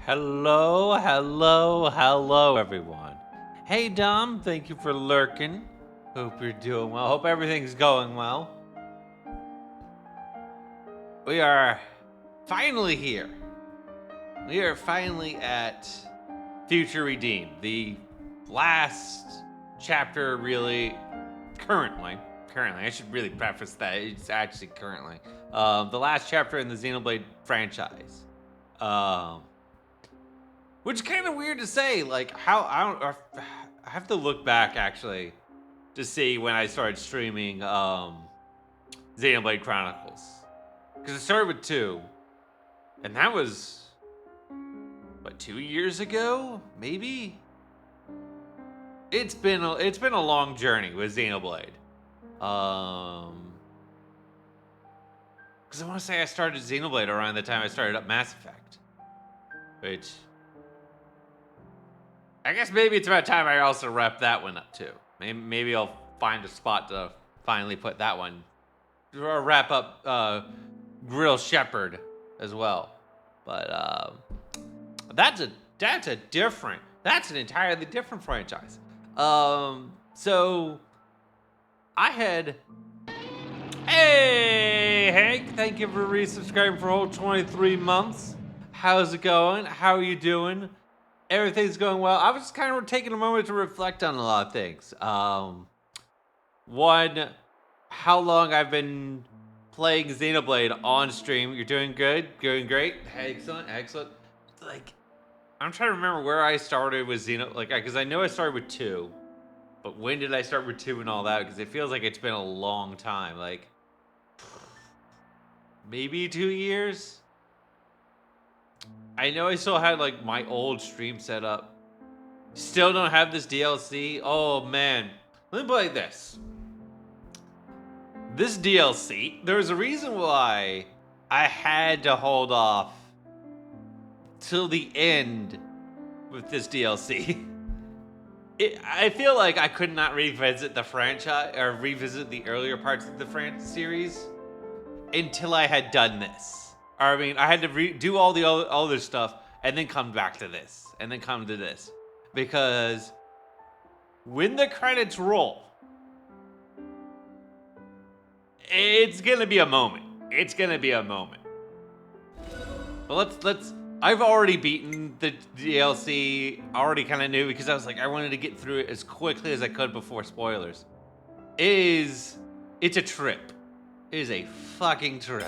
Hello, everyone. Hey, Dom, thank you for lurking. Hope you're doing well. Hope everything's going well. We are finally here. We are finally at Future Redeemed, the last chapter, really, currently, I should really preface that, it's actually currently, the last chapter in the Xenoblade franchise. Which is kind of weird to say, like, I have to look back, actually, to see when I started streaming, Xenoblade Chronicles. Because it started with 2, and that was, what, 2 years ago? Maybe? It's been a long journey with Xenoblade. Because I want to say I started Xenoblade around the time I started up Mass Effect. Which, I guess maybe it's about time I also wrap that one up too. Maybe I'll find a spot to finally put that one, or wrap up Grill Shepherd as well. But that's an entirely different franchise. So I had, hey Hank, thank you for resubscribing for a whole 23 months. How's it going? How are you doing? Everything's going well. I was just kind of taking a moment to reflect on a lot of things. One, how long I've been playing Xenoblade on stream. You're doing good, doing great, excellent. Like, I'm trying to remember where I started with Xenoblade, because I know I started with 2, but when did I start with 2 and all that? Because it feels like it's been a long time, like maybe 2 years. I know I still had like my old stream set up. Still don't have this DLC. Oh man, let me play this. This DLC, there's a reason why I had to hold off till the end with this DLC. I feel like I could not revisit the franchise or revisit the earlier parts of the series until I had done this. I mean, I had to do all the other stuff and then come back to this and then come to this, because when the credits roll, it's gonna be a moment. But let's. I've already beaten the DLC. Already kind of knew, because I was like, I wanted to get through it as quickly as I could before spoilers. It's a trip. It is a fucking trip.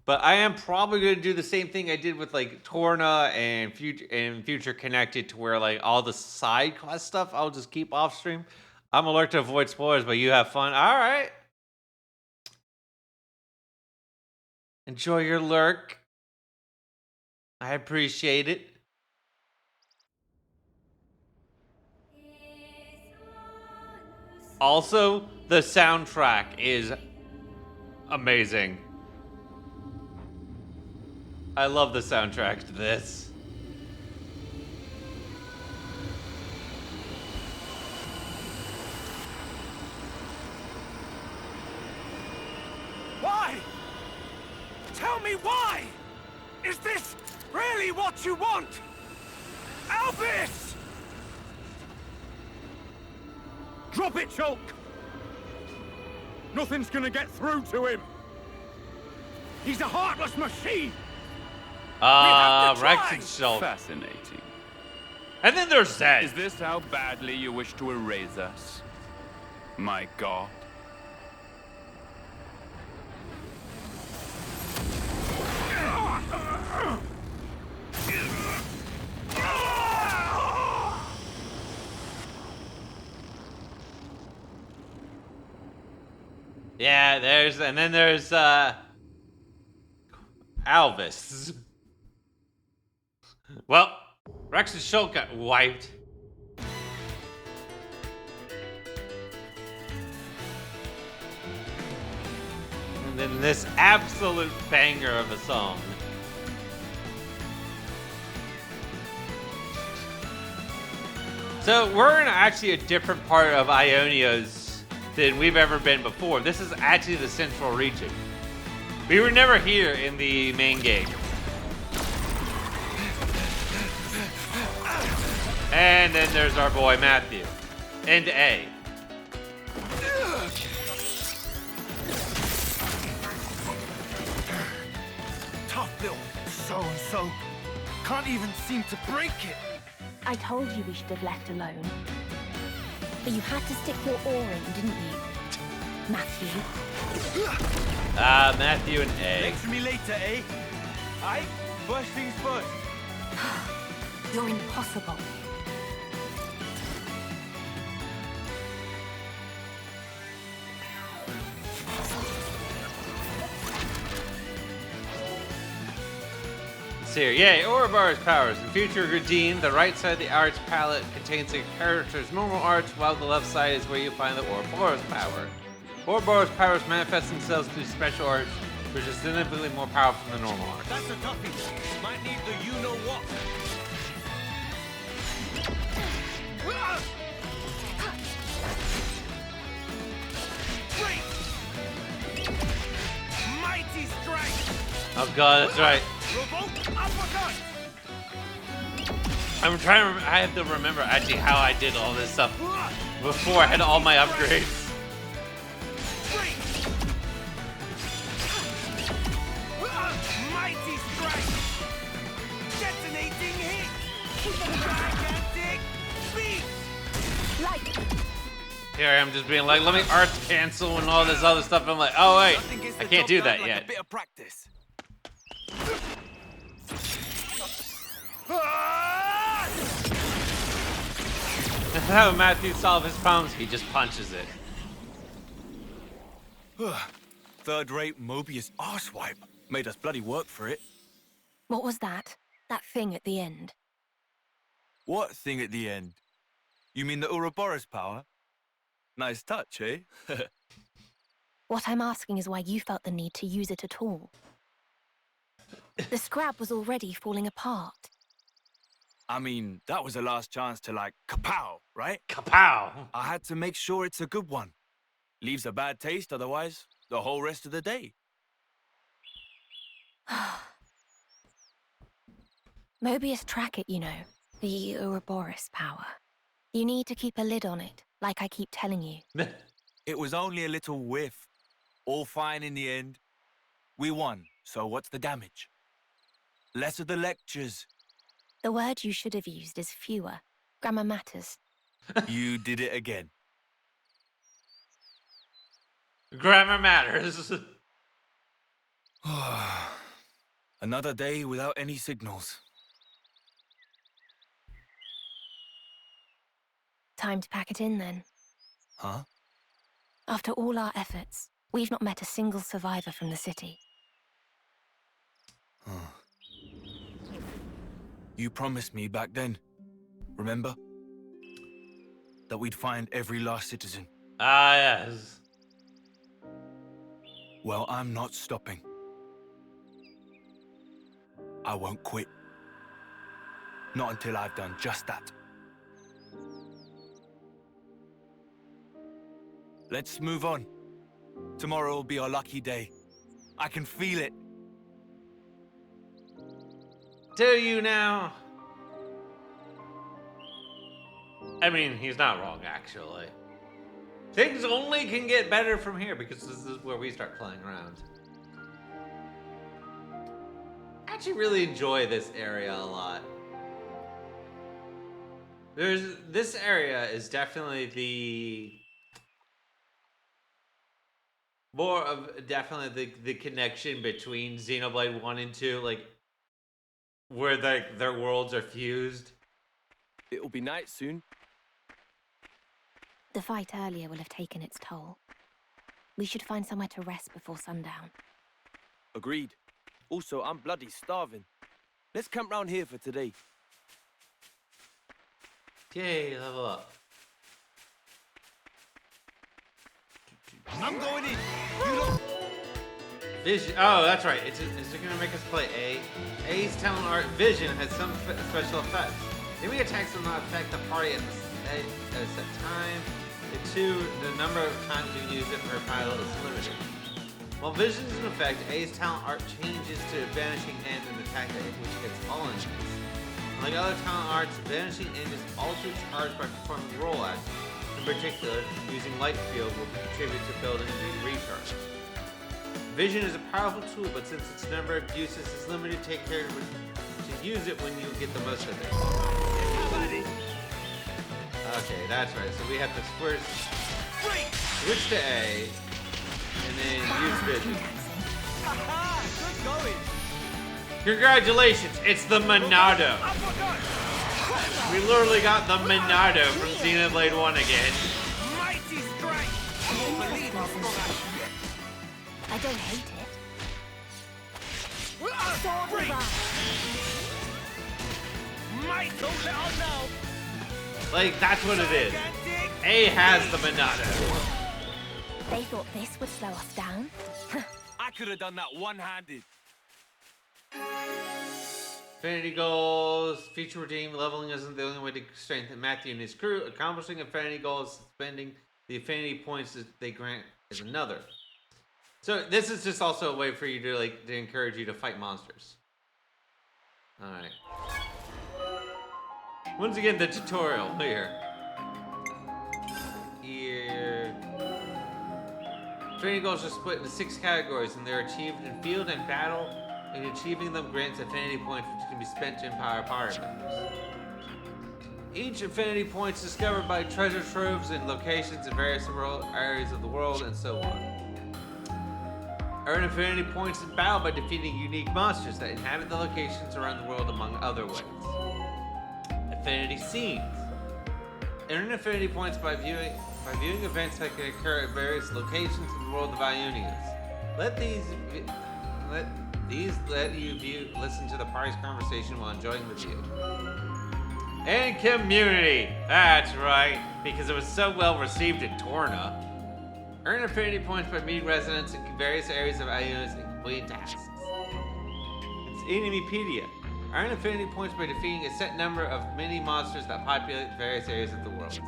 But I am probably gonna do the same thing I did with like Torna and Future Connected, to where like all the side quest stuff I'll just keep off stream. I'm alert to avoid spoilers, but you have fun. All right. Enjoy your lurk. I appreciate it. Also, the soundtrack is amazing. I love the soundtrack to this. Why? Tell me why! Is this really what you want? Albus! Drop it, Shulk! Nothing's gonna get through to him! He's a heartless machine! Rex and Shulk. Fascinating. And then there's Zed. Is this how badly you wish to erase us? My god. Yeah, there's Albus. Well, Rex and Shulk got wiped. And then this absolute banger of a song. So we're in actually a different part of Ionia's than we've ever been before. This is actually the central region. We were never here in the main game. And then there's our boy Matthew. And A. Tough little so-and-so. Can't even seem to break it. I told you we should have left alone. But you had to stick your oar in, didn't you? Matthew. Matthew and A. Lecture me later, eh? Aye? First things first. You're impossible. Here. Yay, Ouroboros powers. In future redeemed, the right side of the arts palette contains the character's normal arts, while the left side is where you find the Ouroboros power. Ouroboros powers manifest themselves through special arts, which is significantly more powerful than normal arts. That's a toughie. Might need the you-know-what. Great! Mighty strike! Oh god, that's right. Revolt uppercut! I'm trying to I have to remember actually how I did all this stuff before I had all my upgrades. Great! Mighty strike! Detonating hit! Gigantic beat! Like, Here I am just being like, let me arts cancel and all this other stuff. I'm like, oh wait, Nothing gets I the can't job do done that like yet. a bit of practice. That's how Matthew solves his problems. He just punches it. Third-rate Mobius arsewipe. Made us bloody work for it. what was that? That thing at the end? What thing at the end? You mean the Ouroboros power? Nice touch, eh? What I'm asking is why you felt the need to use it at all. The scrap was already falling apart. I mean, that was the last chance to, like, kapow, right? Kapow! I had to make sure it's a good one. Leaves a bad taste otherwise, the whole rest of the day. Mobius track it, you know. The Ouroboros power. You need to keep a lid on it, like I keep telling you. It was only a little whiff. All fine in the end. We won, so what's the damage? Less of the lectures. The word you should have used is fewer. Grammar matters. You did it again. Grammar matters. Another day without any signals. Time to pack it in, then. Huh? After all our efforts, we've not met a single survivor from the city. You promised me back then, remember? That we'd find every last citizen. Ah, yes. Well, I'm not stopping. I won't quit. Not until I've done just that. Let's move on. Tomorrow will be our lucky day. I can feel it. Do you now? I mean, he's not wrong, actually. Things only can get better from here because this is where we start playing around. I actually really enjoy this area a lot. This area is definitely the connection between Xenoblade 1 and 2, like where their worlds are fused. It'll be night soon. The fight earlier will have taken its toll. We should find somewhere to rest before sundown. Agreed. Also, I'm bloody starving. Let's camp round here for today. Yay, level up. I'm going in. Vision. Oh, that's right. Is it going to make us play A? A's talent art Vision has some special effects. Enemy attacks will not affect the party at a set time. The number of times you use it per pilot is limited. While vision is in effect, A's talent art changes to Vanishing End and Attack A, which gets all enemies. Unlike other talent arts, Vanishing End is also charged by performing roll actions. In particular, using Light Field will contribute to building the recharge. Vision is a powerful tool, but since its number of uses is limited, take care to use it when you get the most of it. Okay, that's right. So we have to first switch to A, and then use Vision. Good going. Congratulations, it's the Monado. We literally got the Monado from Xenoblade 1 again. Mighty strike. I don't hate it. Sword Free. around. Might don't let on now. Like, that's what it is. Gigantic. A has the Monado. They thought this would slow us down. I could have done that one-handed. Affinity goals. Feature redeem. Leveling isn't the only way to strengthen Matthew and his crew. Accomplishing affinity goals, spending the affinity points that they grant is another. So this is just also a way for you to to encourage you to fight monsters. All right. Once again, the tutorial here. Affinity goals are split into 6 categories, and they're achieved in field and battle. And achieving them grants affinity points, which can be spent to empower party members. Each affinity point is discovered by treasure troves and locations in various areas of the world, and so on. Earn affinity points in battle by defeating unique monsters that inhabit the locations around the world, among other ways. Affinity scenes. Earn affinity points by viewing events that can occur at various locations in the world of Ionians. Let you listen to the party's conversation while enjoying the view. And community! That's right, because it was so well received in Torna. Earn affinity points by meeting residents in various areas of Ionis and completing tasks. It's Enemypedia. Earn affinity points by defeating a set number of mini monsters that populate various areas of the world.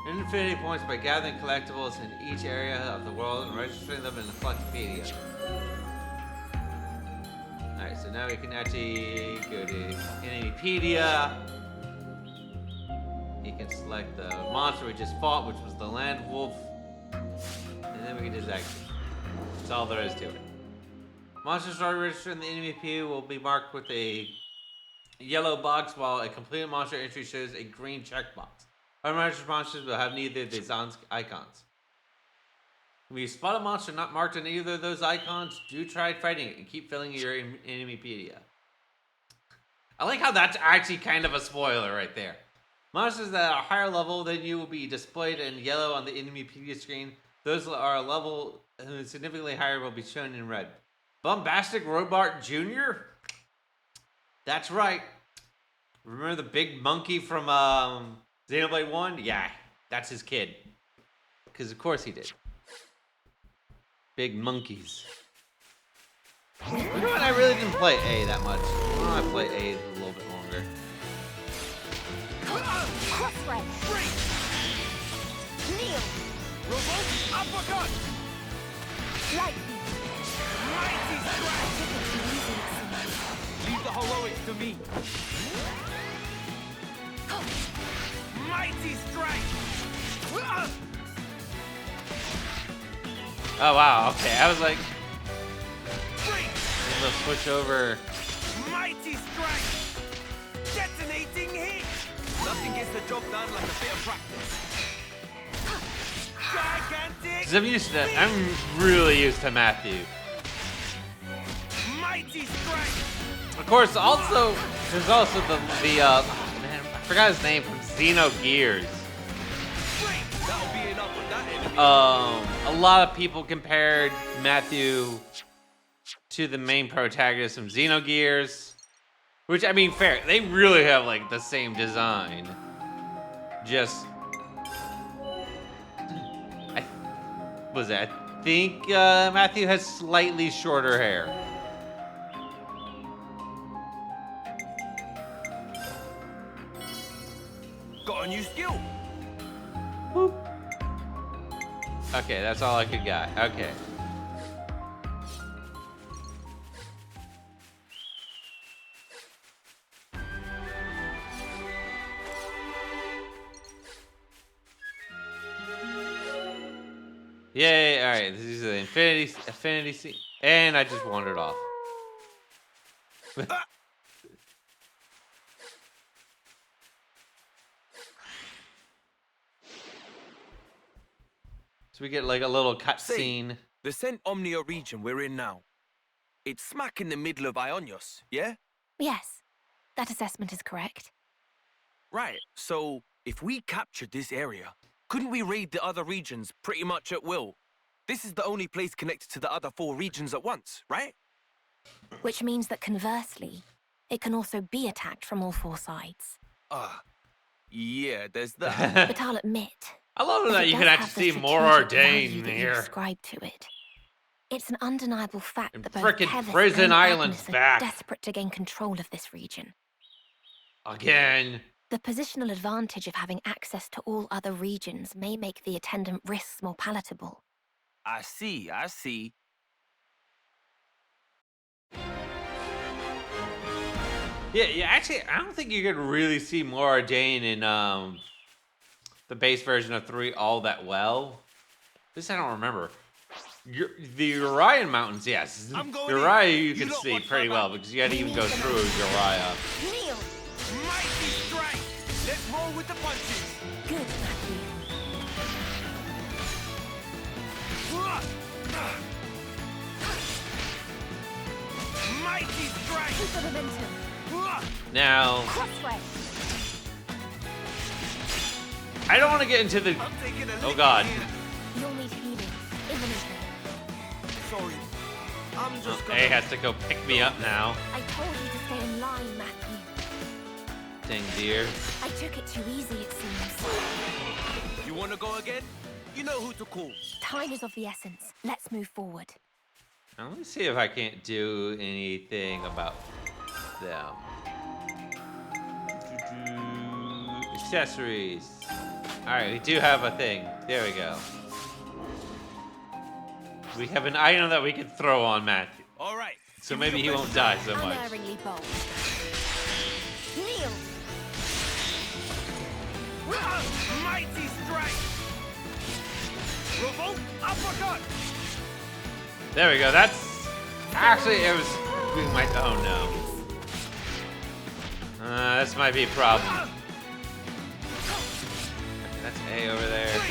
Earn affinity points by gathering collectibles in each area of the world and registering them in the Collectopedia. Alright, so now we can actually go to Enemypedia. You can select the monster we just fought, which was the land wolf. And then we can just exit. That's all there is to it. Monsters already registered in the Enemypedia will be marked with a yellow box, while a completed monster entry shows a green checkbox. Unregistered monsters will have neither of these icons. When you spot a monster not marked on either of those icons, do try fighting it and keep filling your Enemypedia. I like how that's actually kind of a spoiler right there. Monsters that are higher level than you will be displayed in yellow on the Enemypedia screen. Those that are a level significantly higher will be shown in red. Bombastic Robart Jr.? That's right. Remember the big monkey from Xenoblade 1? Yeah, that's his kid. Because of course he did. Big monkeys. You know what? I really didn't play A that much. Why don't I play A a little bit longer? Crossray. Kneel. Uppercut. Light. Mighty strike. Leave the heroics to me. Mighty strike. Oh wow, okay. I was like, Free. let's switch over. Mighty strike. Detonating hit. Nothing gets the job done like a bit of practice. Gigantic. Cause I'm really used to Matthew. Mighty strike. Of course, also there's also the man, I forgot his name from Xenogears. Free. That'll be enough of that enemy. A lot of people compared Matthew to the main protagonist from Xenogears, which I mean, fair. They really have like the same design. Just, I think Matthew has slightly shorter hair. Got a new skill. Whoop. Okay, that's all I could get. Okay. Yay! All right, this is the Affinity Sea, and I just wandered off. So we get like a little cutscene. The Cent Omnia region we're in now. It's smack in the middle of Ionios, yeah? Yes, that assessment is correct. Right, so if we captured this area, couldn't we raid the other regions pretty much at will? This is the only place connected to the other 4 regions at once, right? Which means that conversely, it can also be attacked from all 4 sides. Yeah, there's that. But I'll admit, I love that that it you does can have actually the see more strategic value Ordain that you here. ascribe to it. It's an undeniable fact And that both frickin' Kevis Prison and Island's Agnes are back. desperate to gain control of this region. Again. The positional advantage of having access to all other regions may make the attendant risks more palatable. I see. Yeah, actually, I don't think you could really see more Ordain in the base version of 3 all that well. At least I don't remember. The Orion Mountains, yes. I'm going Uriah in. you You can lot see watch pretty my well back. because you had to even go through Uriah. Kneel! Mighty strike! Let's roll with the punches! Good, Matthew. Mighty strike! Keep the momentum. Now, Crossway. I don't want to get into the... I'm taking a Oh lick god. here. You'll need healing, imminently. Sorry. I'm just A gonna... has to go pick me up now. I told you to stay in line, Matthew. Dang dear. I took it too easy, it seems. You wanna go again? You know who to call. Time is of the essence. Let's move forward. Now, let me see if I can't do anything about them. Accessories. Alright, we do have a thing. There we go. We have an item that we can throw on Matthew. All right. So Give me maybe he your won't best die so much. Unerringly bold. Kneel! shot. Mighty strike. Revolt uppercut. There we go. That's actually it was. We might. Oh no. This might be a problem. That's A over there.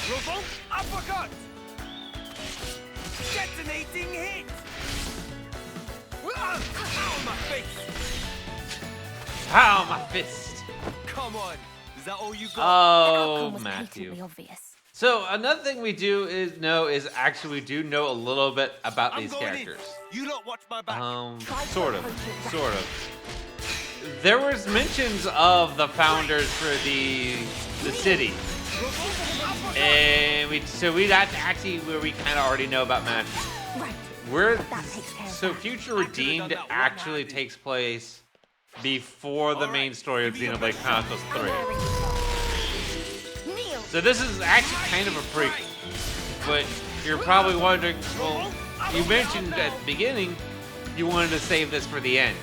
Revolt uppercut. Detonating hit. Ow, my face. Pow, my fist. Come on. Is that all you got? The Oh, outcome was Matthew. patently obvious. So another thing we do is actually we do know a little bit about I'm these going characters. in. You lot watch my back. Sort of. There was mentions of the founders for the city, and that's actually where we kind of already know about Matthew. Right. We're That takes care of so that. Future I could've done Redeemed that actually one-handed. takes place before the All main right, story of give me your Xenoblade best shot. Chronicles 3. Kneel. So this is actually kind of a prequel. But you're probably wondering, well, you mentioned at the beginning you wanted to save this for the end.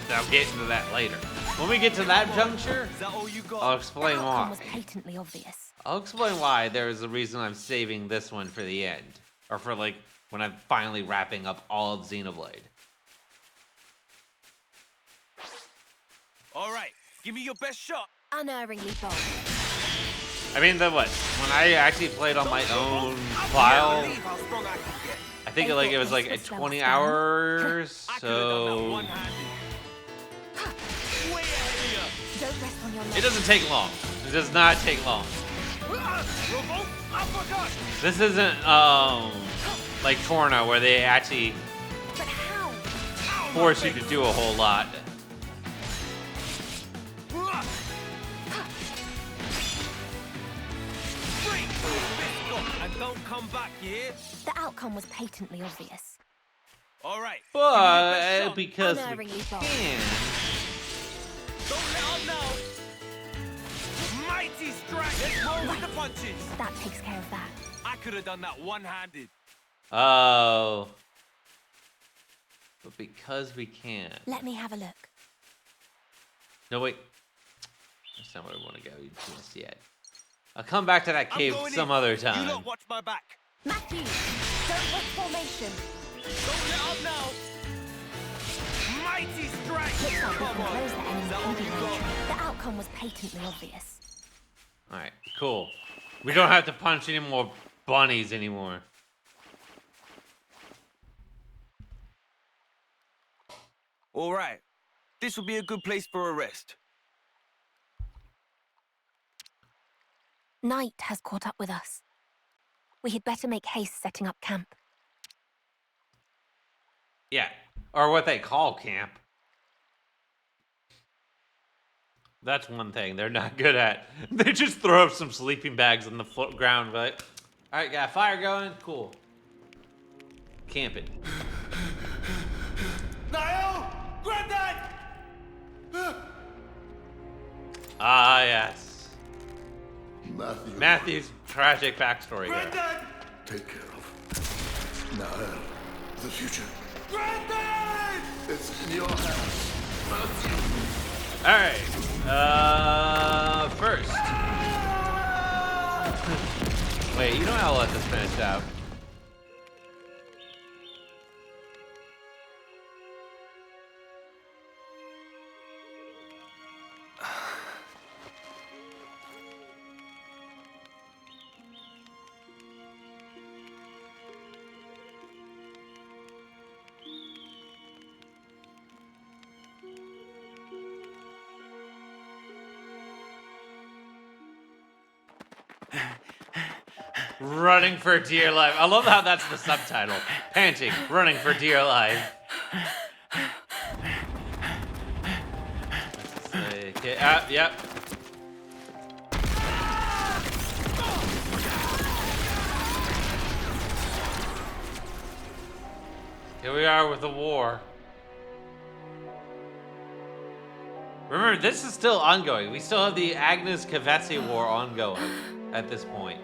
I'll get into that later. When we get to that juncture, Is that all you got? I'll The explain outcome why. was patently obvious. I'll explain why there is a reason I'm saving this one for the end. Or for like when I'm finally wrapping up all of Xenoblade. All right. Give me your best shot. Unerringly bold. I mean, when I actually played on my own I file, can't believe how strong I can get. I think it was like at 20 hours, I could have done that so one-handed. Way ahead of Don't rest on your it laurels. doesn't take long. It does not take long. you. Revolt uppercut. This isn't like Torna where they actually But how? Ow, my force you face. to do a whole lot. Break. Fist lock and don't come back, you hear? The outcome was patently obvious. All right. But because we Unerringly bold. can, Don't let up now. Mighty strike. Let's roll with the punches. That takes care of that. I could have done that one-handed. oh, but because we can. Let me have a look. No, wait. That's not where I want to go just yet. I'll come back to that cave some other time. You lot watch my back. Matthew, don't break formation. Don't let up now. Mighty strike. Looks like we Come can on. close the enemy Is that all you feeding got? range. The outcome was patently obvious. Alright, cool. We don't have to punch any more bunnies anymore. All right. This will be a good place for a rest. Night has caught up with us. We had better make haste setting up camp. Yeah, or what they call camp. That's one thing they're not good at. They just throw up some sleeping bags on the ground, like, all right, got a fire going? Cool. Camping. Niall! Granddad! Ah, yes. Matthew, Matthew's tragic backstory here. Granddad! take care of. Now, the future. Granddad! It's in your hands. Matthew. Alright. First. Wait, you know how I'll let this finish out. Running for dear life. I love how that's the subtitle. Panting, running for dear life. Okay, yep. Here we are with the war. Remember, this is still ongoing. We still have the Agnes Kavesi war ongoing at this point.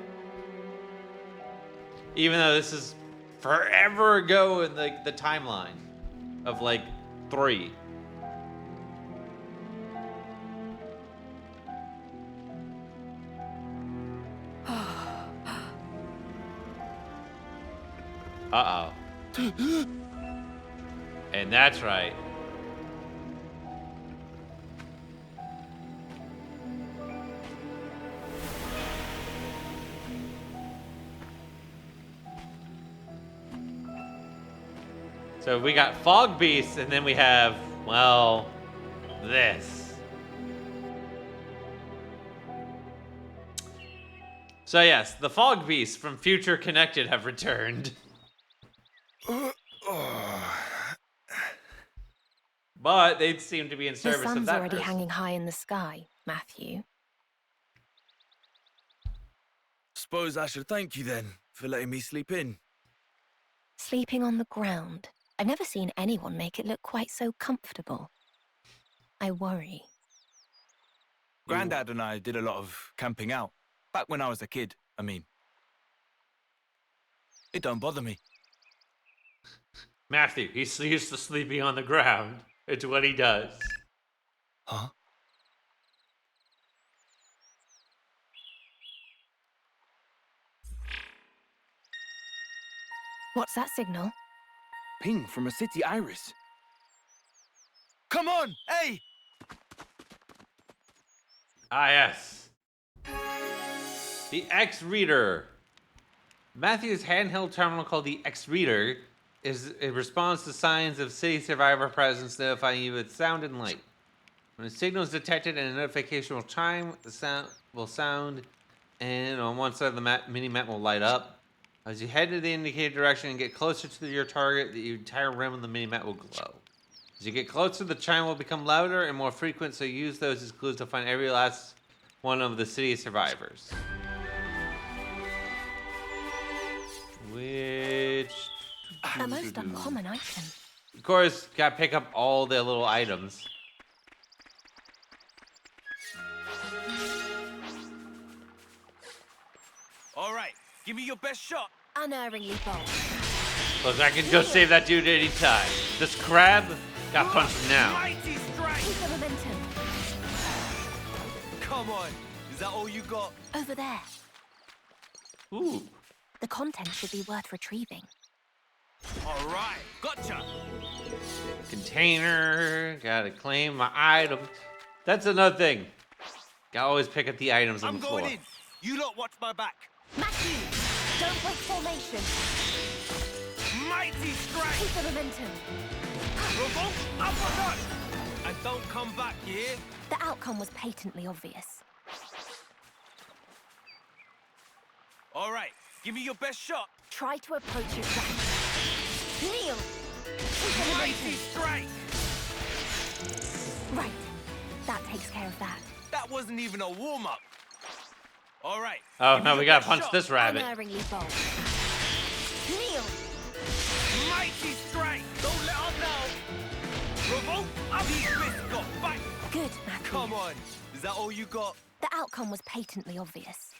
Even though this is forever ago in the timeline of like 3. Uh-oh. And that's right. So we got Fog Beasts, and then we have, well, this. So yes, the Fog Beasts from Future Connected have returned. But they seem to be in The service of sun's that already person. hanging high in the sky, Matthew. Suppose I should thank you then for letting me sleep in. Sleeping on the ground. I've never seen anyone make it look quite so comfortable. I worry. Grandad and I did a lot of camping out. Back when I was a kid, I mean. It don't bother me. Matthew, he's used to sleeping on the ground. It's what he does. Huh? What's that signal? Ping from a city iris. Come on, hey! Ah, yes. The X-Reader. Matthew's handheld terminal called the X-Reader it responds to signs of city survivor presence, notifying you with sound and light. When a signal is detected and a notification will chime, the sound will sound, and on one side of the mini-map will light up. As you head to the indicated direction and get closer to your target, the entire rim of the mini-map will glow. As you get closer, the chime will become louder and more frequent, so use those as clues to find every last one of the city survivors. Which... A most uncommon item. Of course, gotta pick up all the little items. All right, give me your best shot. Unerringly bold. Plus, I can go save that dude anytime. This crab got punched now. Mighty strike. Keep the momentum. Come on. Is that all you got? Over there. Ooh. The content should be worth retrieving. All right. Gotcha. Container. Gotta claim my items. That's another thing. Gotta always pick up the items on I'm the floor. going in. You lot watch my back. Matthew, don't break formation. Mighty strike. Keep the momentum. Revolt uppercut. And don't come back, yeah? The outcome was patently obvious. All right. Give me your best shot. Try to approach it right. Kneel. Keep the Mighty momentum. strike. Right. That takes care of that. That wasn't even a warm-up. All right. Oh, give me no, your we gotta best punch shot. this rabbit. Unerringly bold. Kneel. Mighty strike. Don't let up now. Revolt up. These fists got back. Good, Matthew. Come on. Is that all you got? The outcome was patently obvious.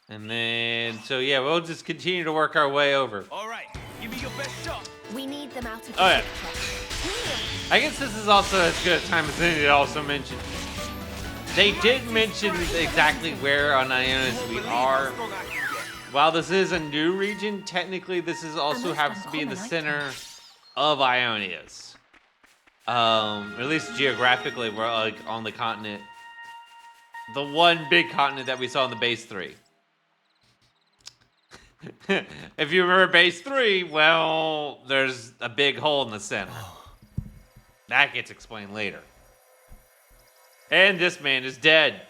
And then, so yeah, we'll just continue to work our way over. All right. Give me your best shot. We need them out of the Oh, yeah. picture. Kneel. I guess this is also as good a time as any to also mention. They did mention exactly where on Ionis we are. While this is a new region, technically this is also most happens to be in the uncommon center of Ionias. At least geographically, we're like on the continent. The one big continent that we saw in the base 3. If you remember base 3, well, there's a big hole in the center. That gets explained later. And this man is dead.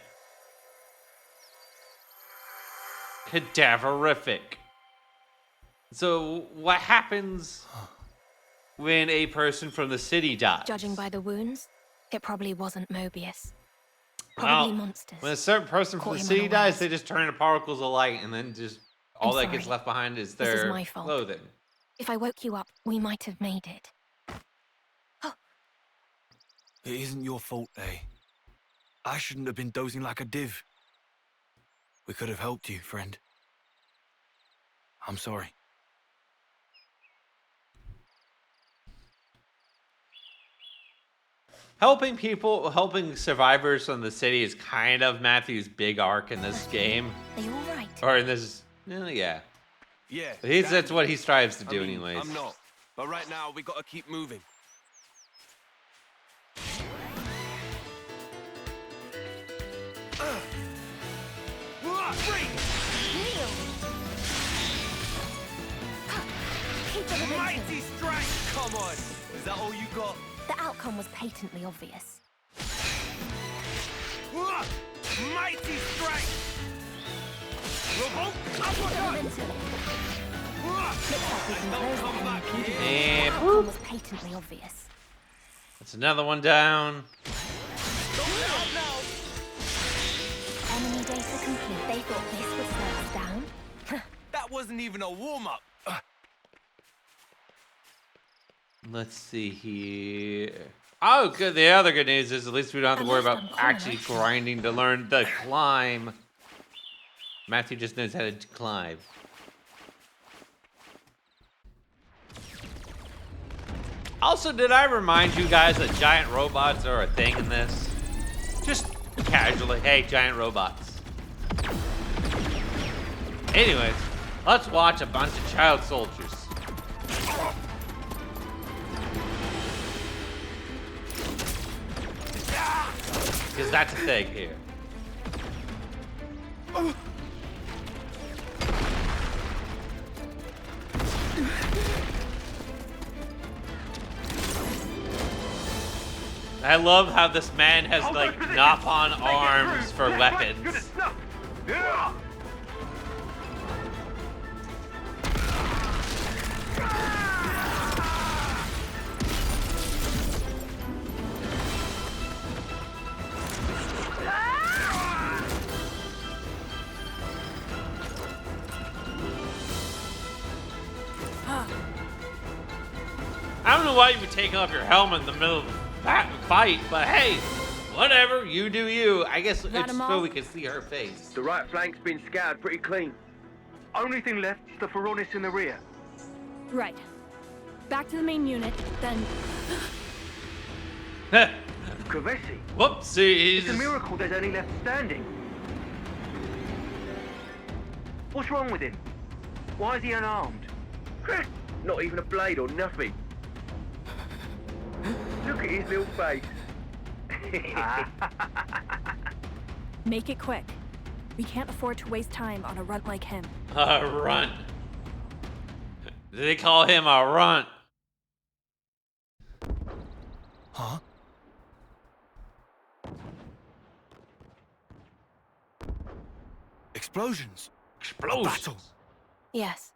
Cadaverific. So, what happens when a person from the city dies? Judging by the wounds, it probably wasn't Mobius. Well, Probably monsters. When a certain person from Caught the him city unawares. dies, they just turn into particles of light, and then just all that gets sorry. left behind is This is their my fault. clothing. If I woke you up, we might have made it. It isn't your fault, eh? I shouldn't have been dozing like a div. We could have helped you, friend. I'm sorry. Helping people, helping survivors from the city is kind of Matthew's big arc in this game. Are you all right? Or in this, yeah. Yeah. That's what he strives to do I mean, anyways. I'm not. But right now, we gotta keep moving. Kneel! Keep the momentum. Mighty strike! Come on! Is that all you got? The outcome was patently obvious. Mighty strike! Revolt Keep the uppercut! momentum. Looks like we can close the come back enemy. here. The And outcome was patently obvious. that's another one down. Don't let up now! Enemy data complete. They thought this would slow us down. That wasn't even a warm-up. Let's see here. Oh, good. The other good news is at least we don't have to I worry left about uncommon actually action. grinding to learn the climb. Matthew just knows how to climb. Also, did I remind you guys that giant robots are a thing in this? Just casually, hey, giant robots. Anyways, let's watch a bunch of child soldiers. Because that's a thing here. I love how this man has like knock-on arms for weapons. I don't know why you would take off your helmet in the middle of a fight, but hey, whatever, you do you. I guess it's Got 'em so all? we can see her face. The right flank's been scoured pretty clean. Only thing left is the Feronis in the rear. Right. Back to the main unit, then Gravesi. Whoopsies. It's a miracle there's any left standing. What's wrong with him? Why is he unarmed? Not even a blade or nothing. Look at his little face. Make it quick. We can't afford to waste time on a runt like him. A runt. They call him a runt. Huh? Explosions. Explosions. Battle. Yes.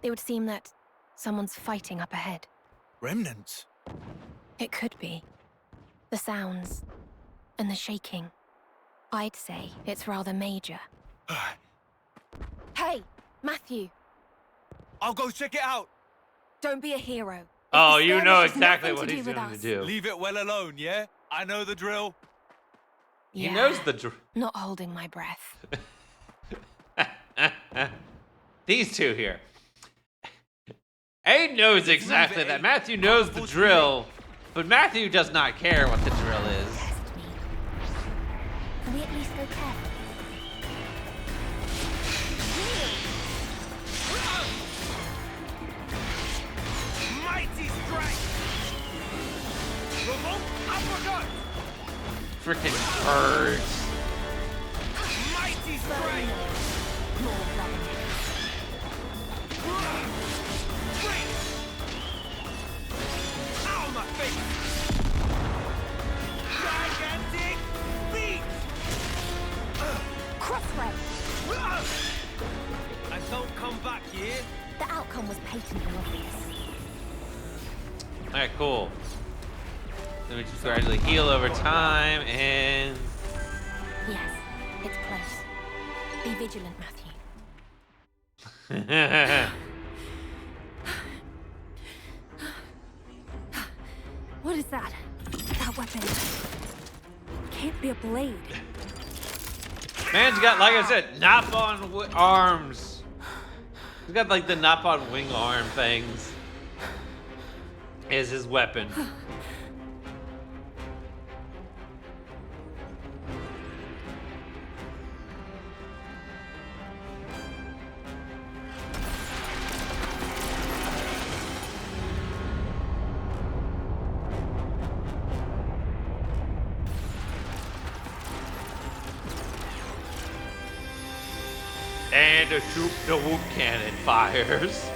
It would seem that someone's fighting up ahead. Remnants. It could be. The sounds and the shaking. I'd say it's rather major. Hey, Matthew, I'll go check it out. don't be a hero. If Oh, the you skirmish know has exactly nothing what to he's do with going to us. do. Leave it well alone, yeah? I know the drill. He Yeah, knows the not holding my breath. These two here. Abe knows exactly that. Matthew knows the drill, but Matthew does not care what the drill is. Test me. Can we at least go carefully? Mighty strike! Revolt uppercut! Freaking birds. Mighty strike! More rubber. Straight! Ow, my face! Gigantic beat! Crossroad. And don't come back here. The outcome was patently obvious. Alright, cool. Then we just gradually heal over time, and Yes, it's close. Be vigilant, Matthew. What is that? That weapon. Can't be a blade. man's got, like I said, Nap-on arms. He's got like the Nap-on wing arm things as his weapon. And the whoop cannon fires.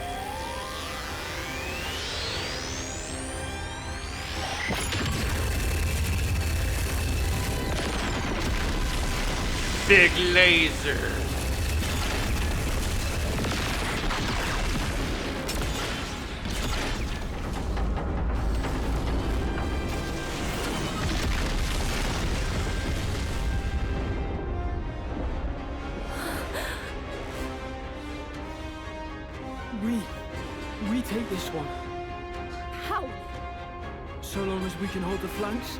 Big laser. We take this one. How? So long as we can hold the flanks,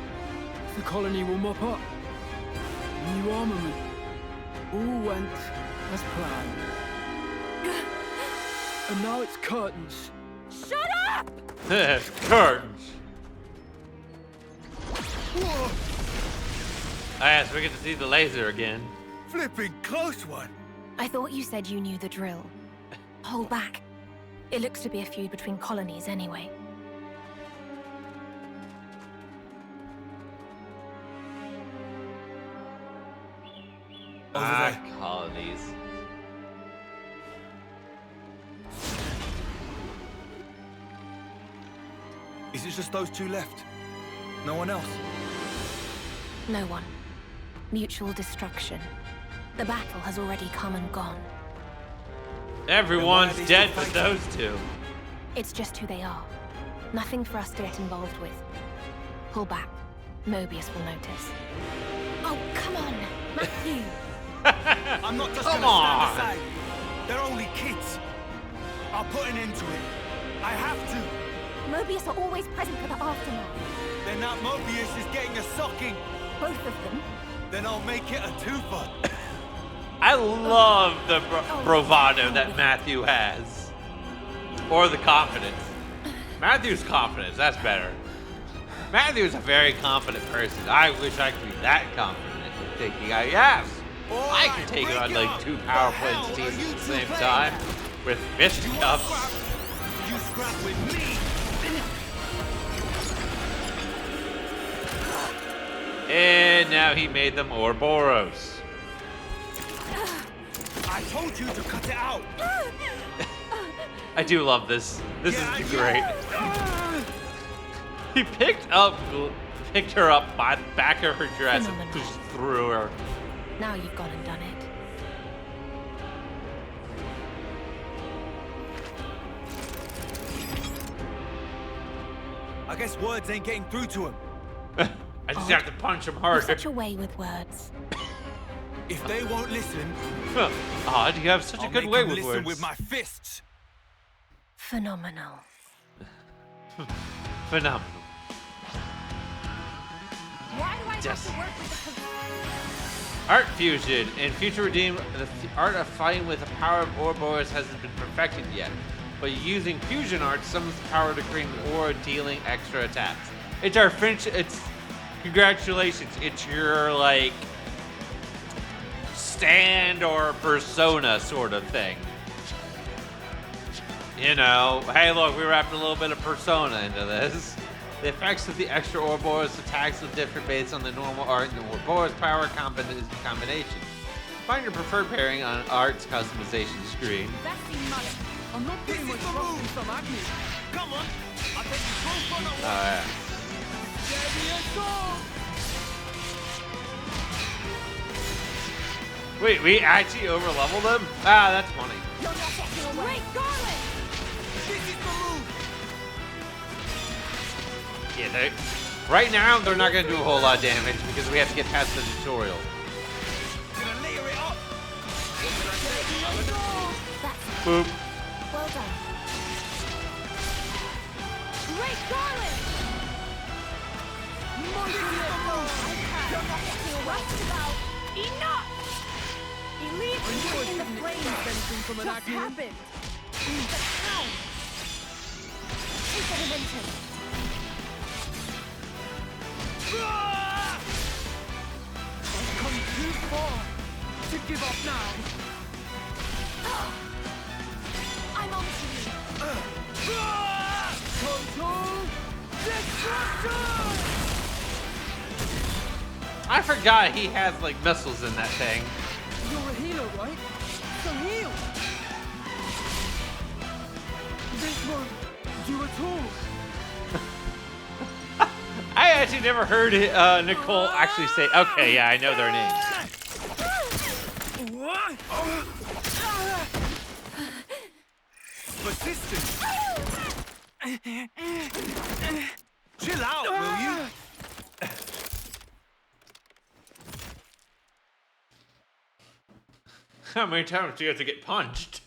the colony will mop up. New armament. All went as planned. And now it's curtains. Shut up! Curtains. Yes, we get to see the laser again. Flipping close one. I thought you said you knew the drill. Hold back. It looks to be a feud between colonies anyway. Over there. Colonies. Is it just those two left? No one else? No one. Mutual destruction. The battle has already come and gone. Everyone's Then why are they dead still but those two. It's just who they are. Nothing for us to get involved with. Pull back. Mobius will notice. Oh, come on, Matthew. I'm not just Come gonna on. stand aside. They're only kids. I'll put an end to it. I have to. Mobius are always present for the aftermath. Then that Mobius is getting a socking. Both of them. Then I'll make it a twofer. I love the bravado that Matthew has. Or the confidence. Matthew's confidence, that's better. Matthew's a very confident person. I wish I could be that confident in thinking, yes, I can take on like 2 power plants teams at the same time with fisticuffs. You scrap with me. And now he made them Ouroboros. I told you to cut it out. I do love this. This is great. He picked her up by the back of her dress and pushed through her. Now you've gone and done it. I guess words ain't getting through to him. I just have to punch him harder. You're such a way with words. If they won't listen, Odd, you have such a I'll good make way them with listen words. with my fists. Phenomenal. Phenomenal. Why do I Yes. have to work with the Art fusion. In Future Redeemed, the art of fighting with the power of Ouroboros hasn't been perfected yet. But using fusion art summons the power to create an aura dealing extra attacks. It's our French. It's congratulations. It's your like stand or persona sort of thing. You know, hey, look, we wrapped a little bit of persona into this. The effects of the extra Ouroboros attacks will differ based on the normal art and the Ouroboros power combination. Find your preferred pairing on Art's customization screen. I'm not putting my trust in some acne. Come on, I'll take you both on a walk. Yeah. Wait, we actually overleveled them? Ah, that's funny. Great garlic! This is the move. Yeah, right now they're not gonna do a whole lot of damage because we have to get past the tutorial. Gonna layer it up. Boop. Well done. Great garlic! Enough! Elite in the flames from an just acne. happened. The town. Take the momentum. I've come too far to give up now. I'm on to you. Total destruction! I forgot he has like missiles in that thing. You're a healer, right? So heal! This won't do at all. I actually never heard Nicole actually say, okay, yeah, I know their names. Persistence. Chill out, will you? How many times do you have to get punched?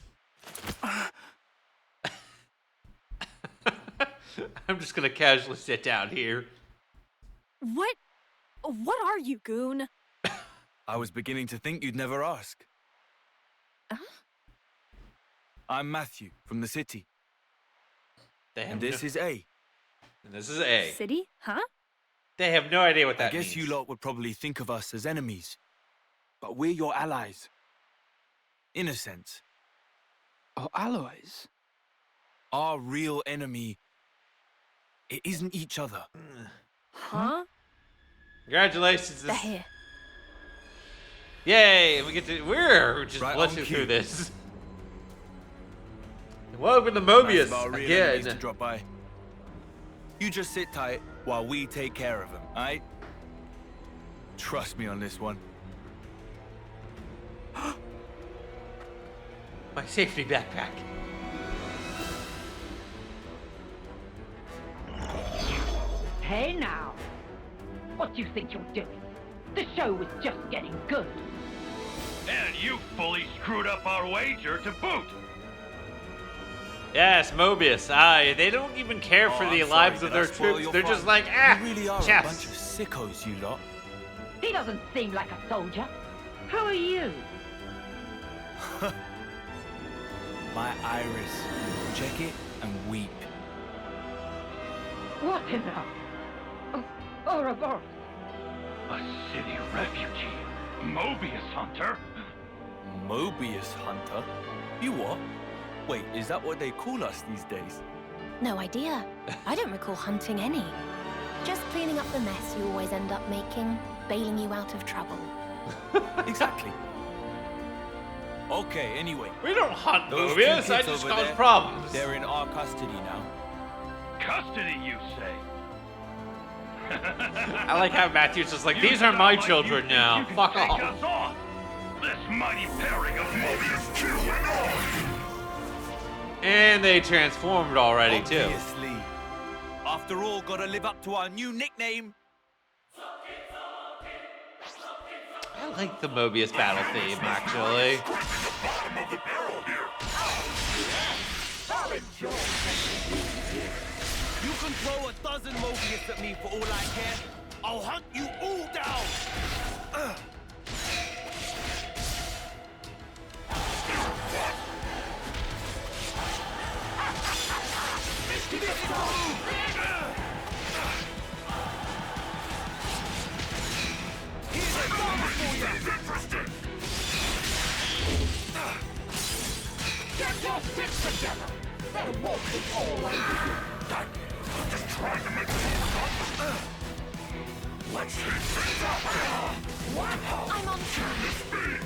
I'm just gonna casually sit down here. What? What are you, goon? I was beginning to think you'd never ask. I'm Matthew from the city. They have And this no- is A. and this is A. City? Huh? They have no idea what I that guess means. you lot would probably think of us as enemies. But we're your allies. In a sense. Our allies? Our real enemy, it isn't each other. Huh? Congratulations. They're here. Yay, we're just Right on blitzing cue. through this. Welcome to Nice Mobius of our real enemies to again. drop by. You just sit tight while we take care of them, alright? Trust me on this one. My safety backpack. Hey now! What do you think you're doing? The show was just getting good. And you fully screwed up our wager to boot. Yes, Mobius. They don't even care for Oh, the I'm lives sorry, of did I their spoil troops. your They're fun? just like, You really are chess. a bunch of sickos, you lot. He doesn't seem like a soldier. Who are you? My iris. Check it and weep. What in the... Ouroboros. A city refugee. Mobius hunter? Mobius hunter? You what? Wait, is that what they call us these days? No idea. I don't recall hunting any. Just cleaning up the mess you always end up making, bailing you out of trouble. Exactly. Okay, anyway. We don't hunt Those two Mobius, I kids just over cause there, problems. They're in our custody now. Custody, you say? I like how Matthew's just like, You these are sound my like children you think now. you can Fuck take off. us on. This mighty pairing of Mobius 2 and all. And they transformed already, too. Obviously. After all, gotta live up to our new nickname. I like the Mobius battle theme, actually. You can throw 1,000 Mobius at me for all I care. I'll hunt you all down. I'm on time.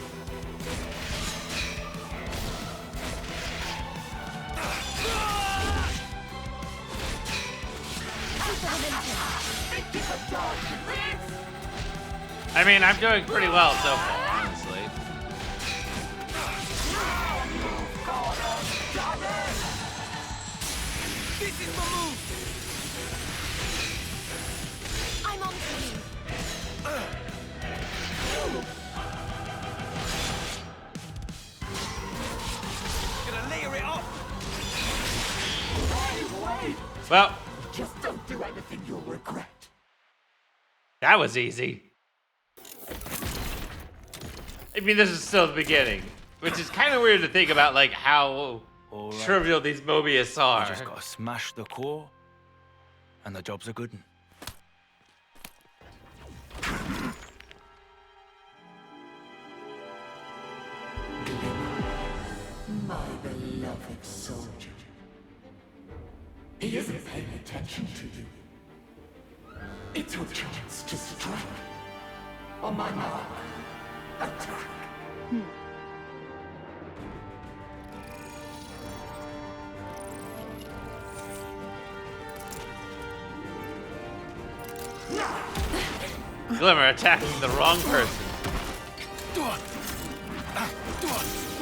I mean, I'm doing pretty well so far, honestly. This is the move. I'm on to you. Gonna layer it up. Well, Just don't do anything you'll regret. that was easy. I mean, this is still the beginning, which is kind of weird to think about, like, how All right. trivial these Mobius We are. just gotta smash the core, and the job's a good one. My beloved soldier. He isn't paying attention to you. It's your chance to strike. On my mark, attack. Glimmer attacking the wrong person.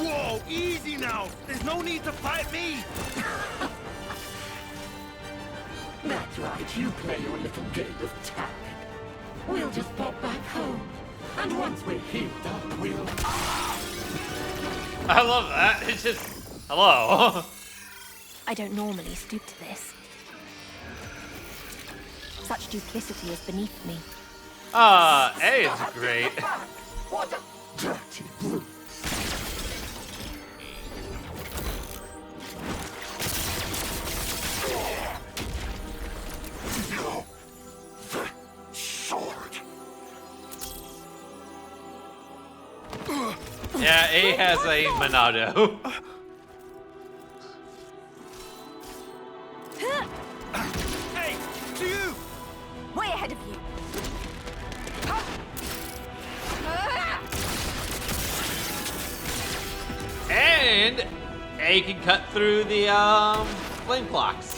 Whoa, easy now. There's no need to fight me. That's right, you play your little game of tag. We'll just pop back home. And once we're healed up, we'll... I love that. It's just, hello. I don't normally stoop to this. Such duplicity is beneath me. A is great. What a dirty brute. No. The sword. Yeah, A has a Monado. Hey, to you. Way ahead of you. And A can cut through the flame clocks,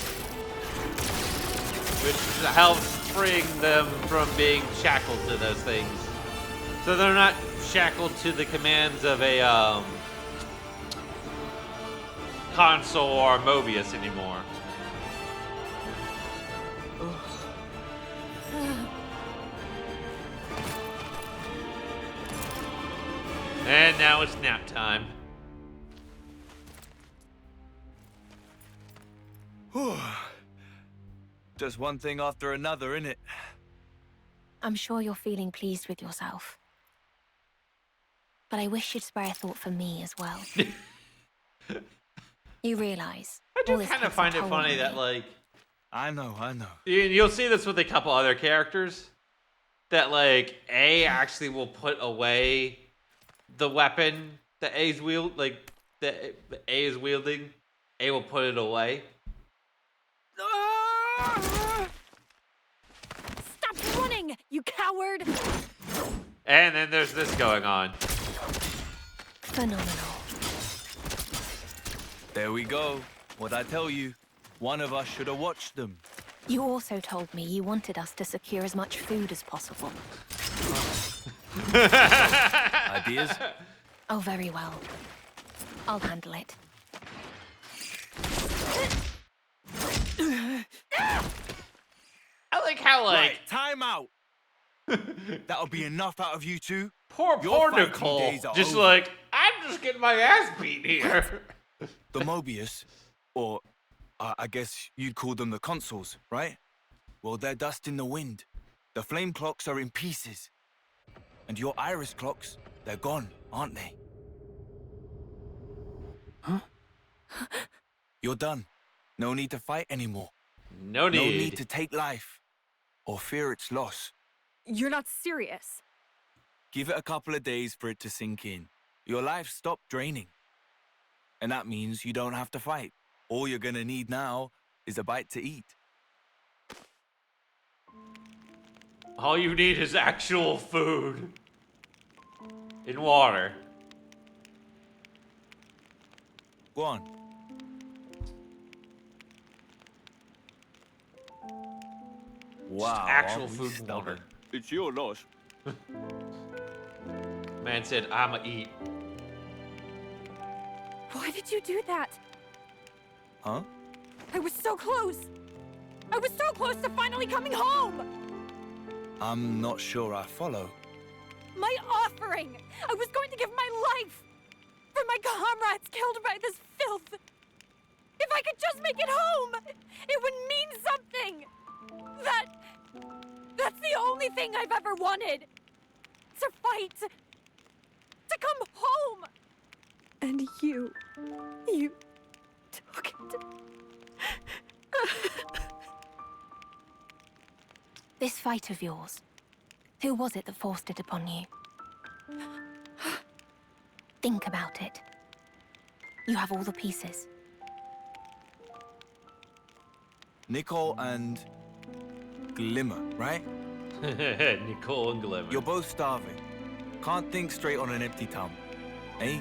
which helps freeing them from being shackled to those things. So they're not shackled to the commands of a console or Mobius anymore. And now it's nap time. Just one thing after another, innit? I'm sure you're feeling pleased with yourself. But I wish you'd spare a thought for me as well. You realize. I do all this kind of takes a find it toll funny on that, me. like, I know. you'll see this with a couple other characters. that like A actually will put away the weapon that A is wielding. A will put it away. Stop running, you coward! And then there's this going on. Phenomenal. There we go. What'd I tell you? One of us should have watched them. You also told me you wanted us to secure as much food as possible. Ideas? Oh, very well. I'll handle it. I like how like Right, time out. That'll be enough out of you two. poor Your fighting Nicole, days are just over. like I'm just getting my ass beat here. The Mobius, or I guess you'd call them the consoles, right? Well, they're dust in the wind. The flame clocks are in pieces. And your iris clocks, they're gone, aren't they? Huh? You're done. No need to fight anymore. No need. No need to take life or fear its loss. You're not serious. Give it a couple of days for it to sink in. Your life stopped draining. And that means you don't have to fight. All you're gonna need now is a bite to eat. All you need is actual food and water. Go on. Wow. Actual aren't we food and water. stubborn? It's your loss. Man said, "I'ma eat." Why did you do that? Huh? I was so close. I was so close to finally coming home. I'm not sure I follow. My offering. I was going to give my life for my comrades killed by this filth. If I could just make it home, it would mean something. That's the only thing I've ever wanted. To fight. To come home. And you took it. This fight of yours, who was it that forced it upon you? Think about it. You have all the pieces. Nicole and Glimmer, right? Nicole and Glimmer. You're both starving. Can't think straight on an empty tongue. Eh?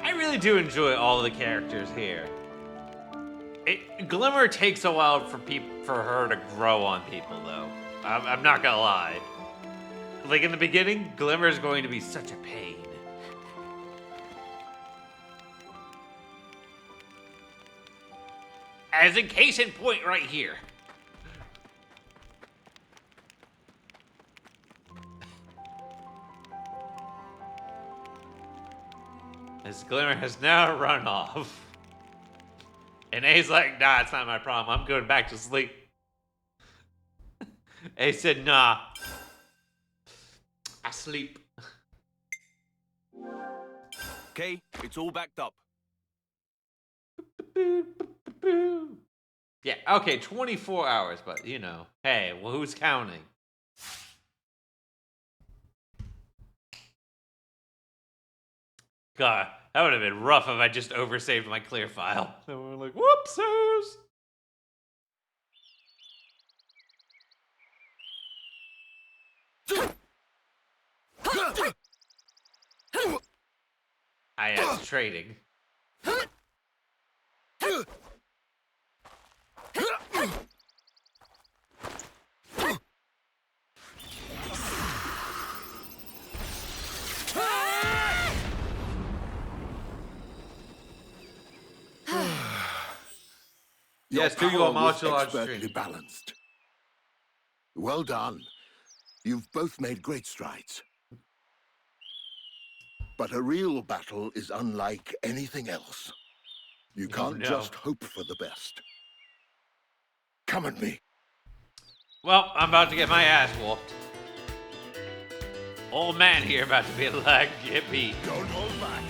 I really do enjoy all the characters here. Glimmer takes a while for her to grow on people, though. I'm not gonna lie. Like in the beginning, Glimmer is going to be such a pain. As in case in point right here. As Glimmer has now run off. And A's like, nah, it's not my problem. I'm going back to sleep. A said, nah. I sleep. Okay, it's all backed up. Yeah, okay, 24 hours, but you know, hey, well, who's counting? God, that would have been rough if I just oversaved my clear file. And we're like, whoopsies! I am trading. Yes, do your power was martial arts expertly training. balanced. Well done. You've both made great strides. But a real battle is unlike anything else. You can't no. just hope for the best. Come at me. Well, I'm about to get my ass whooped. Old man here about to be like, get beat. Don't hold back.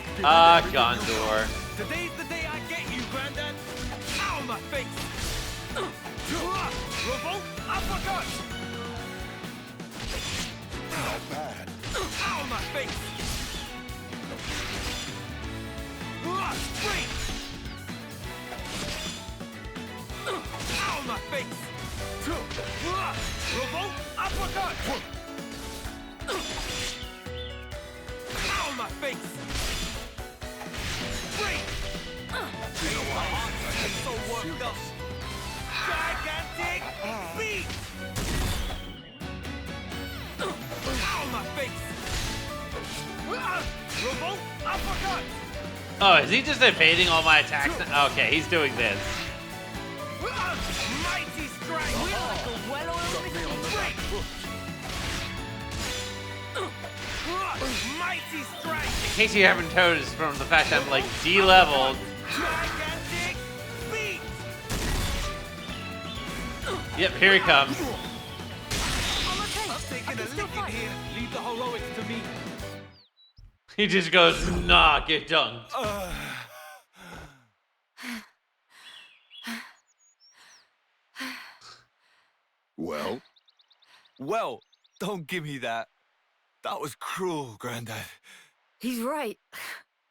Gondor. Today's the day I get you, Granddad. Ow, my face. Revolt uppercut. Not bad. Ow, my face. Straight. Ow, my face. Revolt uppercut. Ow, my face. Straight. My heart is so worked up. Gigantic beat. Ow, my face. Revolt uppercut. Oh, is he just evading all my attacks now? Okay, he's doing this. Mighty strike. Mighty strike. In case you haven't noticed from the fact I'm like D-leveled. Gigantic beat. Yep, here he comes. I'm taking a licking here. Leave the heroics to me. He just goes, nah, get dunked. Well, Well, don't give me that. That was cruel, Granddad. He's right.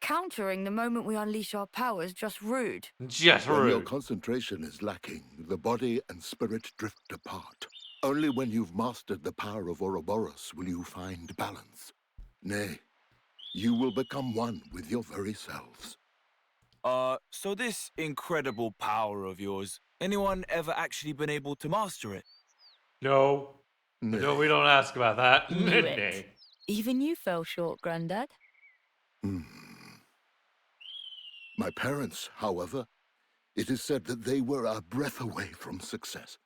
Countering the moment we unleash our powers just rude. Just When your rude. concentration is lacking, the body and spirit drift apart. Only when you've mastered the power of Ouroboros will you find balance. Nay, you will become one with your very selves. So this incredible power of yours, anyone ever actually been able to master it? No. Nay. No, we don't ask about that. Knew it. Nay. Even you fell short, Grandad. My parents, however, it is said that they were a breath away from success.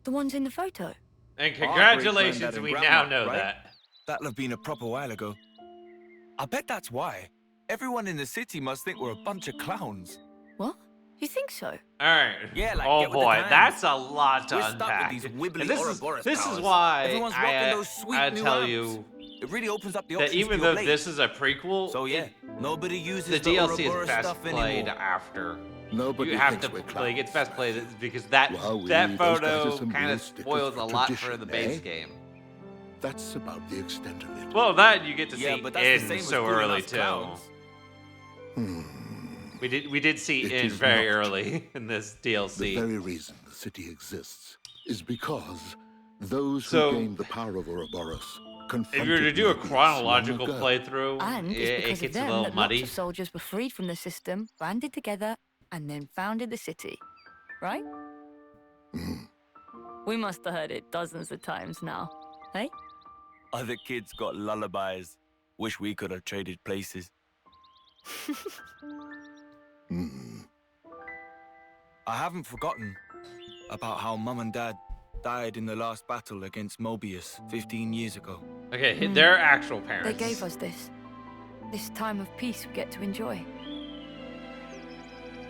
The ones in the photo. And Our congratulations, great-granddad and we now grandma, know right? that. That'll have been a proper while ago. I bet that's why. Everyone in the city must think we're a bunch of clowns. What? You think so? Alright. Yeah, like, oh get with the boy, times. that's a lot to We're stuck with unpack. these wibbly And this Ouroboros is powers. why Everyone's rocking those sweet I new tell arms. you It really opens up the that options even for your though blade. this is a prequel, So yeah, nobody uses the DLC is Ouroboros best stuff played anymore. after. Nobody You have thinks to we're like it's clowns. best played because that Well, that those guys are photo some kind real of stickers spoils for a lot for tradition, the base eh? game. That's about the extent of it. Well, that you get to Yeah, see but that's the in same as so fooling early us too. clowns. We did see It in is very not. early in this The DLC. very reason the city exists is because those who So, gained the power of Ouroboros confronted If you were to do a Mobius chronological long ago. playthrough, And it it's because of gets a them little that muddy. lots of soldiers were freed from the system, banded together, and then founded the city. Right? We must have heard it dozens of times now. Hey? Other kids got lullabies. Wish we could have traded places. I haven't forgotten about how Mum and Dad died in the last battle against Mobius 15 years ago. Okay, they're actual They parents. gave us this. This time of peace we get to enjoy.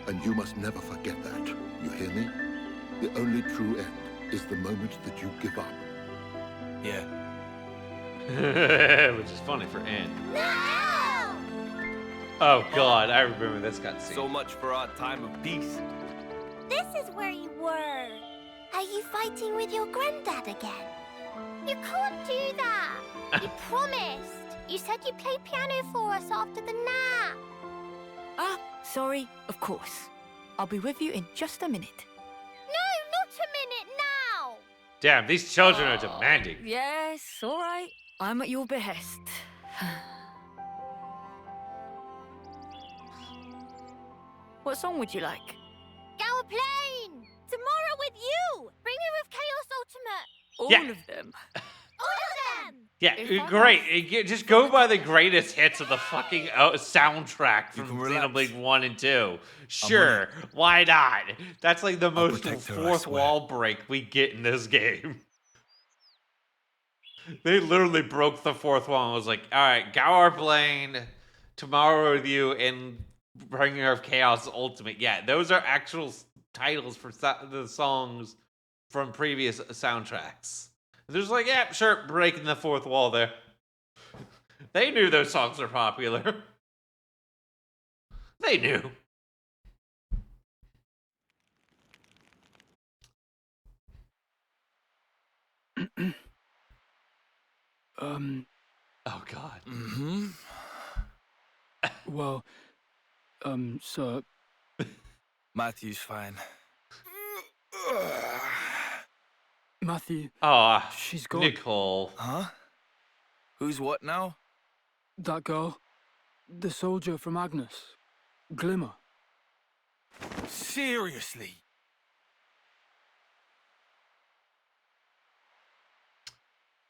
And you must never forget that. You hear me? The only true end is the moment that you give up. Yeah. Which is funny for Anne. Oh god, I remember this cutscene. So much for our time of peace. This is where you were. Are you fighting with your granddad again? You can't do that. You promised. You said you'd play piano for us after the nap. Ah, sorry, of course. I'll be with you in just a minute. No, not a minute now. Damn, these children are demanding. Yes, all right. I'm at your behest. What song would you like? Gower Plain. Tomorrow with you. Bring me with Chaos Ultimate. All Yeah. of them. All of them. Yeah, If I great. Just go by the greatest hits of the fucking soundtrack You from can relax. Xenoblade 1 and 2. Sure, why not? That's like the most protect her, I fourth swear. wall break we get in this game. They literally broke the fourth wall and was like, alright, Gower Plain, Tomorrow with You, and Bringer of Chaos Ultimate. Yeah, those are actual titles for the songs from previous soundtracks. They're just like, yeah, sure, breaking the fourth wall there. They knew those songs were popular. They knew. Oh God. Mm-hmm. Well, sir. Matthew's fine. Matthew. Oh, she's gone. Nicole. Huh? Who's what now? That girl. The soldier from Agnes. Glimmer. Seriously?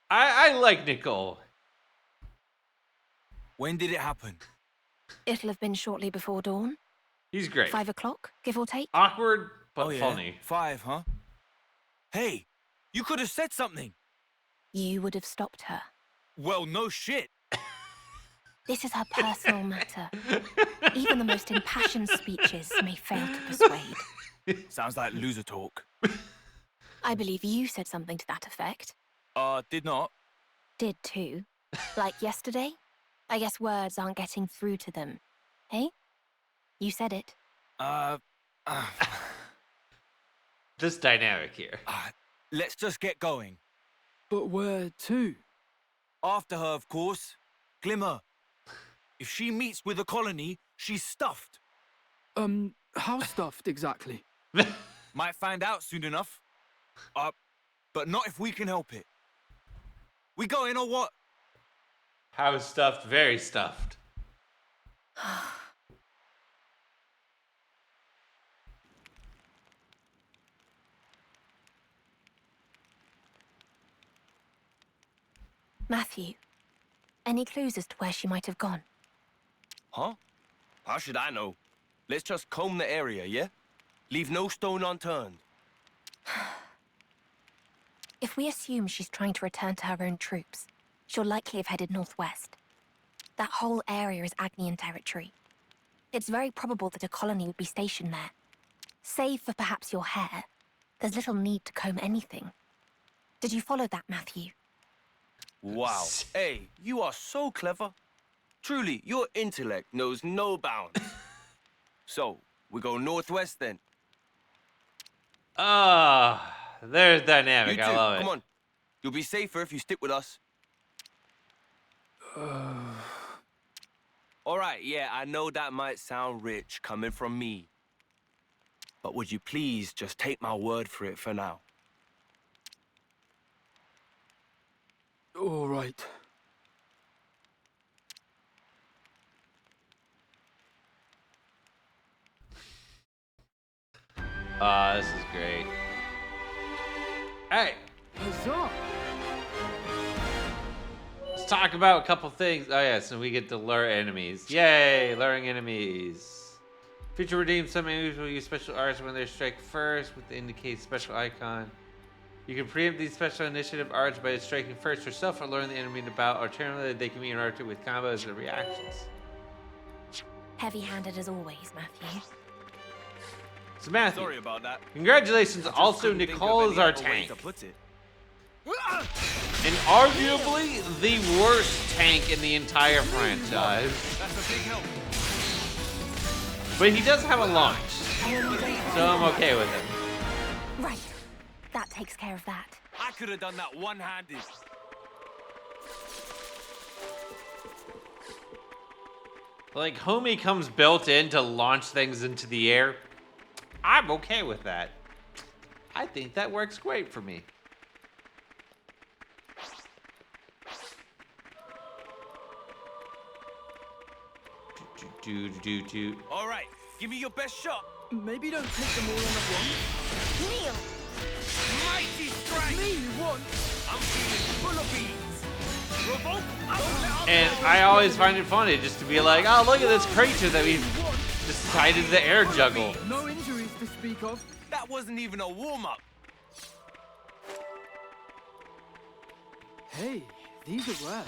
I like Nicole. When did it happen? It'll have been shortly before dawn. He's great. 5 o'clock, give or take. Awkward, but Oh, yeah. funny. 5, huh? Hey, you could have said something. You would have stopped her. Well, no shit. This is her personal matter. Even the most impassioned speeches may fail to persuade. Sounds like loser talk. I believe you said something to that effect. Did not. Did too. Like yesterday? I guess words aren't getting through to them. Hey? You said it. This dynamic here. Let's just get going. But where to? After her, of course. Glimmer. If she meets with a colony, she's stuffed. How stuffed exactly? Might find out soon enough. But not if we can help it. We going or what? How stuffed? Very stuffed. Matthew, any clues as to where she might have gone? Huh? How should I know? Let's just comb the area, yeah? Leave no stone unturned. If we assume she's trying to return to her own troops, she'll likely have headed northwest. That whole area is Agnian territory. It's very probable that a colony would be stationed there. Save for perhaps your hair, there's little need to comb anything. Did you follow that, Matthew? Wow. Hey, you are so clever. Truly, your intellect knows no bounds. So, we go northwest then. There's dynamic. You two, I love it. come on. You'll be safer if you stick with us. All right, yeah, I know that might sound rich coming from me. But would you please just take my word for it for now? All right. This is great. Hey, Huzzah! let's talk about a couple things. Oh yeah, so we get to lure enemies. Yay, luring enemies. Feature redeemed. Some enemies will use special arts when they strike first with the indicate special icon. You can preempt these special initiative arts by striking first yourself or luring the enemy into battle. Alternatively, they can be interrupted with combos or reactions. Heavy-handed as always, Matthew. So Matthew, Sorry about that. congratulations. I just Also, couldn't think of Nicole any is our other way tank. to put it. And arguably the worst tank in the entire franchise. That's a big help. But he does have a launch, so I'm okay with it. Right. That takes care of that. I could have done that one-handed. Like, Homie comes built in to launch things into the air. I'm okay with that. I think that works great for me. Do. All right, give me your best shot. Maybe don't take them all on at once. Kneel! Mighty strike. Me, you want? I'm feeling full of beans. Revolt. Don't let up. And I always find it funny just to be like, oh, look at this creature that we've decided to air juggle. No injuries to speak of. That wasn't even a warm-up. Hey, these are rare.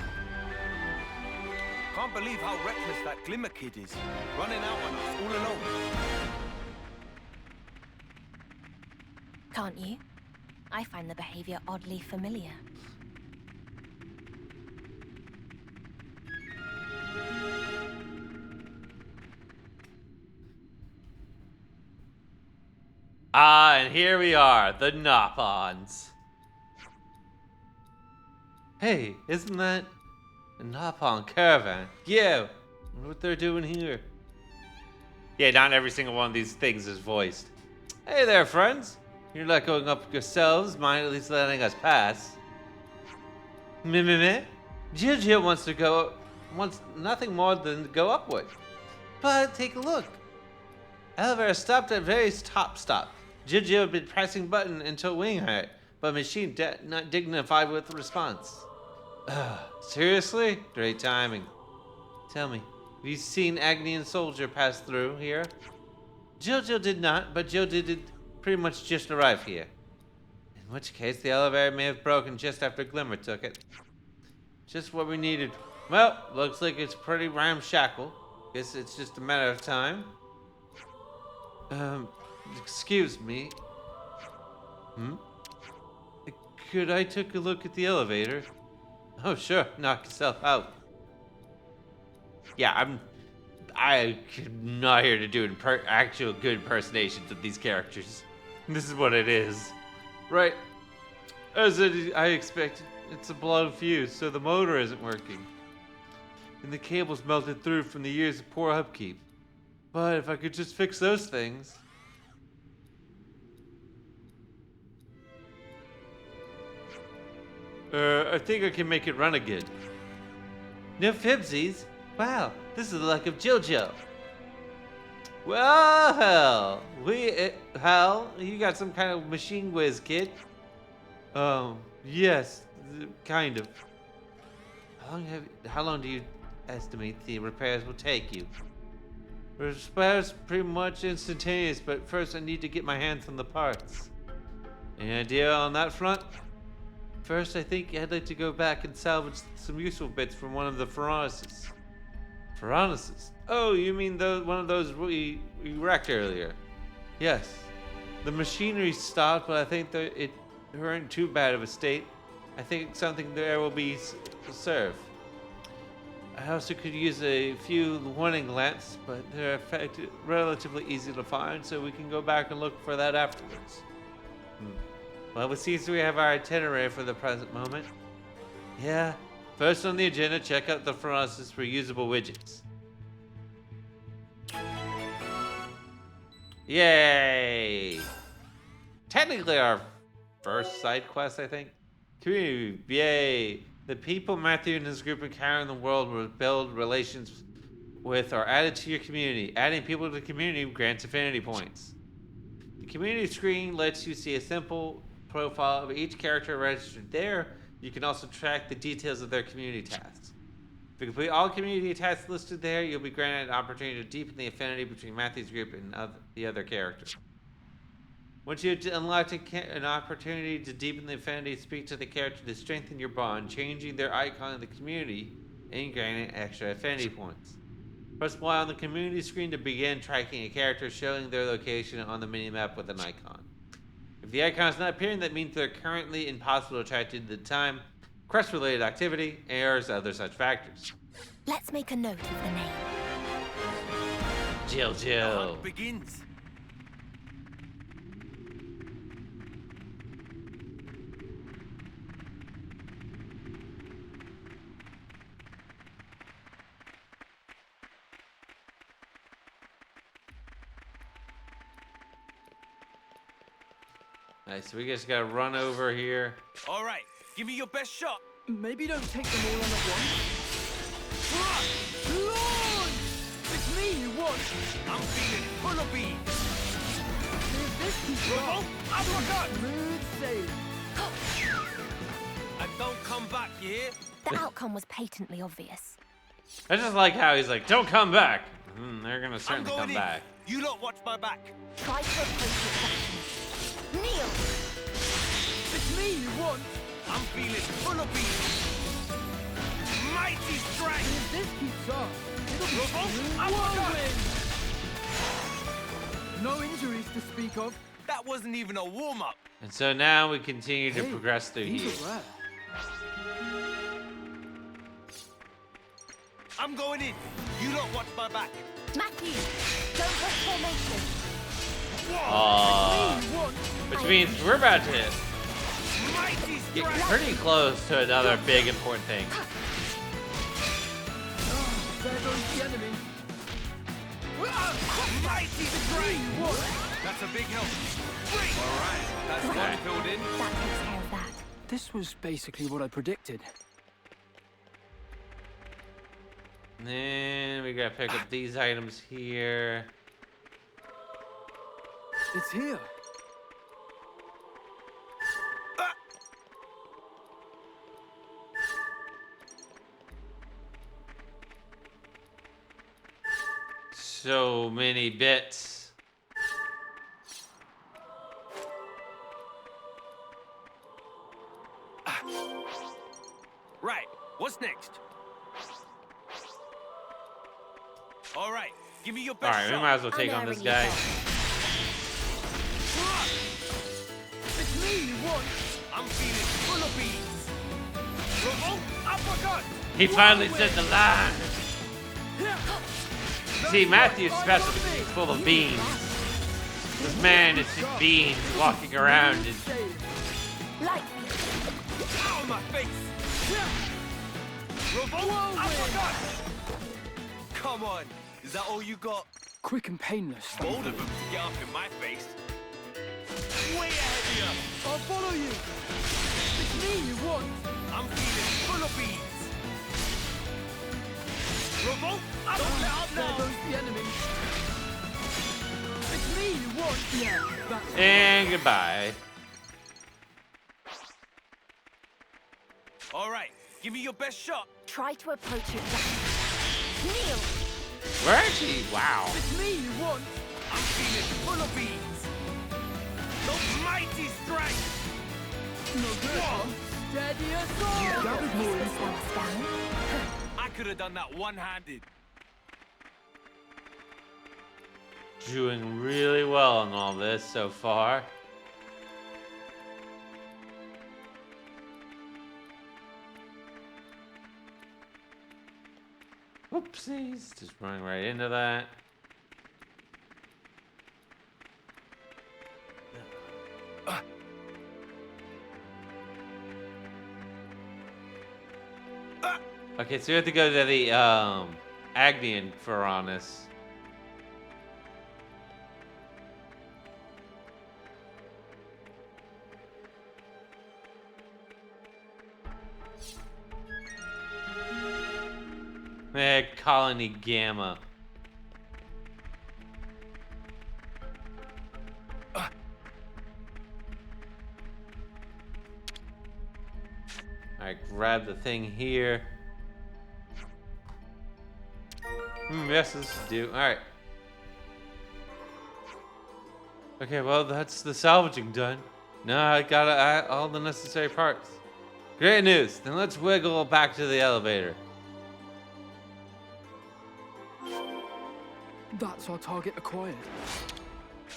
Can't believe how reckless that Glimmer kid is. Running out on us all alone. Can't you? I find the behavior oddly familiar. Ah, and here we are, the Nopons. Hey, isn't that a Nopon caravan? Yeah, wonder what they're doing here. Yeah, not every single one of these things is voiced. Hey there, friends. You're not going up yourselves, mind at least letting us pass. Meh. Jill wants nothing more than to go upward. But take a look. Elevator stopped at very top stop. Jill had been pressing button until wing hurt, but machine not dignified with response. Seriously? Great timing. Tell me, have you seen Agnian soldier pass through here? Jill did not, but Jill did pretty much just arrive here. In which case, the elevator may have broken just after Glimmer took it. Just what we needed. Well, looks like it's pretty ramshackle. Guess it's just a matter of time. Excuse me. Could I take a look at the elevator? Oh, sure. Knock yourself out. Yeah, I'm not here to do actual good impersonations of these characters. This is what it is. Right. As I expected, it's a blown fuse, so the motor isn't working. And the cable's melted through from the years of poor upkeep. But if I could just fix those things... I think I can make it run again. No fibsies? Wow, this is the luck of Jill. Well, Hal, you got some kind of machine whiz, kid? Yes, kind of. How long do you estimate the repairs will take you? Repairs pretty much instantaneous, but first I need to get my hands on the parts. Any idea on that front? First, I think I'd like to go back and salvage some useful bits from one of the furnaces. Furnaces? Oh, you mean one of those we wrecked earlier? Yes. The machinery stopped, but I think that it weren't too bad of a state. I think something there will be served. I also could use a few warning lamps, but they're relatively easy to find, so we can go back and look for that afterwards. Well, it seems we have our itinerary for the present moment. Yeah. First on the agenda, check out the furnaces for usable widgets. Yay! Technically our first side quest, I think. Community, yay! The people Matthew and his group encounter in the world will build relations with or added to your community. Adding people to the community grants affinity points. The community screen lets you see a simple profile of each character registered there. You can also track the details of their community tasks. If you complete all community tasks listed there, you'll be granted an opportunity to deepen the affinity between Matthew's group and the other characters. Once you've unlocked an opportunity to deepen the affinity, speak to the character to strengthen your bond, changing their icon in the community and granting extra affinity points. Press Y on the community screen to begin tracking a character, showing their location on the minimap with an icon. If the icon is not appearing, that means they're currently impossible to track due to the time, quest-related activity, errors, other such factors. Let's make a note of the name. Jill. The hunt begins. Nice, so we just gotta run over here. All right, give me your best shot. Maybe don't take them all on at once. Launch! It's me you want. I'm feeling full of beans. If this keeps up, smooth sailing. And don't come back, you hear? The outcome was patently obvious. I just like how he's like, don't come back. They're gonna certainly come back. You lot watch my back. Try to approach your section. Kneel! It's me you want. I'm feeling full of beans. Mighty strength. If this keeps up, it'll be whirlwind. No injuries to speak of. That wasn't even a warm-up. And so now we continue to progress through here. I'm going in. You lot watch my back. Matthew, don't put formation. Aww. Which means we're about to get pretty close to another big important thing. There goes the enemy. Mighty strike! That's a big help. Alright, that's one filled in. That takes care of that. This was basically what I predicted. And then we gotta pick up these items here. It's here. So many bits. Right, what's next? Alright, give me your best Alright, we shot. might as well take on this guy. It's me you want. I'm feeling full of beans. Revolt uppercut! He finally said the line. See, Matthew's specialty is full of beans. This man is just beans walking around and Ow, my face! Revolt uppercut! Come on, is that all you got? Quick and painless. Bold of them to get up in my face. Way ahead of you! I'll follow you. It's me you want. I'm feeling full of beans. Revolt uppercut There now! goes the enemy. It's me you want. Yeah, that's and goodbye. Alright, give me your best shot. Try to approach it down. Kneel! We're actually, wow. It's me you want. I'm feeling full of beans. Those mighty strikes. No good, huh? Steady as all. Gathered more this one's down. I could have done that one-handed. Doing really well on all this so far. Whoopsies, just running right into that. Okay, so we have to go to the Agnian Furanis. Colony Gamma. Alright, grab the thing here. Yes, this is due. Alright. Okay, well, that's the salvaging done. Now I got all the necessary parts. Great news. Then let's wiggle back to the elevator. That's our target acquired.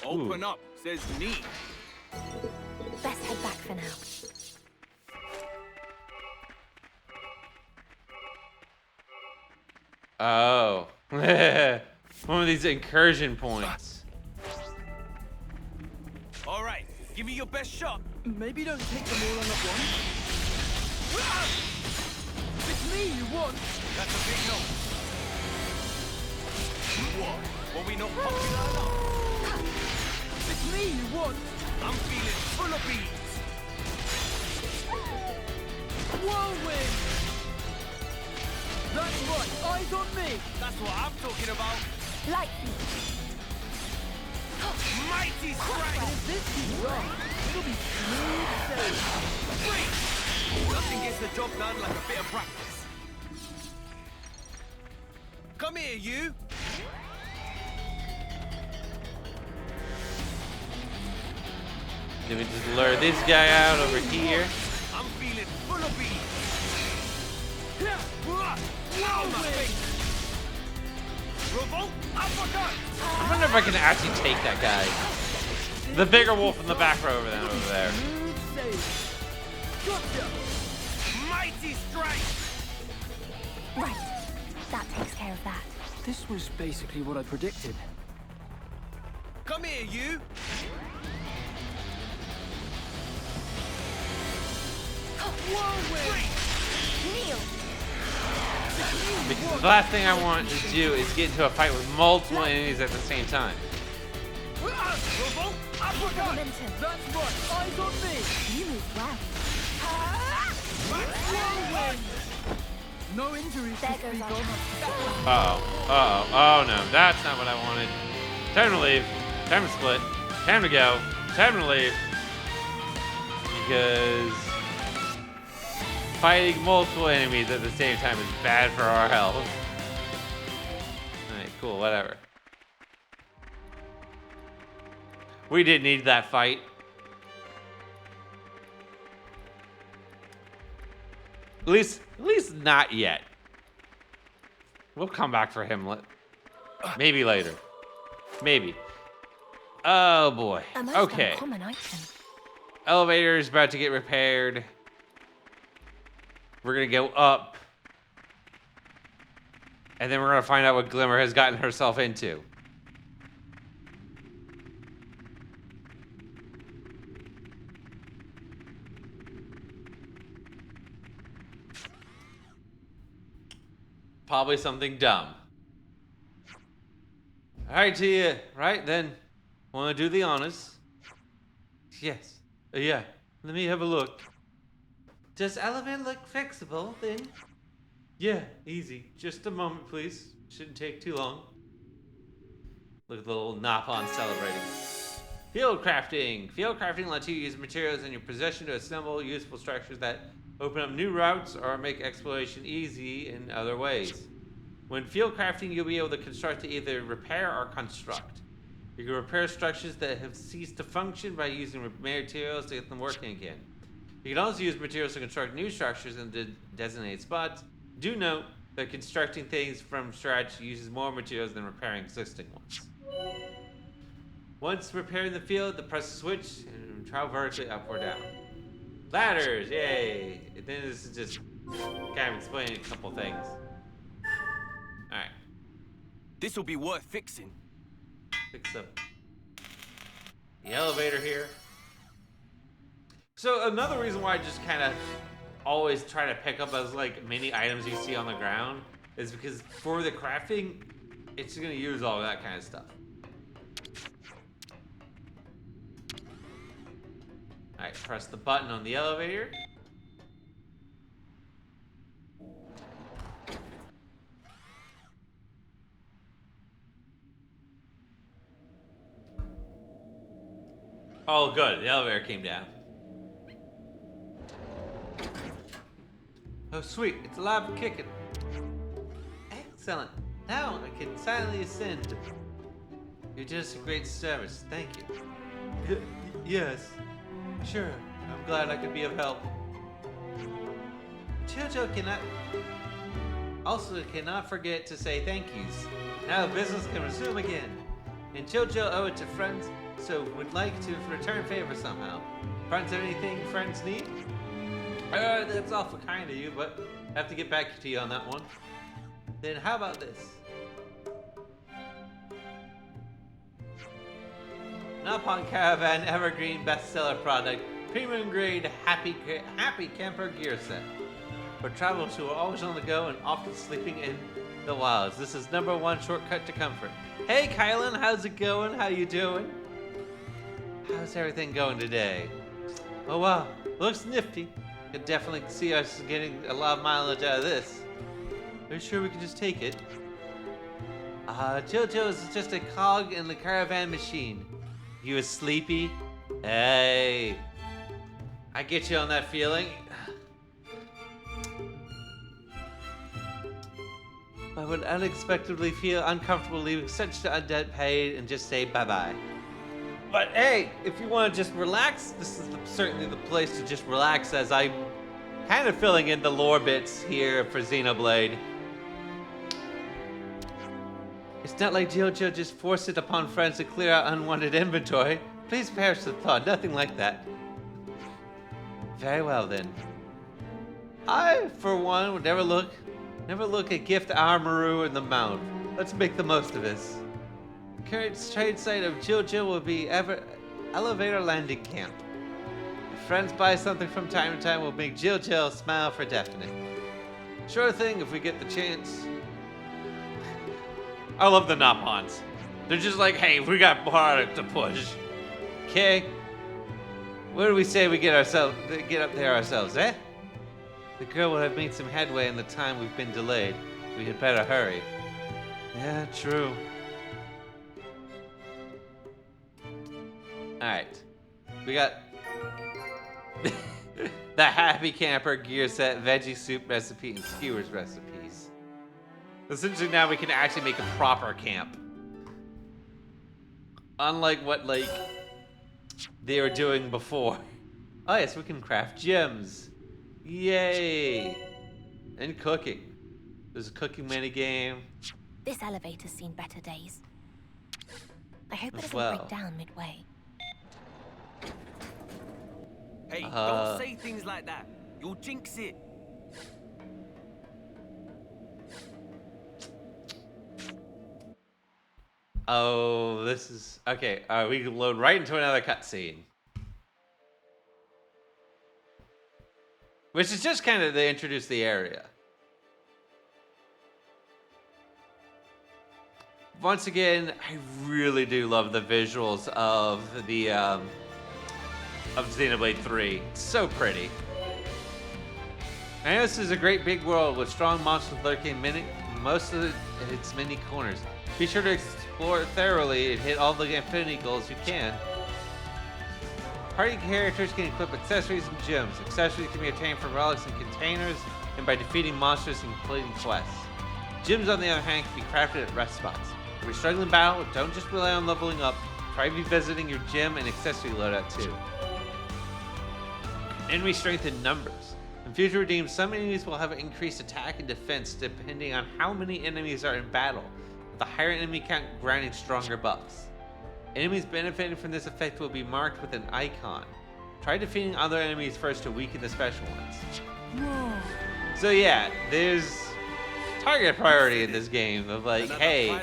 Open up, says me. Best head back for now. Oh. One of these incursion points. All right, give me your best shot. Maybe don't take them all on at once. It's me you want. That's a big help. What? Were we not popular enough? It's me you want. I'm feeling full of beans. Whirlwind. That's right. Eyes on me. That's what I'm talking about. Lightning. Mighty strike. And if this is right, it'll be smooth sailing. Great. Nothing gets the job done like a bit of practice. Come here, you. Let me just lure this guy out over here. I'm feeling full of beans. Wow, my face. Revolt uppercut. I wonder if I can actually take that guy. The bigger wolf in the back row over there. Smooth sailing. Gotcha. Mighty strike. Right. That takes care of that. This was basically what I predicted. Come here, you. Because the last thing I want to do is get into a fight with multiple enemies at the same time. Momentum. That's right. Eyes on me. You move well. No injuries There to goes speak our of. chance. Oh no, that's not what I wanted. Time to leave. Time to split. Time to go. Time to leave. Because fighting multiple enemies at the same time is bad for our health. Alright, cool, whatever. We didn't need that fight. At least not yet. We'll come back for him. Maybe later. Maybe. Oh boy. A most Okay. uncommon item. Elevator is about to get repaired. We're gonna go up. And then we're gonna find out what Glimmer has gotten herself into. Probably something dumb. Alright, Tia. Right then. Wanna do the honors? Yes. Yeah. Let me have a look. Does elevator look fixable then? Yeah, easy. Just a moment, please. Shouldn't take too long. Look at the little Napon celebrating. Field crafting. Field crafting lets you use materials in your possession to assemble useful structures that open up new routes or make exploration easy in other ways. When field crafting, you'll be able to construct to either repair or construct. You can repair structures that have ceased to function by using materials to get them working again. You can also use materials to construct new structures in designated spots. Do note that constructing things from scratch uses more materials than repairing existing ones. Once repairing the field, press the switch and travel vertically up or down. Ladders, yay! And then this is just kind of explaining a couple things. Alright. This will be worth fixing. Fix up the elevator here. So another reason why I just kind of always try to pick up those like mini items you see on the ground is because for the crafting, it's gonna use all that kind of stuff. Alright, press the button on the elevator. Oh, good. The elevator came down. Oh, sweet. It's alive and kicking. Excellent. Now I can silently ascend. You did us a great service. Thank you. Yes. Sure. I'm glad I could be of help. Jojo cannot forget to say thank yous. Now business can resume again. And Jojo owe it to friends, so would like to return favor somehow. Friends, anything friends need? That's awful kind of you, but I have to get back to you on that one. Then how about this? Napon Caravan Evergreen Bestseller Product, Premium Grade Happy Camper Gear Set. For travelers who are always on the go and often sleeping in the wilds. This is #1 shortcut to comfort. Hey Kylan, how's it going? How you doing? How's everything going today? Oh wow, looks nifty. Could definitely see us getting a lot of mileage out of this. Are you sure we can just take it? Jojo is just a cog in the caravan machine. You was sleepy? Hey. I get you on that feeling. I would unexpectedly feel uncomfortable leaving such undead paid and just say bye-bye. But hey, if you want to just relax, this is certainly the place to just relax as I'm kind of filling in the lore bits here for Xenoblade. It's not like Jojo just forced it upon friends to clear out unwanted inventory. Please perish the thought, nothing like that. Very well then. I, for one, would never look a gift Armoru in the mouth. Let's make the most of this. Current trade site of Jojo will be Elevator Landing Camp. Friends buy something from time to time will make Jill smile for definite. Sure thing if we get the chance. I love the Napons. They're just like, hey, we got product to push. Okay? What do we say we get up there ourselves, eh? The girl will have made some headway in the time we've been delayed. We had better hurry. Yeah, true. Alright. We got the Happy Camper gear set, veggie soup recipe, and skewers recipes. Essentially now we can actually make a proper camp. Unlike what, like, they were doing before. Oh yes, we can craft gems. Yay! And cooking. There's a cooking minigame. This elevator's seen better days. I hope it doesn't Well. break down midway. Hey, don't say things like that. You'll jinx it. Oh, this is... Okay, we can load right into another cutscene. Which is just kind of to introduce the area. Once again, I really do love the visuals of the of Xenoblade 3. It's so pretty. I know this is a great big world with strong monsters lurking most of its many corners. Be sure to explore it thoroughly and hit all the infinity goals you can. Party characters can equip accessories and gems. Accessories can be obtained from relics and containers and by defeating monsters and completing quests. Gems, on the other hand, can be crafted at rest spots. If you're struggling in battle, don't just rely on leveling up. Try revisiting your gem and accessory loadout too. Enemy strength in numbers. In future redeemed, some enemies will have increased attack and defense depending on how many enemies are in battle, with the higher enemy count granting stronger buffs. Enemies benefiting from this effect will be marked with an icon. Try defeating other enemies first to weaken the special ones. Whoa. So yeah, there's target priority in this game of like, hey,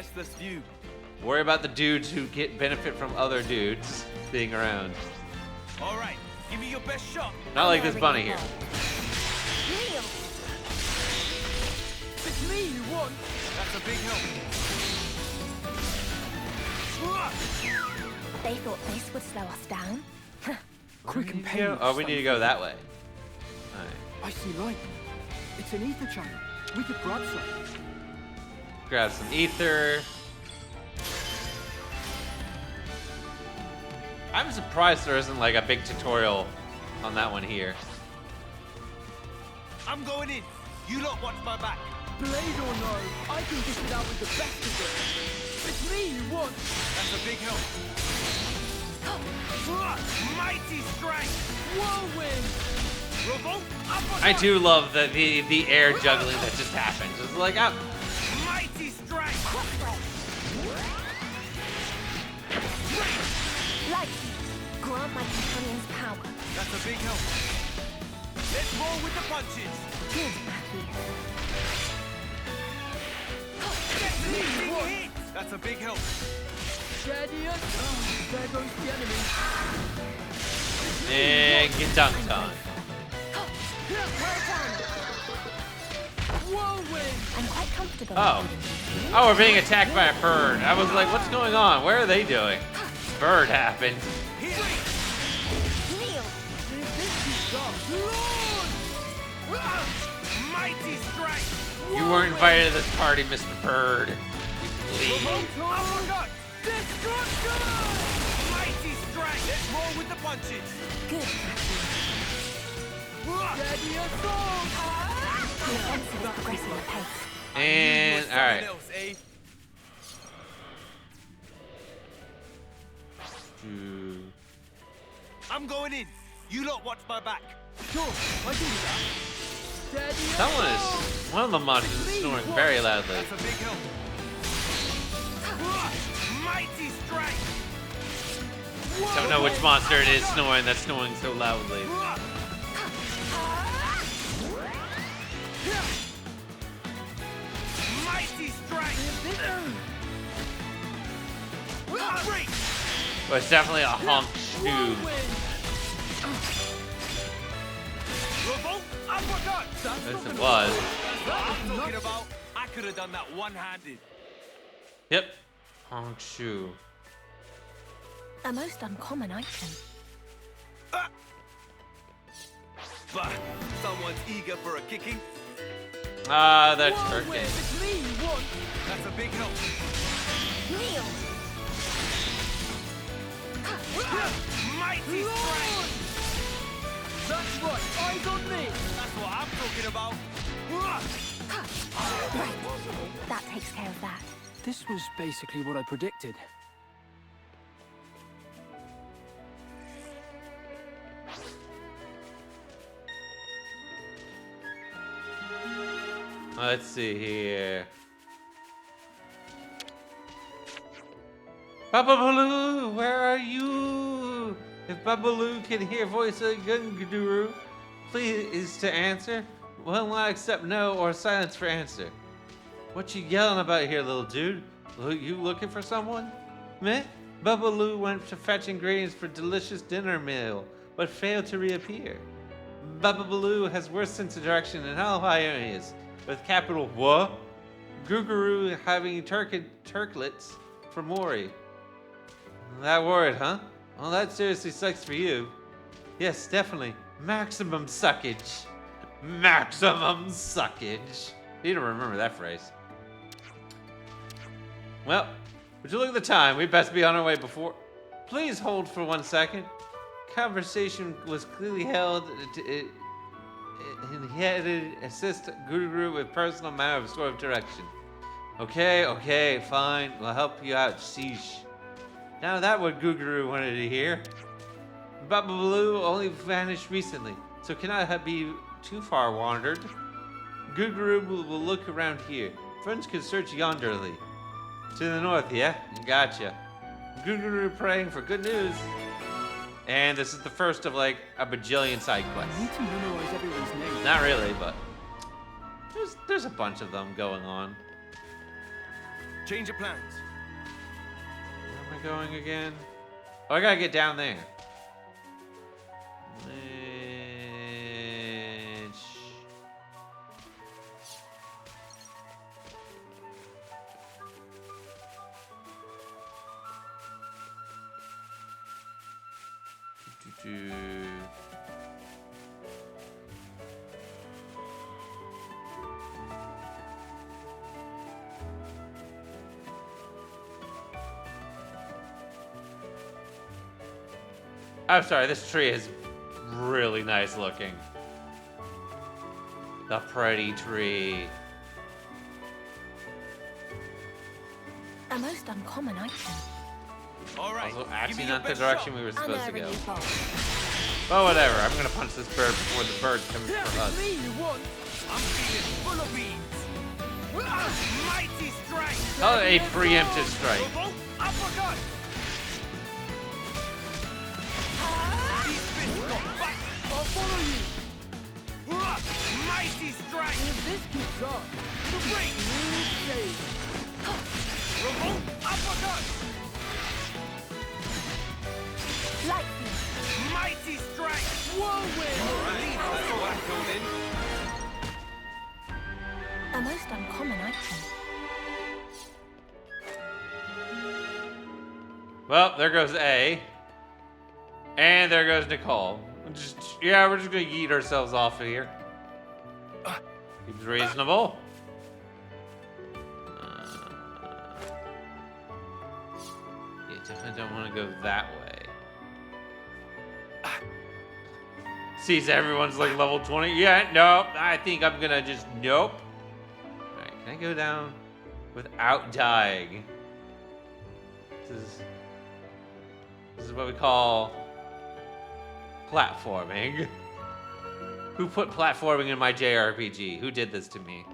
worry about the dudes who get benefit from other dudes being around. All right, give me your best shot. Not like this bunny here. It's me you want. That's a big help. They thought this would slow us down? Quick and Yeah. painless. Oh, we need to go that way. Alright. I see light. It's an ether channel. We could grab some. Grab some ether. I'm surprised there isn't like a big tutorial on that one here. I'm going in. You lot watch my back. Blade or no, I can dish it out with the best of it. It's me you want. That's a big help. Mighty strike. Whirlwind. Revolt. I do love the air juggling that just happens. It's like, oh. Mighty strike. Light, grant my companions power. That's a big help. Let's roll with the punches. Good, Matthew. Hit. That's a big help. Shadius. Oh, there goes the enemy. And get dunked on. Whirlwind. I'm quite comfortable. Oh. Oh, we're being attacked by a bird. I was like, what's going on? Where are they doing? Bird happened. Kneel. Mighty strike. You weren't invited to this party, Mr. Bird. You leave. Destruction. Mighty strike. Let's roll with the punches. Good, Daddy The offensive is progressing at pace. And, alright. I'm going in. You lot watch my back. Sure, I do that. Someone is, one of the monsters is snoring very loudly. That's a big help. Mighty strike. Don't know which monster it is snoring that's snoring so loudly. Mighty strike. Well, it's definitely a honk too. Yes, it was. That's what I'm talking about. I could have done that one-handed. Yep. Honk shoe. A most uncommon item. Bah, someone's eager for a kicking. Ah, that's turkey. It's me you want. That's a big help. Kneel! Mighty strength. That's right, eyes on me. That's what I'm talking about. Right. That takes care of that. This was basically what I predicted. Let's see here. Babaloo, where are you? If Babaloo can hear voice of Gunguru, please to answer. Will not accept no or silence for answer. What you yelling about here, little dude? You looking for someone? Meh? Babaloo went to fetch ingredients for delicious dinner meal, but failed to reappear. Babaloo has worse sense of direction than all areas, with capital W. Guguru having turklets for Mori. That word, huh? Well, that seriously sucks for you. Yes, definitely. Maximum suckage. Maximum suckage. You don't remember that phrase. Well, would you look at the time? We best be on our way before. Please hold for 1 second. Conversation was clearly held and he had to assist Guru with personal matter of sort of direction. Okay, fine. We'll help you out, sheesh. Now that what Guru wanted to hear. Babaloo only vanished recently, so cannot be too far wandered. Guru will look around here. Friends can search yonderly. To the north, yeah? Gotcha. Guru praying for good news. And this is the first of like a bajillion side quests. I need to memorize everyone's name. Not really, but there's a bunch of them going on. Change your plans. Where am I going again? Oh, I gotta get down there. I'm sorry, this tree is really nice looking. The pretty tree. A most uncommon item. All right. Also, give actually me your not the best direction shot. we were supposed to go. Unerringly bold. Well, whatever. I'm gonna punch this bird before the bird's coming for us. Me you want. I'm feeling full of beans. Mighty strike. Oh, a preemptive strike. Robo, uppercut. These fists got back. I'll follow you. Mighty strike. If this keeps up, The break. we'll save. Robo, uppercut. Lightning. Mighty strike. Whirlwind. Relief that's all I'm called in. A most uncommon item. Well, there goes A. And there goes Nicole. We're just gonna yeet ourselves off of here. Seems reasonable. Yeah, definitely don't want to go that way. Sees everyone's like level 20. Yeah, nope. I think I'm gonna just nope. Alright, can I go down without dying? This is what we call platforming. Who put platforming in my JRPG? Who did this to me?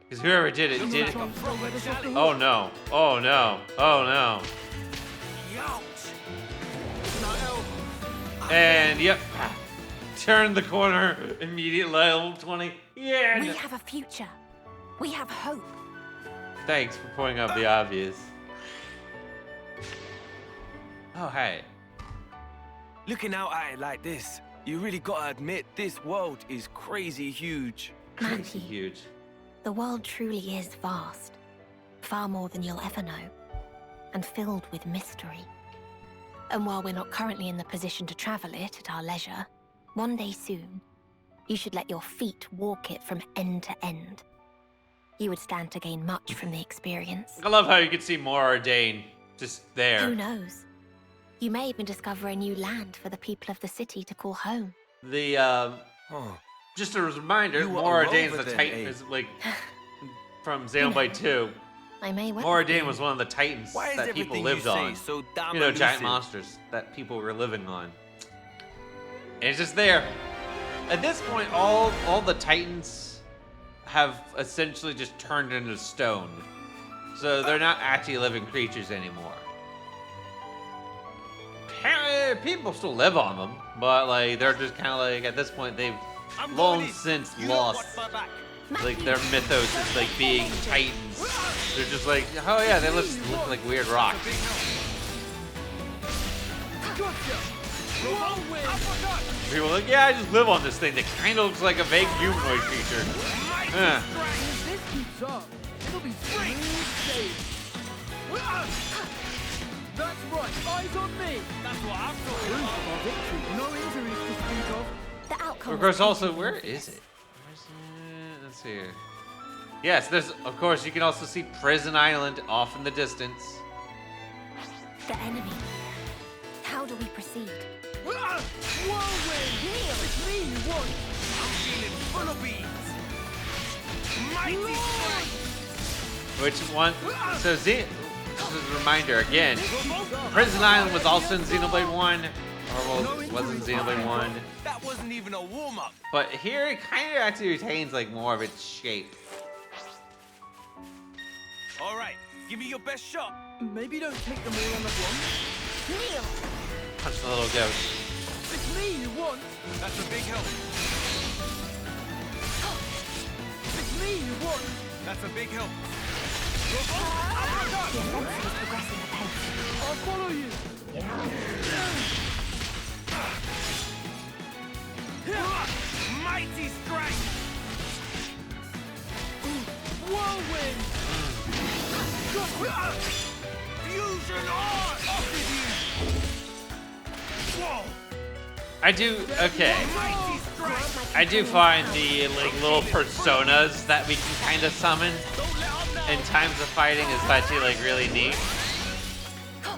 Because whoever did it did it. Oh no. Oh no. Oh no. And yep. Turn the corner immediately, level 20. Yeah. We have a future. We have hope. Thanks for pointing out the obvious. Oh, hey. Looking out at it like this, You really gotta admit, this world is crazy huge. Crazy Matthew, huge. the world truly is vast. Far more than you'll ever know. And filled with mystery. And while we're not currently in the position to travel it at our leisure, one day soon, you should let your feet walk it from end to end. You would stand to gain much from the experience. I love how you can see Mora Dane just there. Who knows? You may even discover a new land for the people of the city to call home. The just a reminder, You were Mora a Dane's rover the then, Titan eh? is like from Xenoblade 2. I may well. Mora Dane was one of the Titans Why is that people everything lived you say on. so damn You know, giant elusive? monsters that people were living on. And it's just there. At this point, all the Titans have essentially just turned into stone. So they're not actually living creatures anymore. People still live on them, but like they're just kind of like at this point they've long since lost like their mythos is like being Titans. They're just like, oh yeah, they just look like weird rocks. People are like, yeah, I just live on this thing that kind of looks like a vague humanoid creature. If this keeps up, it'll be smooth sailing. That's right, eyes on me. That's what I'm talking about. Proof of our victory, no injuries to speak of. The outcome. Of course, also, where is it? Where's it? Let's see here. Yes, there's, of course, you can also see Prison Island off in the distance. The enemy. How do we proceed? Whirlwind! It's me you want. I'm feeling full of beans. Mighty strength. Which one? So, this is a reminder again. Prison Island was also in Xenoblade 1. Or, well, it wasn't Xenoblade 1. That wasn't even a warm-up. But here it kind of actually retains like more of its shape. All right, give me your best shot. Maybe don't take them all on at once. Kneel! Punch the little ghost. It's me you want. That's a big help. It's me you want. That's a big help. The offensive is progressing apace. I'll follow you. Mighty strength. Whirlwind! Fusion on! Off with you! Whoa! I do, okay. Mighty strength! I do find the like little personas that we can kind of summon in times of fighting is actually like really neat.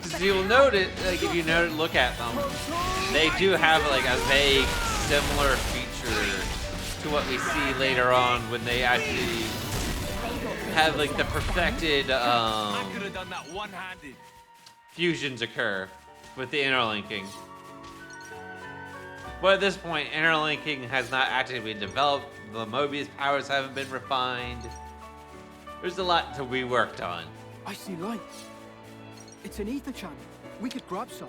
Because you'll note it, like if you look at them, they do have like a vague similar feature to what we see later on when they actually have like the perfected I could have done that one-handed. fusions occur with the interlinking. But at this point, interlinking has not actually been developed. The Mobius powers haven't been refined. There's a lot to be worked on. I see lights. It's an ether channel. We could grab some.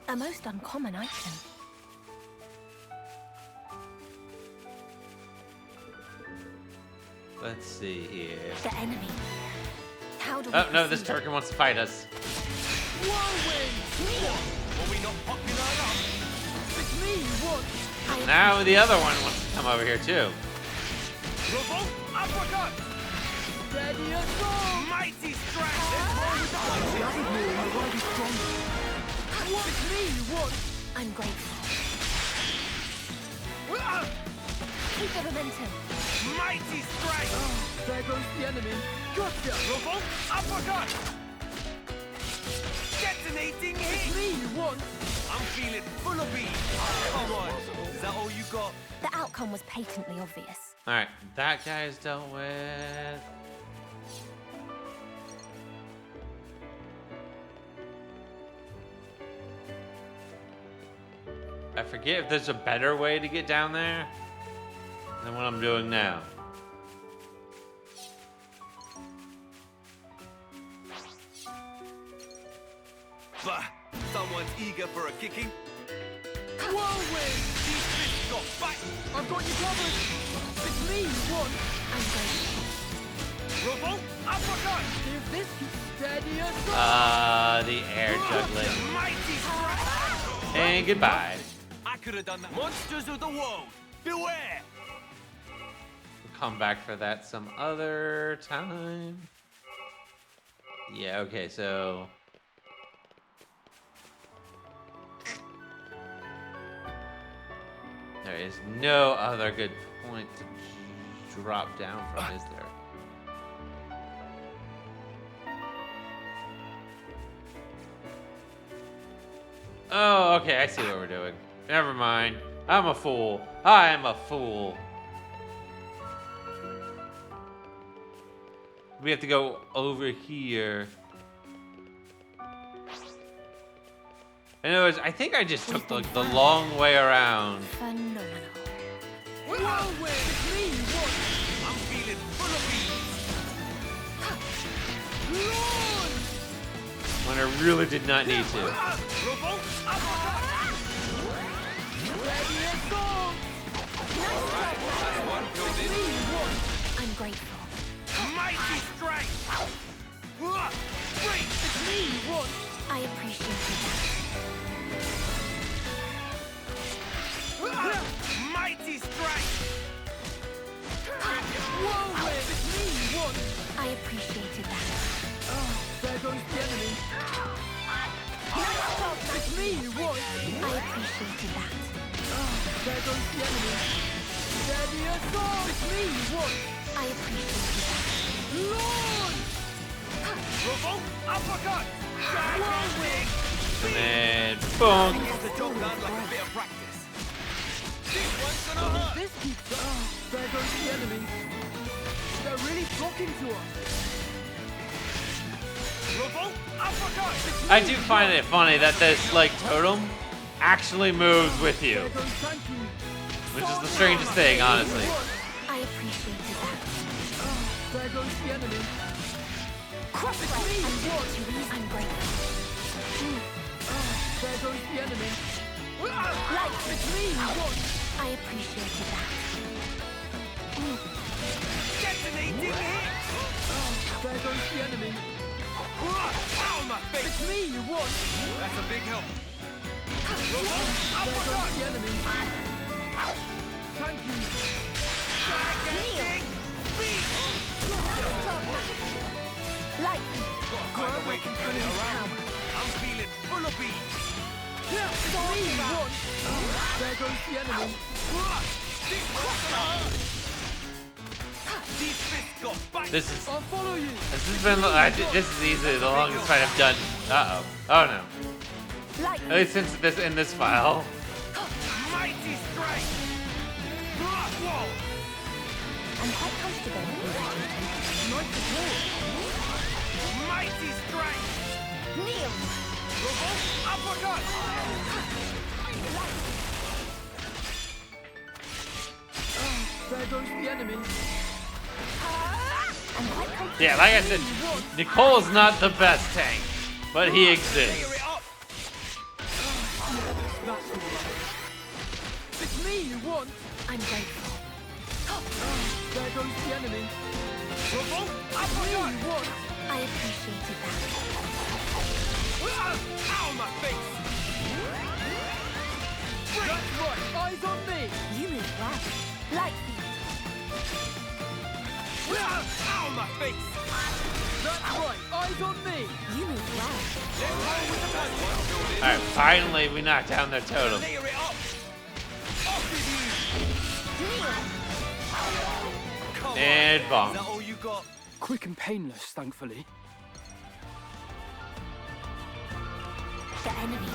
A most uncommon item. Let's see here. The enemy. How do we Oh no, this proceed? Turkin wants to fight us. Were we not popular enough? It's me you want. Now the other one wants to come over here too. Revolt uppercut! Ready and go! Mighty strength! It's me you want. I'm grateful. Keep the momentum. Mighty strength! There goes the enemy. Gotcha! Revolt uppercut! Detonating It's hit! me you want. I'm feeling full of beans. Come on, is that all you got? The outcome was patently obvious. Alright, that guy is dealt with. I forget if there's a better way to get down there than what I'm doing now. Bah, someone's eager for a kicking. Whirlwind! These fists got back. I've got you covered. It's me you want. I'm grateful. Revolt uppercut. If this keeps steady as The air juggling. Mighty strike. And goodbye. I could have done that. Monsters of the world, beware. We'll come back for that some other time. Yeah, okay, so... There is no other good point to drop down from, is there? Oh, okay, I see what we're doing. Never mind. I'm a fool. I am a fool. We have to go over here. In other words, I think I just took the long way around. Phenomenal. whirlwind. It's me you want. I'm feeling full of beans. Launch. When I really did not need to. Revolt uppercut. Ready and go. Alright, that's one killed in. I'm grateful. Mighty strike. Great. It's me you want. I appreciate that. Mighty strike. Whirlwind. It's me you want. I appreciated that. Oh, there goes the enemy. It's me you want. I appreciated that. Oh, there goes the enemy. Steady as gold. It's me you want. I appreciated that. Launch. Revolt uppercut. Gigantic. And then, boom. Gets the job done like a bit of practice. This one's gonna hurt. This keeps. Oh, there goes the enemy. They're really flocking to us. Revolt uppercut. I do find it funny that this, like, totem actually moves with you. There goes Frankie. Which is the strangest thing, honestly. I appreciated that. Oh, there goes the enemy. Crossbow. I'm grateful. Oh, there goes the enemy. Light. It's me you want. I appreciated that. Detonating hit. Oh, there goes the enemy. Ow, my face. It's me you want. That's a big help. Revolt There uppercut. goes the enemy. Thank you. Gigantic. Beat. Light. Gotta find a way to turn it around. I'm feeling full of beans. It's me you want. Oh, there goes the enemy. This one's gonna hurt. These fists got bite. This is I'll follow you. this has been this is easily the longest fight I've done. Uh oh. Oh no. Light. At least since this in this file. Mighty strike. Whoa. I'm quite comfortable. Nice support. Mighty strike. Kneel. Revolt uppercut. There goes the enemy. I'm quite comfortable. Yeah, like I said, Nicole's not the best tank, but he exists. Clear it up. That's all right. It's me you want. I'm grateful. There goes the enemy. Revolt Me uppercut. you want. I appreciated that. Ow, my face. That's right. Eyes on me. You move well. Light feet. Ow, my face. That's right. Eyes on me. You move well. Let's roll with the punch. One killed in. Alright, finally we knocked down their totem. Layer it up. Off with you. Come And on. bomb. Is that all you got? Quick and painless, thankfully. The enemy.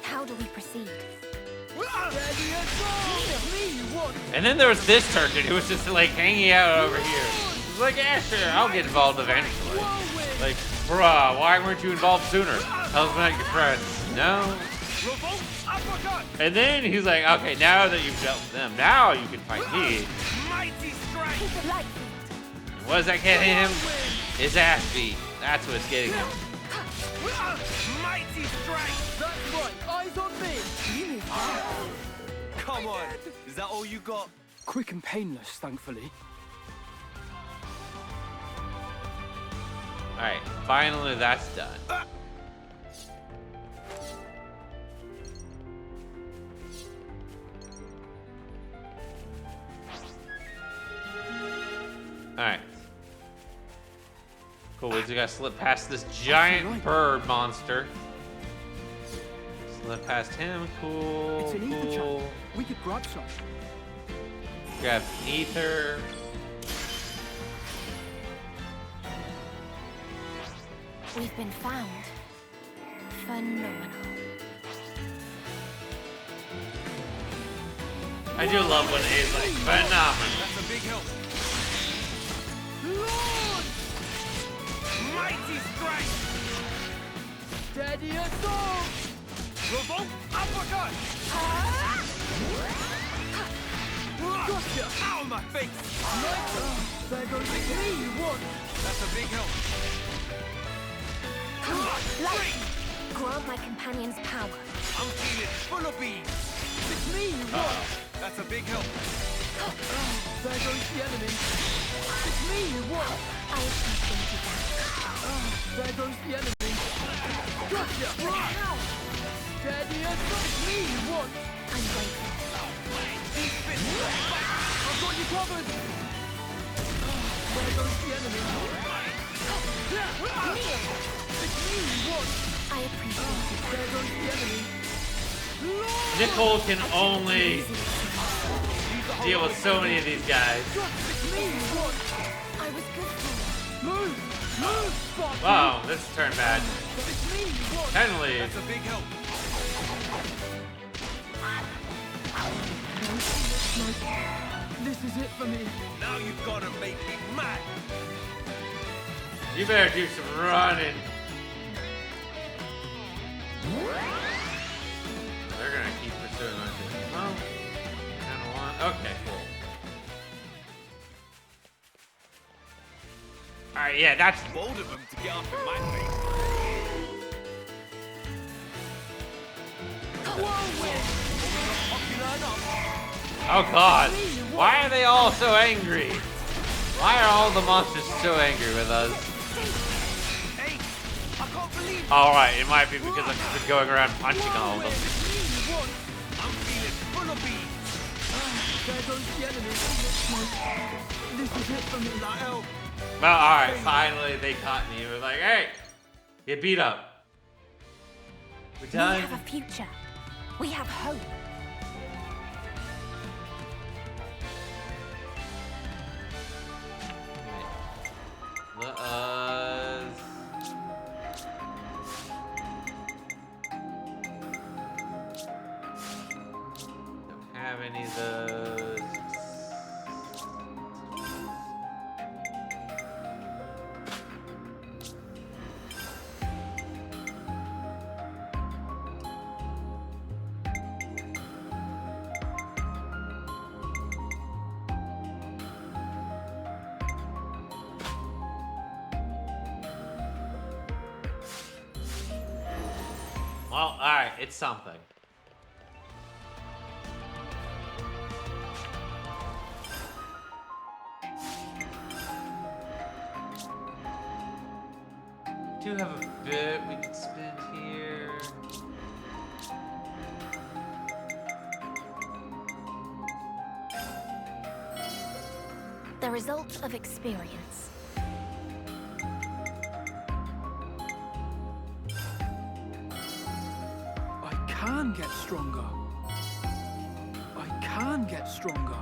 How do we proceed? Ready and go. It's me you want. And then there was this turkey who was just like hanging out over here. He's like, yeah, sure, I'll get involved eventually. Whirlwind. Like, bruh, why weren't you involved sooner? Tell us about your friends. No. Revolt uppercut. And then he's like, okay, now that you've dealt with them, now you can fight me. Mighty strike. Light. What does that get him? His ass beat. That's what's getting him. Mighty strike. That's right. Eyes on me. You move well. Come Come on. Is that all you got? Quick and painless, thankfully. Alright, finally that's done. Alright. Cool, we just gotta slip past this giant bird monster. Slip past him, cool, It's an ether cool. chunk. We could grab some. Grab ether. We've been found. Phenomenal. I do love when A's like, phenomenal. That's a big help. Lord! Mighty strike! Steady us all! Revolt uppercut! Gotcha! Ow, my face! There goes the me you want! That's a big help. Light! Grant my companions power. I'm feeling full of bees. It's me you want! That's a big help. There goes the enemy! It's me you want! I appreciated that. There goes the enemy! Gotcha! Steady as it's me you want! I'm grateful. I've got you covered! There goes the enemy! It's me you want! I appreciated that. There goes the enemy! Nicole can only deal with so many of these guys. It's me you want! I was good for Move! Move, Sparky! Wow, this turned bad. It's me you want! Henley. That's a big help. This is it for me. Now you've got to make me mad. You better do some running. They're gonna keep pursuing like this. Well, kind of want. Okay, cool. Alright, yeah, that's Bold of them to get up in my face. Oh god. Why are they all so angry? Why are all the monsters so angry with us? Hey, I can't believe Alright, it might be because I've just been going around punching all of them. I'm feeling full of bees. There goes the enemy. This is it for me. Now, Well, alright, finally they caught me. It was like, hey, get beat up. We're We done. have a future. We have hope. Let us. Don't have any of those. Well, alright, it's something. Do have a bit we can spend here. The result of experience. I can get stronger. I can get stronger.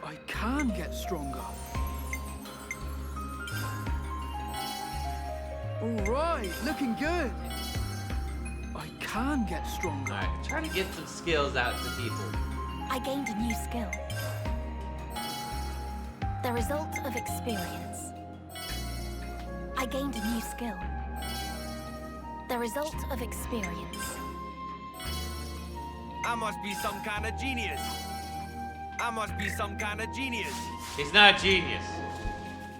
I can get stronger. All right, looking good. I can get stronger. Alright, try to get some skills out to people. I gained a new skill. The result of experience. I gained a new skill. The result of experience. I must be some kind of genius. I must be some kind of genius. He's not a genius.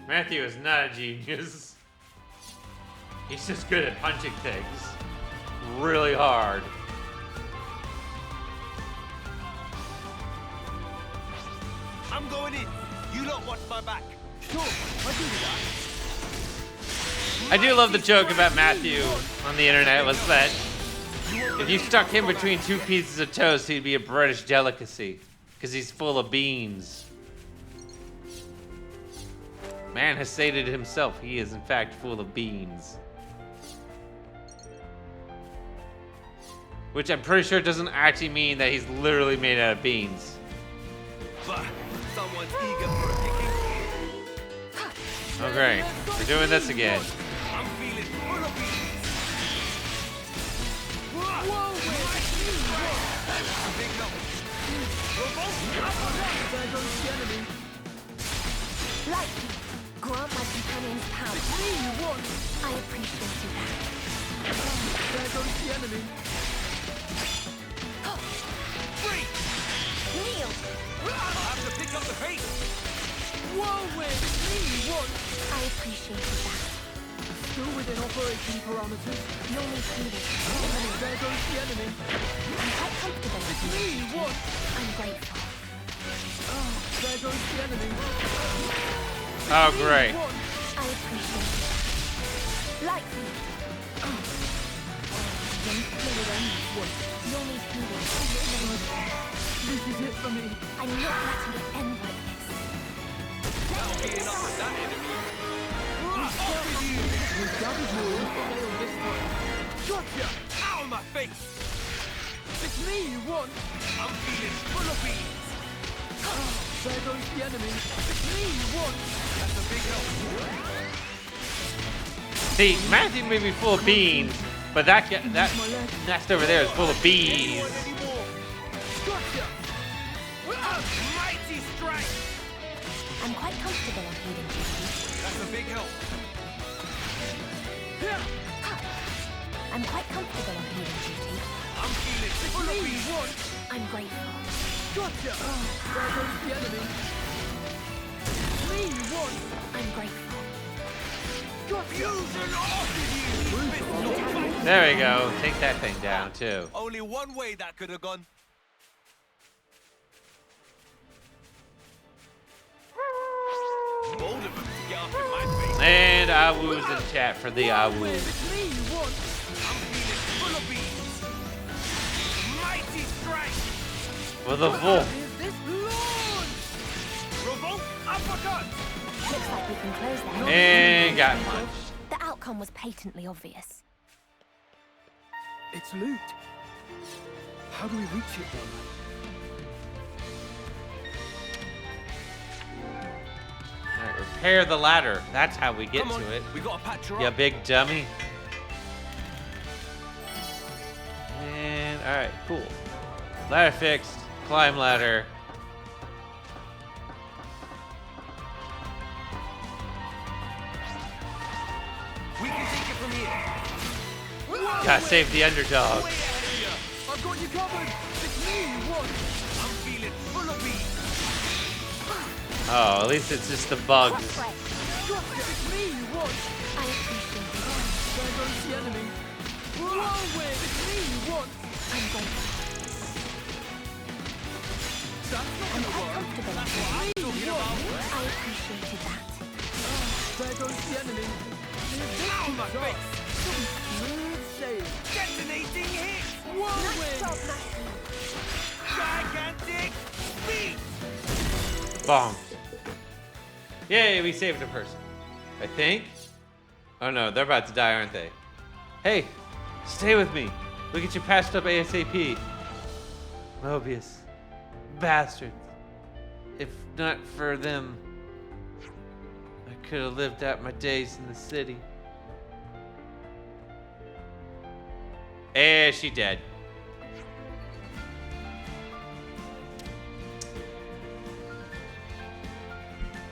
Matthew is not a genius. He's just good at punching things. really hard. I'm going in. You lot watch my back. Sure, I do that. I do love the joke about Matthew on the internet was that if you stuck him between two pieces of toast, he'd be a British delicacy because he's full of beans. Man has stated himself he is in fact full of beans. Which I'm pretty sure doesn't actually mean that he's literally made out of beans. But someone's eager for a kicking. Oh great, we're doing this again. I'm feeling full of beans. Whoa, Big number. there goes the enemy. Lightning, grant my companion's power. It's me you want. I appreciate that. There goes the enemy. Free. Kneel! I'll have to pick up the pace. Whirlwind, it's me you want. I appreciate that. Still within operation parameters. You'll need healing. There goes the enemy. I'm quite comfortable. It's me you want. I'm grateful. There goes the enemy. Oh great. I appreciate it. Lightning. You'll need healing. This is it for me. I'm not letting it end like this. That'll be enough of that enemy. Off with you. We've gathered more info this time. Gotcha. Out of my face. It's me you want. I'm feeling full of beans. There goes the enemy. It's me you want. That's a big help. See, Matthew may be full of beans, but that nest over there is full of bees. Gotcha. Mighty strike. I'm quite comfortable on healing duty. That's a big help. I'm quite comfortable on healing duty. I'm feeling full of beans. I'm grateful. Gotcha. There goes the enemy. It's me you want. I'm grateful. Fusion off with you. There we go. Take that thing down too. Only one way that could have gone. Bold of them to get up in my face. And Awoo's in chat for the Awoo. It's me you want. I'm feeling full of beans. Mighty strike. With a wolf. Is this launch? Revolt uppercut. Looks like we can close that. And got punched. The outcome was patently obvious. It's loot. How do we reach it then? Alright, repair the ladder. That's how we get Come on, to it. we gotta patch her You up. big dummy. And alright, cool. Ladder fixed. Climb ladder. We can take it from here. Gotta save the underdog. Way ahead of you. I've got you covered. It's me you want. I'm feeling full of beans. Oh, at least it's just the bugs. Gotcha. It's me you want. I appreciate it. There goes the enemy. Whirlwind. It's me you want. I'm grateful. That's not I'm gonna quite work. comfortable. That's what I'm talking about. I appreciated that. There goes the enemy. Out of my face. Smooth sailing. Detonating hit. Whirlwind. Gigantic speed. Bonk. Yay, we saved a person. I think. Oh no, they're about to die, aren't they? Hey, stay with me. We'll get you patched up ASAP. Mobius. Bastards. If not for them, I could have lived out my days in the city. Eh, she dead.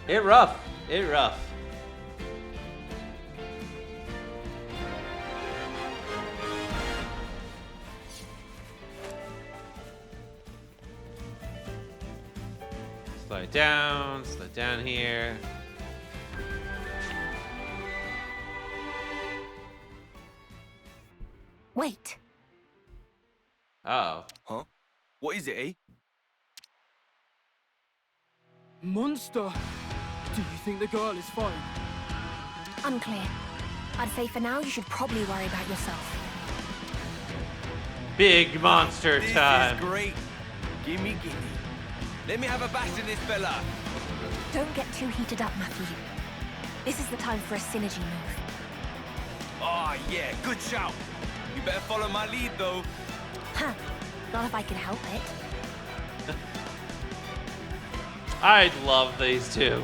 It rough. It rough. Slow down here. Wait. Oh. Huh? What is it, eh? Monster! Do you think the girl is fine? Unclear. I'd say for now you should probably worry about yourself. Big monster time. This is great. Gimme. Let me have a bash in this fella. Don't get too heated up, Matthew. This is the time for a synergy move. Oh, yeah, good shout. You better follow my lead, though. Huh. Not if I can help it. I love these two.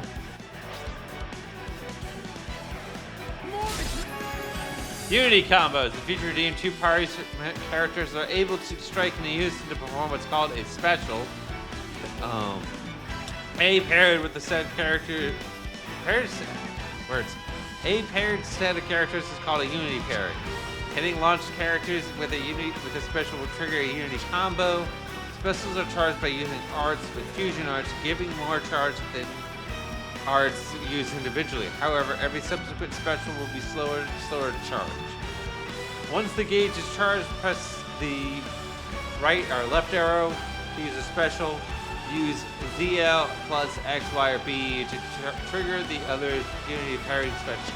Unity combos. The feature redeemed two party characters are able to strike in the unison to perform what's called a special. A paired with the set character. A paired set of characters is called a unity pairing. Hitting launched characters with a special will trigger a unity combo. Specials are charged by using arts with fusion arts, giving more charge than arts used individually. However, every subsequent special will be slower to charge. Once the gauge is charged, press the right or left arrow to use a special. Use ZL plus X, Y, or B to trigger the other unity pairing specials.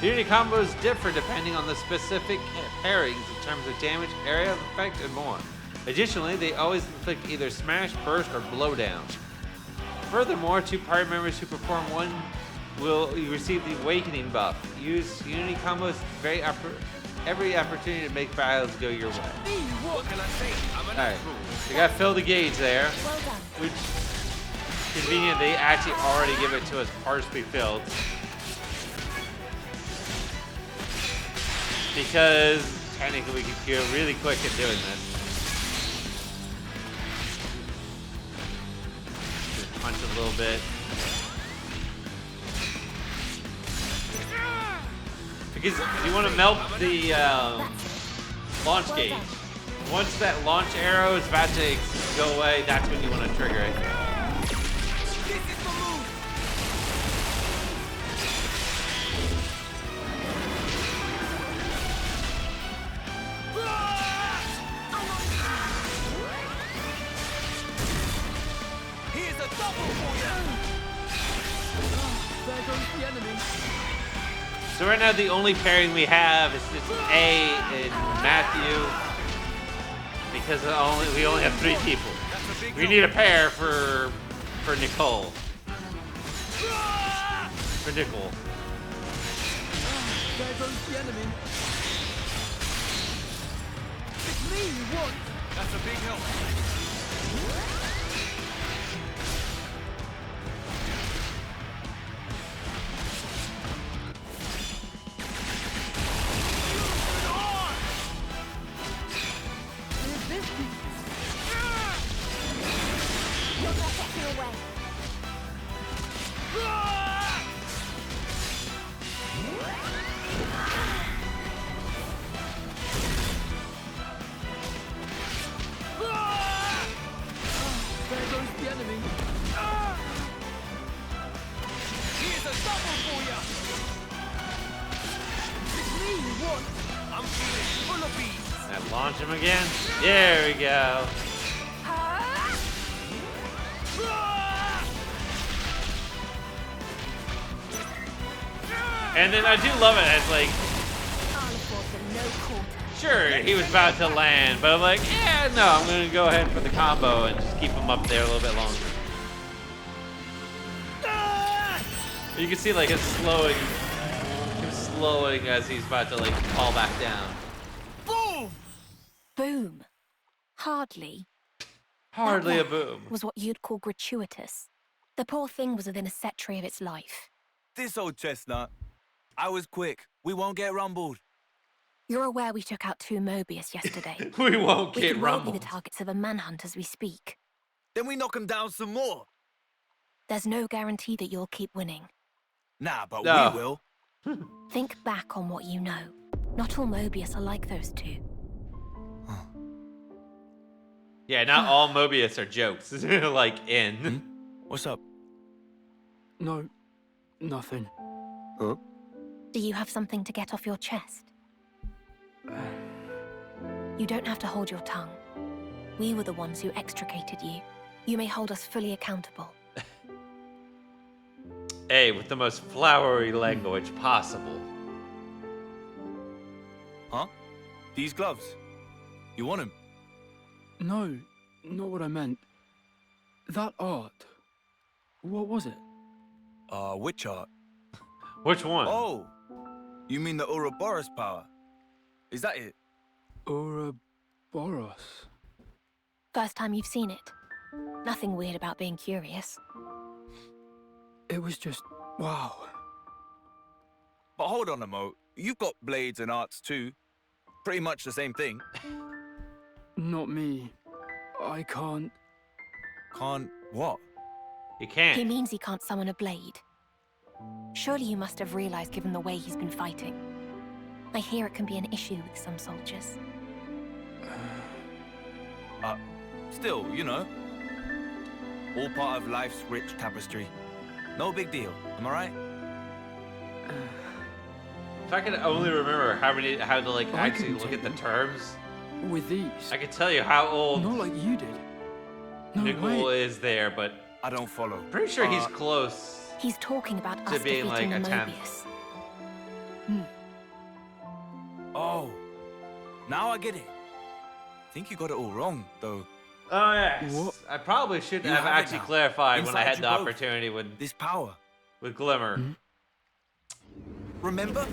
The unity combos differ depending on the specific pairings in terms of damage, area of effect, and more. Additionally, they always inflict either smash, burst, or blowdown. Furthermore, two party members who perform one will receive the awakening buff. Use unity combos every opportunity to make battles go your way. What can I say? I'm an Alright, we got to fill the gauge there. Well done. Which, convenient, they actually already give it to us partially filled. Because technically we could go really quick at doing this. Just punch a little bit. Because you want to melt the launch gauge. Once that launch arrow is about to go away, that's when you want to trigger it. Here's a double for you. There goes the enemy. So right now the only pairing we have is just A and Matthew. Because we only have 3 people. We need a pair for Nicole. For Nicole. There goes the enemy. It's me you want. That's a big help. You'll not get me away. There goes the enemy. Here's a double for you. It's me you want. I'm feeling full of bees. And launch him again. There we go. And then I do love it as like, sure, he was about to land, but I'm like, yeah, no, I'm gonna go ahead for the combo and just keep him up there a little bit longer. You can see like him slowing as he's about to like fall back down. Boom! Boom. Hardly. Hardly a That boom. was what you'd call gratuitous. The poor thing was within a set tree of its life. This old chestnut. I was quick. We won't get rumbled. You're aware we took out 2 Mobius yesterday. We won't We get could well be rumbled. the targets of a manhunt as we speak. Then we knock them down some more. There's no guarantee that you'll keep winning. Nah, but No. we will. Think back on what you know. Not all Mobius are like those 2. Yeah, not all Mobius are jokes. Like in. What's up? No, nothing. Do you have something to get off your chest? You don't have to hold your tongue. We were the ones who extricated you. You may hold us fully accountable. Hey, with the most flowery language possible. Huh? These gloves? You want them? No, not what I meant. That art. What was it? Which art? Which one? Oh, you mean the Ouroboros power? Is that it? Ouroboros. First time you've seen it. Nothing weird about being curious. It was just, wow. But hold on a mo. You've got blades and arts too. Pretty much the same thing. Not me. I can't. Can't what? He can't. He means he can't summon a blade. Surely you must have realized given the way he's been fighting. I hear it can be an issue with some soldiers. Still, you know. All part of life's rich tapestry. No big deal, am I right? If I could only remember how to like I actually couldn't look take at the them. terms, With these. I could tell you how old Not like you did. No Nicole way. is there, but I don't follow. pretty sure he's close. He's talking about To us being, defeating like, the a tenth. Mobius. Oh, now I get it. Think you got it all wrong, though. Oh yes. What? I probably should You have have it actually now. clarified when I Inside had you the both. opportunity with This power. Glimmer. Remember?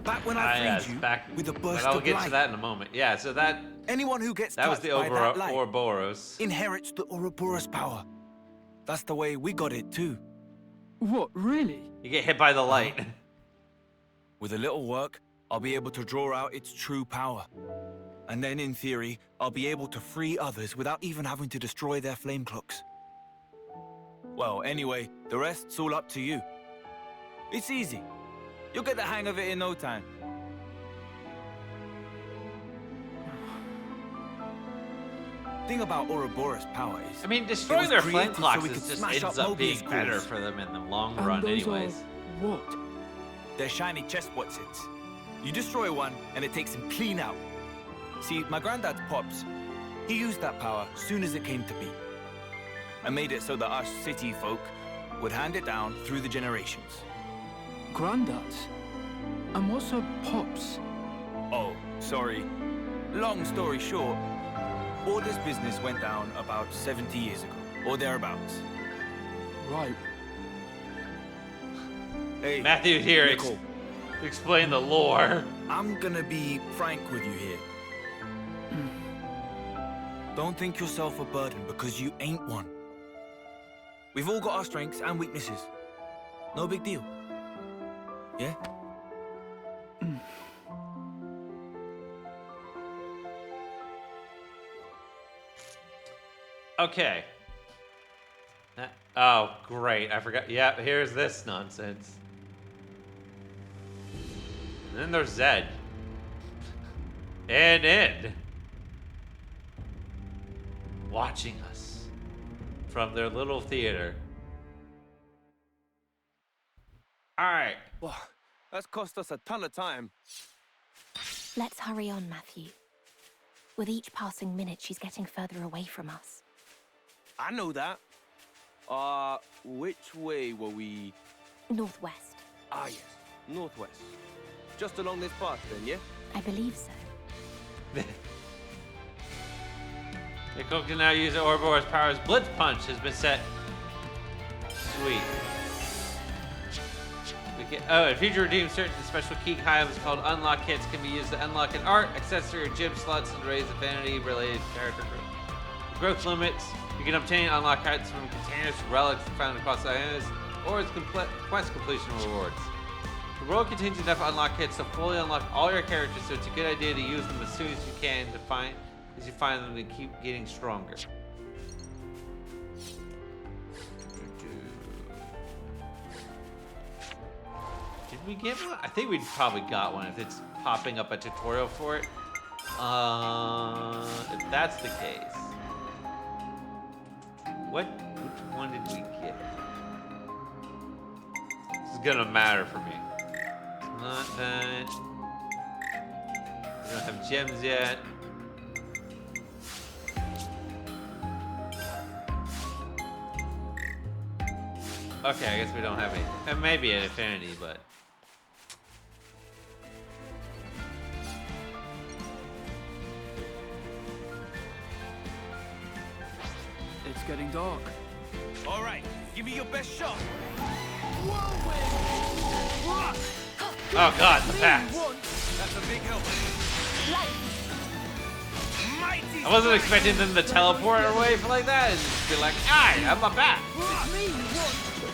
Back when Ah, I freed yes, you back. with a But burst I'll of get light. to that in a moment. Yeah. So that Anyone who gets was touched the by that light Ouroboros. inherits the Ouroboros power. That's the way we got it too. What, really? You get hit by the light. With a little work, I'll be able to draw out its true power. And then, in theory, I'll be able to free others without even having to destroy their flame clocks. Well, anyway, the rest's all up to you. It's easy. You'll get the hang of it in no time. Thing about Ouroboros power is... I mean, it destroying was their flame created clocks we is could just smash ends up up being Mobius better cores. for them in the long And run, those anyways. Are what? They're shiny chest Watsits. You destroy one, and it takes him clean out. See, my granddad's pops, he used that power soon as it came to be. I made it so that us city folk would hand it down through the generations. Granddads? And what's a pops? Oh, sorry. Long story short, all this business went down about 70 years ago, or thereabouts. Right. Hey, Matthew here Nicole, explain the lore. I'm gonna be frank with you here. Don't think yourself a burden because you ain't one. We've all got our strengths and weaknesses. No big deal. Yeah? Okay. Oh, great. I forgot. Yeah, here's this nonsense. And then there's Zed. And Ed. Watching us from their little theater. Alright. Wow, that's cost us a ton of time. Let's hurry on, Matthew. With each passing minute, she's getting further away from us. I know that. Which way were we? Northwest. Ah, yes, northwest. Just along this path, then, yeah? I believe so. Nicole can now use Ouroboros' powers. Blitz Punch has been set. Sweet. In future redeem certain special key items called unlock kits can be used to unlock an art, accessory, or gym slots and raise affinity related character growth limits. You can obtain unlock items from containers, relics found across the islands, or as quest completion rewards. The world contains enough unlock kits to fully unlock all your characters, so it's a good idea to use them as soon as you can as you find them to keep getting stronger. Did we get one? I think we probably got one if it's popping up a tutorial for it. If that's the case. Which one did we get? This is gonna matter for me. Not that. We don't have gems yet. Okay, I guess we don't have any. And maybe an affinity, but. It's getting dark. All right, give me your best shot. Oh god, the pass. That's a big help. Mighty I wasn't expecting them to teleport away for like that and just be like, "Hi, I'm a bat."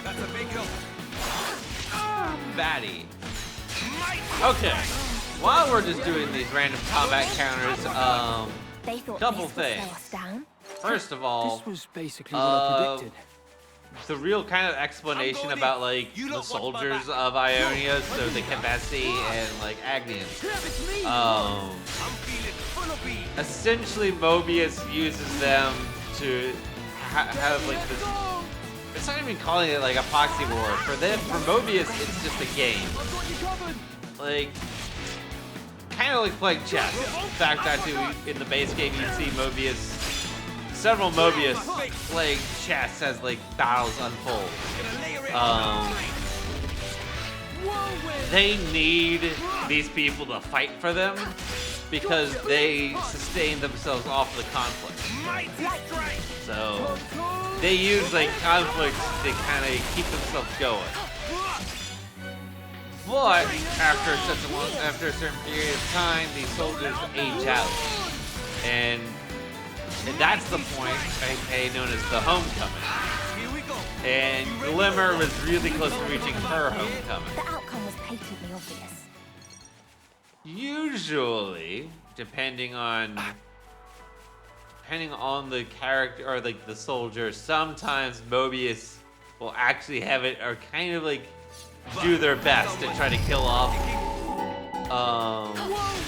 That's a big help. Batty. Okay. While we're just doing these random combat counters, They thought couple this would slow things. us down. First of all, This was basically what I predicted. the real kind of explanation about like the soldiers of Ionia, so the Kavesi and like Agnians. Essentially, Mobius uses them to have like this. It's not even calling it like a proxy war. For them, for Mobius, it's just a game. Like, kind of like playing chess. In fact, actually, in the base game, you see Mobius, several Mobius playing chess as like battles unfold. They need these people to fight for them because they sustain themselves off the conflict. So they use like conflict to kind of keep themselves going. But after a certain period of time, these soldiers age out, and that's the point, aka known as the homecoming. And Glimmer was really close to reaching her homecoming. The outcome was patently obvious. Usually, depending on the character or like the soldier, sometimes Mobius will actually have it or kind of like do their best to try to kill off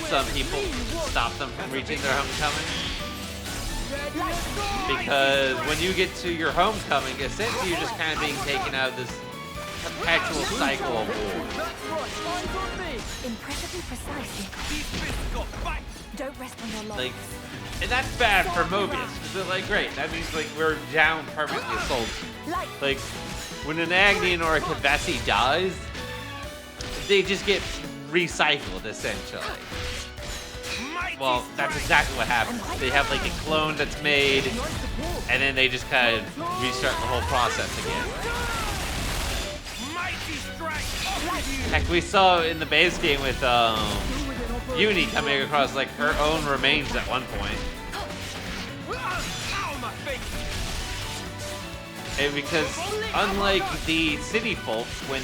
some people, stop them from reaching their homecoming. Because when you get to your homecoming, essentially you're just kind of being taken out of this perpetual cycle of war. Impressively precise, Nico. Don't rest on your laurels. Like, and that's bad for Mobius, because they're like, great, that means like we're down permanently a soldier. Like, when an Agnian or a Kavesi dies, they just get recycled, essentially. Well, that's exactly what happens. They have like a clone that's made, and then they just kind of restart the whole process again. Heck, we saw in the base game with Uni coming across like her own remains at one point. And because unlike the city folk, when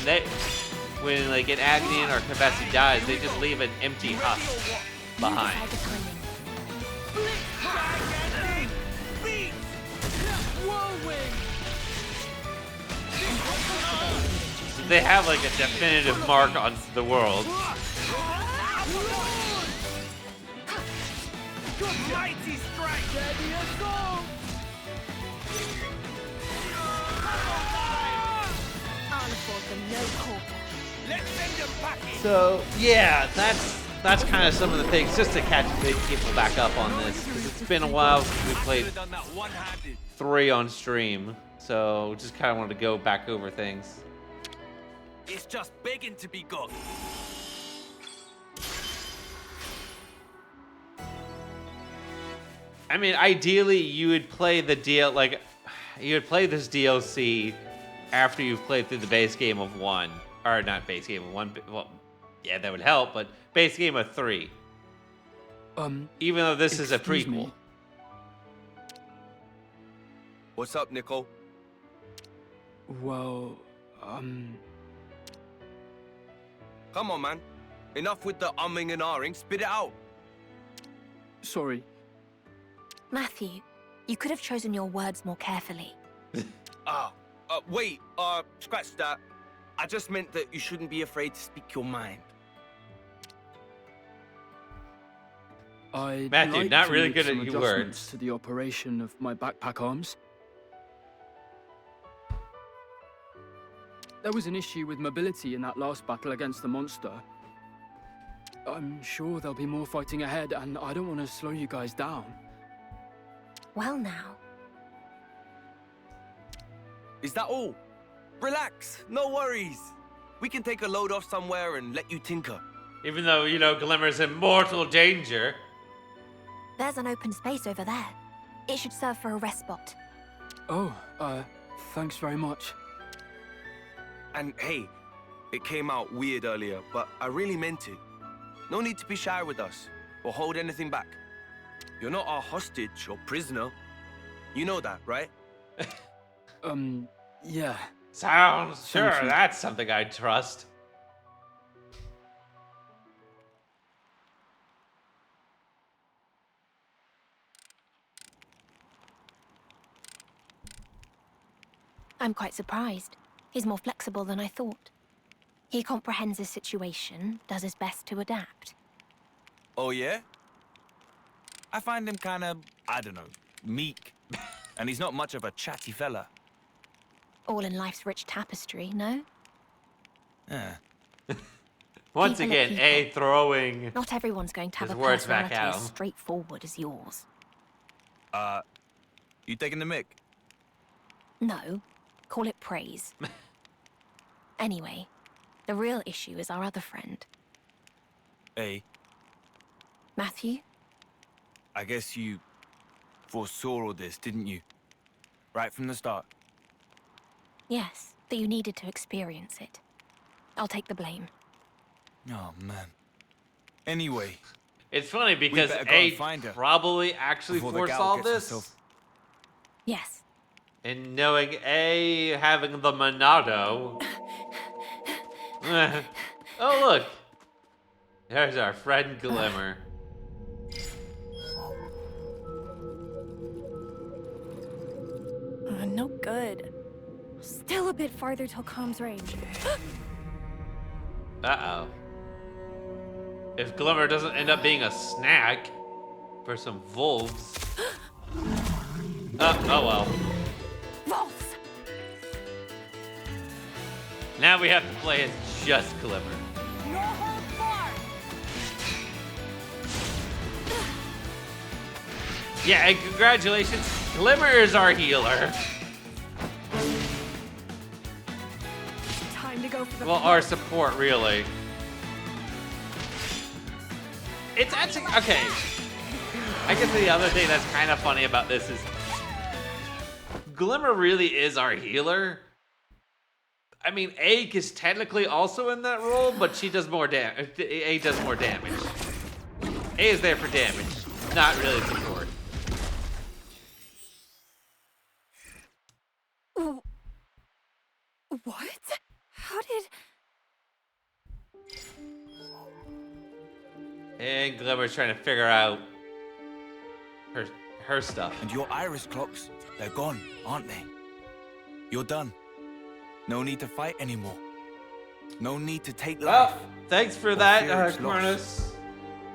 like an Agnian or Kavesi dies, they just leave an empty husk behind. So they have like a definitive mark on the world. Mighty strike! Let's send them packing. So yeah, that's kind of some of the things just to catch people back up on this, because it's been a while since we played 3 on stream, so just kind of wanted to go back over things. It's just begging to be got. I mean, ideally, you would play you would play this DLC after you've played through the base game of 1, or not base game of 1. Well, yeah, that would help, but base game of 3. Even though this is a prequel. Me. What's up, Nicole? Well, Come on, man. Enough with the umming and ahhing. Spit it out. Sorry. Matthew, you could have chosen your words more carefully. Wait, scratch that. I just meant that you shouldn't be afraid to speak your mind. Matthew, like not to really make good some at your adjustments words. to the operation of my backpack arms. There was an issue with mobility in that last battle against the monster. I'm sure there'll be more fighting ahead, and I don't want to slow you guys down. Well now. Is that all? Relax, no worries. We can take a load off somewhere and let you tinker. Even though, you know, Glimmer's in mortal danger. There's an open space over there. It should serve for a rest spot. Oh, thanks very much. And hey, it came out weird earlier, but I really meant it. No need to be shy with us or hold anything back. You're not our hostage or prisoner. You know that, right? Yeah. Sounds sure. Thank you. That's something I'd trust. I'm quite surprised. He's more flexible than I thought. He comprehends his situation, does his best to adapt. Oh, yeah? I find him kind of, I don't know, meek. And he's not much of a chatty fella. All in life's rich tapestry, no? Yeah. Once People are again, people. A throwing Not everyone's going to have his a words back personality at as him. straightforward as yours. You taking the mic? No, call it praise. Anyway, the real issue is our other friend, Hey, Matthew. I guess you foresaw all this, didn't you? Right from the start. Yes, that you needed to experience it. I'll take the blame. Oh, man. Anyway, It's funny because better go A and find her probably actually before the gal foresaw gets this. herself- Yes. And knowing A having the Monado. Oh, look. There's our friend Glimmer. No good. Still a bit farther till comms range. Uh-oh. If Glimmer doesn't end up being a snack for some wolves. Oh well. Wolves! Now we have to play as just Glimmer. No hold barred! Yeah, and congratulations. Glimmer is our healer. Time to go for the Well, our support, really. It's actually, okay. I guess the other thing that's kind of funny about this is Glimmer really is our healer. I mean, Ache is technically also in that role, but she does more damage. A does more damage. A is there for damage, not really support. What? How did... And Glimmer's trying to figure out her stuff. And your iris clocks, they're gone, aren't they? You're done. No need to fight anymore. No need to take life. Well, thanks for Or that, fear its loss. Cronus.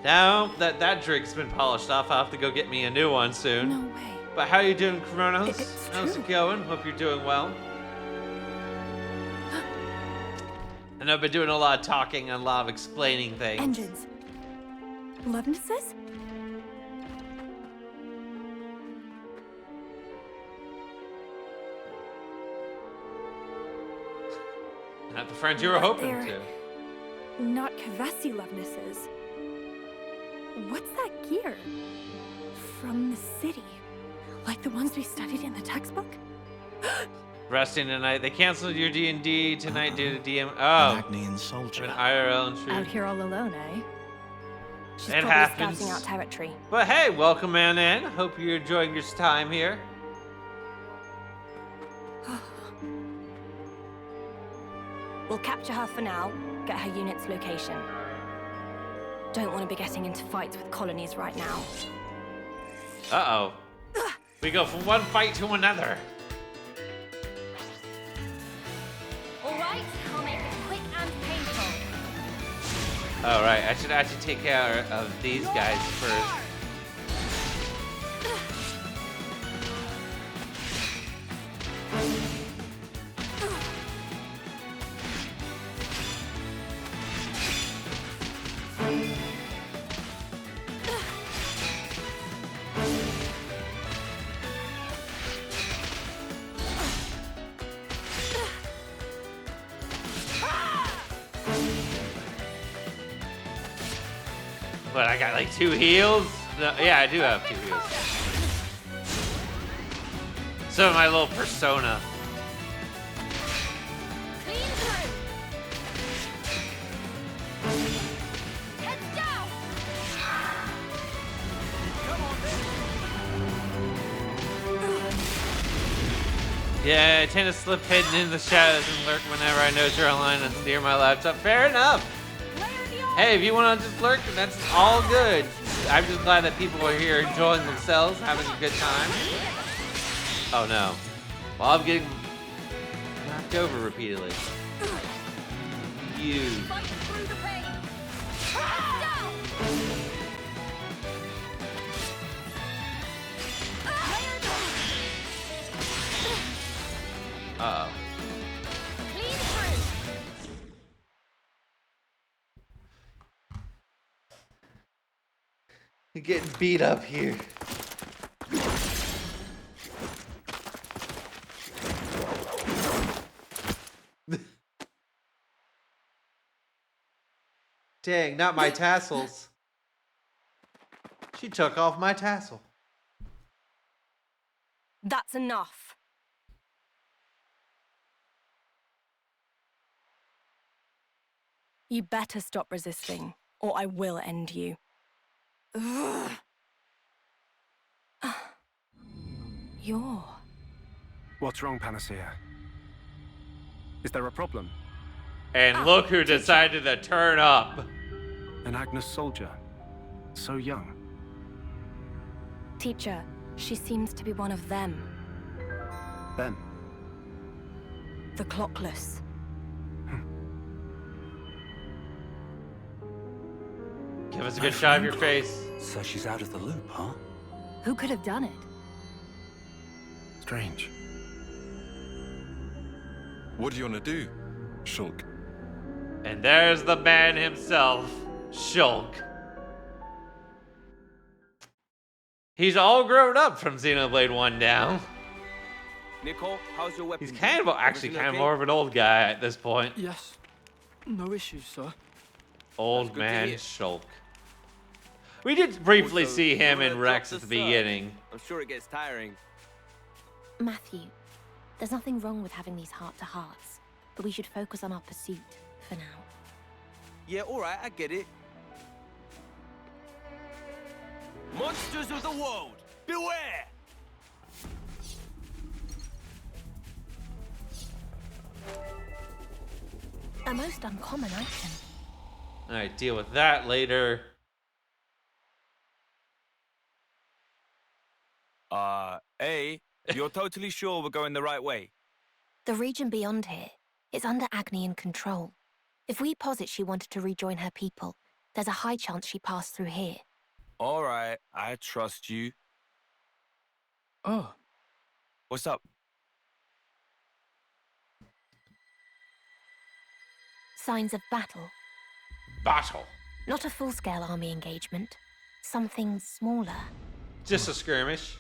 Now that drink's been polished off, I'll have to go get me a new one soon. No way. But how you doing, Kronos? It's How's true. it going? Hope you're doing well. And I've been doing a lot of talking and a lot of explaining things. Engines. Lovenesses? Not the friends you were hoping They're to. not Kavesi Lovenesses. What's that gear? From the city. Like the ones we studied in the textbook? Resting tonight. They canceled your D&D tonight due to DM. An Oh, Agnian soldier. an IRL Out intrusion. here all alone, eh? She's It probably happens. scouting out territory. But hey, welcome on in. Hope you're enjoying your time here. We'll capture her for now, get her unit's location. Don't want to be getting into fights with colonies right now. Uh-oh. We go from one fight to another. All right, I'll make it quick and painful. All right, I should actually take care of these guys first. What, I got like 2 heals? No, yeah, I do have 2 heals. Some of my little persona. Clean through. Heads down. Yeah, I tend to slip hidden in the shadows and lurk whenever I notice you're online and steer my laptop. Fair enough. Hey, if you want to just lurk, that's all good. I'm just glad that people are here enjoying themselves, having a good time. Oh no. Well, I'm getting knocked over repeatedly. You. Uh-oh. You're getting beat up here. Dang, not my tassels. She took off my tassel. That's enough. You better stop resisting, or I will end you. Ugh. You're... What's wrong, Panacea? Is there a problem? And look who decided to turn up. An Agnes soldier. So young. Teacher, she seems to be one of them. Them? The clockless. Give us a good shot of your face. So she's out of the loop, huh? Who could have done it? Strange. What do you want to do, Shulk? And there's the man himself, Shulk. He's all grown up from Xenoblade 1 down. Nicole, how's your weapon? He's kind of actually kind of more of an old guy at this point. Yes. No issues, sir. Old man Shulk. We did briefly Also, see him you in wanna Rex drop at the the beginning. I'm sure it gets tiring. Matthew, there's nothing wrong with having these heart-to-hearts, but we should focus on our pursuit for now. Yeah, alright, I get it. Monsters of the world, beware! A most uncommon item. Alright, deal with that later. You're totally sure we're going the right way? The region beyond here is under Agnian control. If we posit she wanted to rejoin her people, there's a high chance she passed through here. All right, I trust you. Oh. What's up? Signs of battle. Battle. Not a full-scale army engagement. Something smaller. Just a skirmish.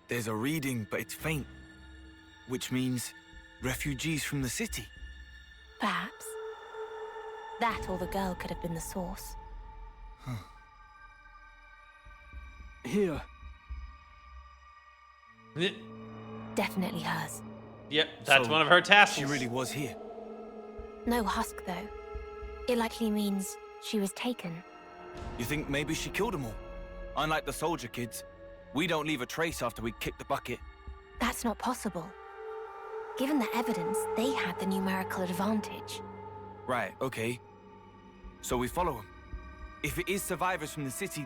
There's a reading, but it's faint. Which means refugees from the city. Perhaps. That or the girl could have been the source. Huh. Here. Definitely hers. Yep, that's So, one of her tassels. She really was here. No husk, though. It likely means she was taken. You think maybe she killed them all? Unlike the soldier kids, we don't leave a trace after we kick the bucket. That's not possible. Given the evidence, they had the numerical advantage. Right, okay. So we follow them. If it is survivors from the city,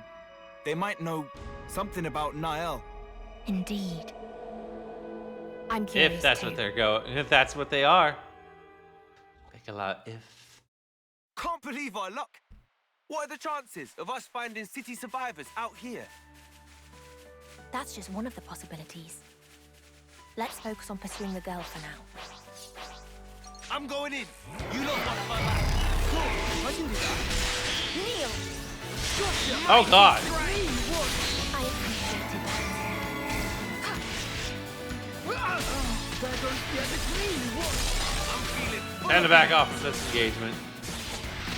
they might know something about Nael. Indeed. I'm curious If that's too. what they're going, if that's what they are. Make a lot if. Can't believe our luck. What are the chances of us finding city survivors out here? That's just one of the possibilities. Let's focus on pursuing the girl for now. I'm going in. You lot want my back. Kneel. Oh God. I appreciated that. There goes the end. It's me. What? I'm feeling full Time to of back beans. off from this engagement.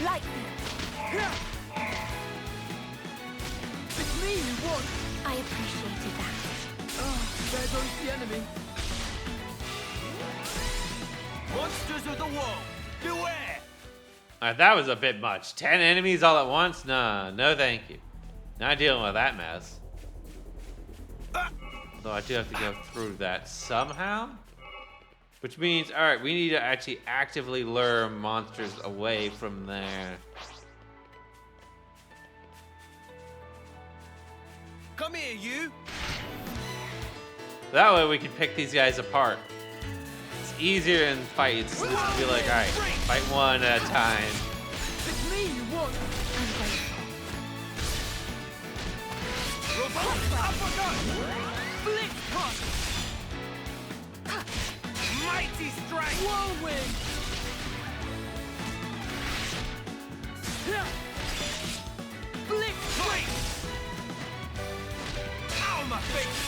Lightning. It's me you want. I appreciated that. Oh, there goes the enemy. Monsters of the world, beware! Alright, that was a bit much. 10 enemies all at once? Nah, no thank you. Not dealing with that mess. Though I do have to go through that somehow. Which means, alright, we need to actually actively lure monsters away from there. Come here, you! That way we can pick these guys apart. It's easier in fights to be like, alright, fight one at a time. It's me you want. I'm grateful. Blitz punch. Mighty strike! Whirlwind. Blitz punch. Ow, my face!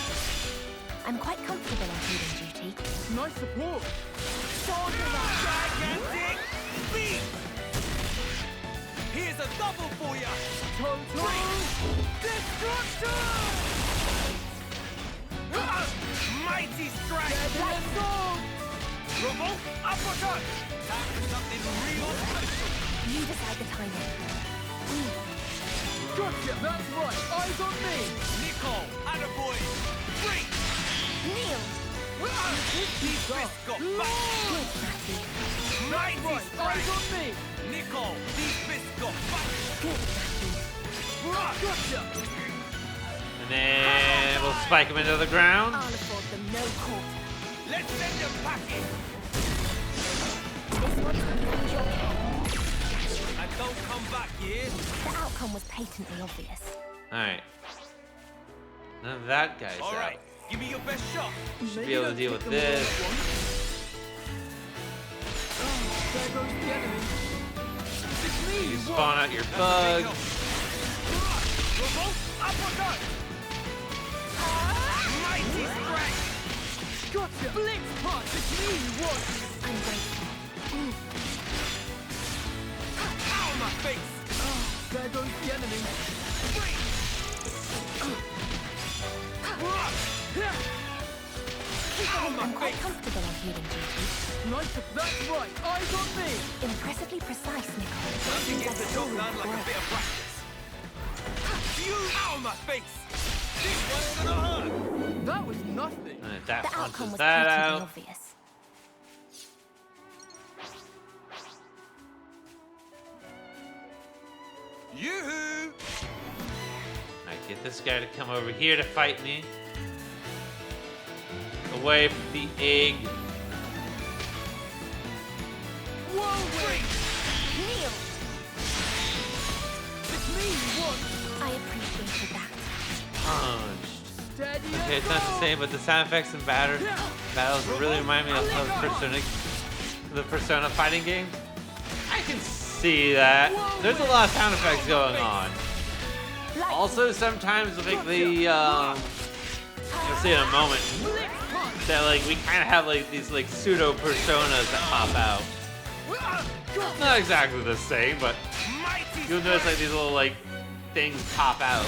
I'm quite comfortable on healing duty. Nice support. Gigantic beat! Here's a double for ya! Total destruction. Mighty strike! Let's go. Revolt uppercut! Time for something real special! You decide the timing. Gotcha. That's right. Eyes on me. Nicole, attaboy! Freak! Kneel. These fists got back! Good, Matthew. Mighty Right. strike! Eyes on me. Nicole, these fists got back! Good, Matthew. Gotcha. And then we'll spike him into the ground. I'll afford them no quarter. Let's send them packing! This one's beyond your care. And don't come back here! The outcome was patently obvious. Alright. None of that guy's out. Alright, give me your best shot! Should be able to deal with this. There goes the enemy. It's me You you spawn out your bugs. Revolt uppercut! Mighty strike! Gotcha. Blitz punch. It's me you want. I'm grateful. Ow, my face! There goes the enemy. Ow, my I'm quite face! comfortable on healing duty. Nice. That's right. Eyes on me. Impressively precise, Nicole. Nothing Seems gets the like job all done like a work. bit of practice. You, ow, my face! This one's gonna hurt! That was nothing. And if that The outcome punches was that patently out. obvious. Yoo-hoo! I get this guy to come over here to fight me. Away from the egg. Whirlwind. Kneel. It's me you want. I appreciated that. Punched. Steady Okay, it's not the same, but the sound effects and battles really remind me of the Persona fighting game. I can see that. There's a lot of sound effects going on. Also, sometimes like you'll see in a moment that like we kind of have like these like pseudo personas that pop out. Not exactly the same, but you'll notice like these little like things pop out.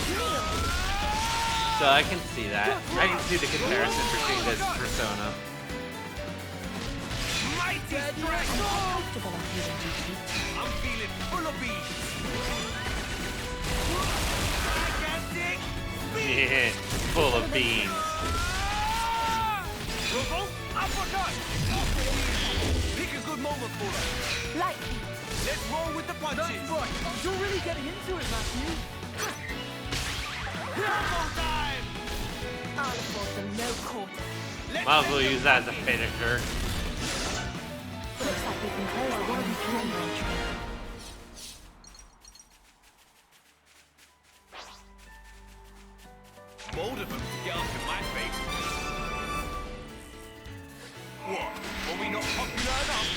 So I can see that. I can see the comparison between this persona. Mighty strike! Comfortable on healing duty. I'm feeling full of beans! Gigantic beat! Yeah, full of beans. Revolt uppercut! Pick a good moment for us. Lightning. Let's roll with the punches! That's right. You're really getting into it, Matthew. Double time! I'll afford them no quarter. Let's Might as send well them use that as a packing. finisher. Looks like we can close the enemy's calendar entry. Bold of them to get up in my face. What? Are we not popular enough?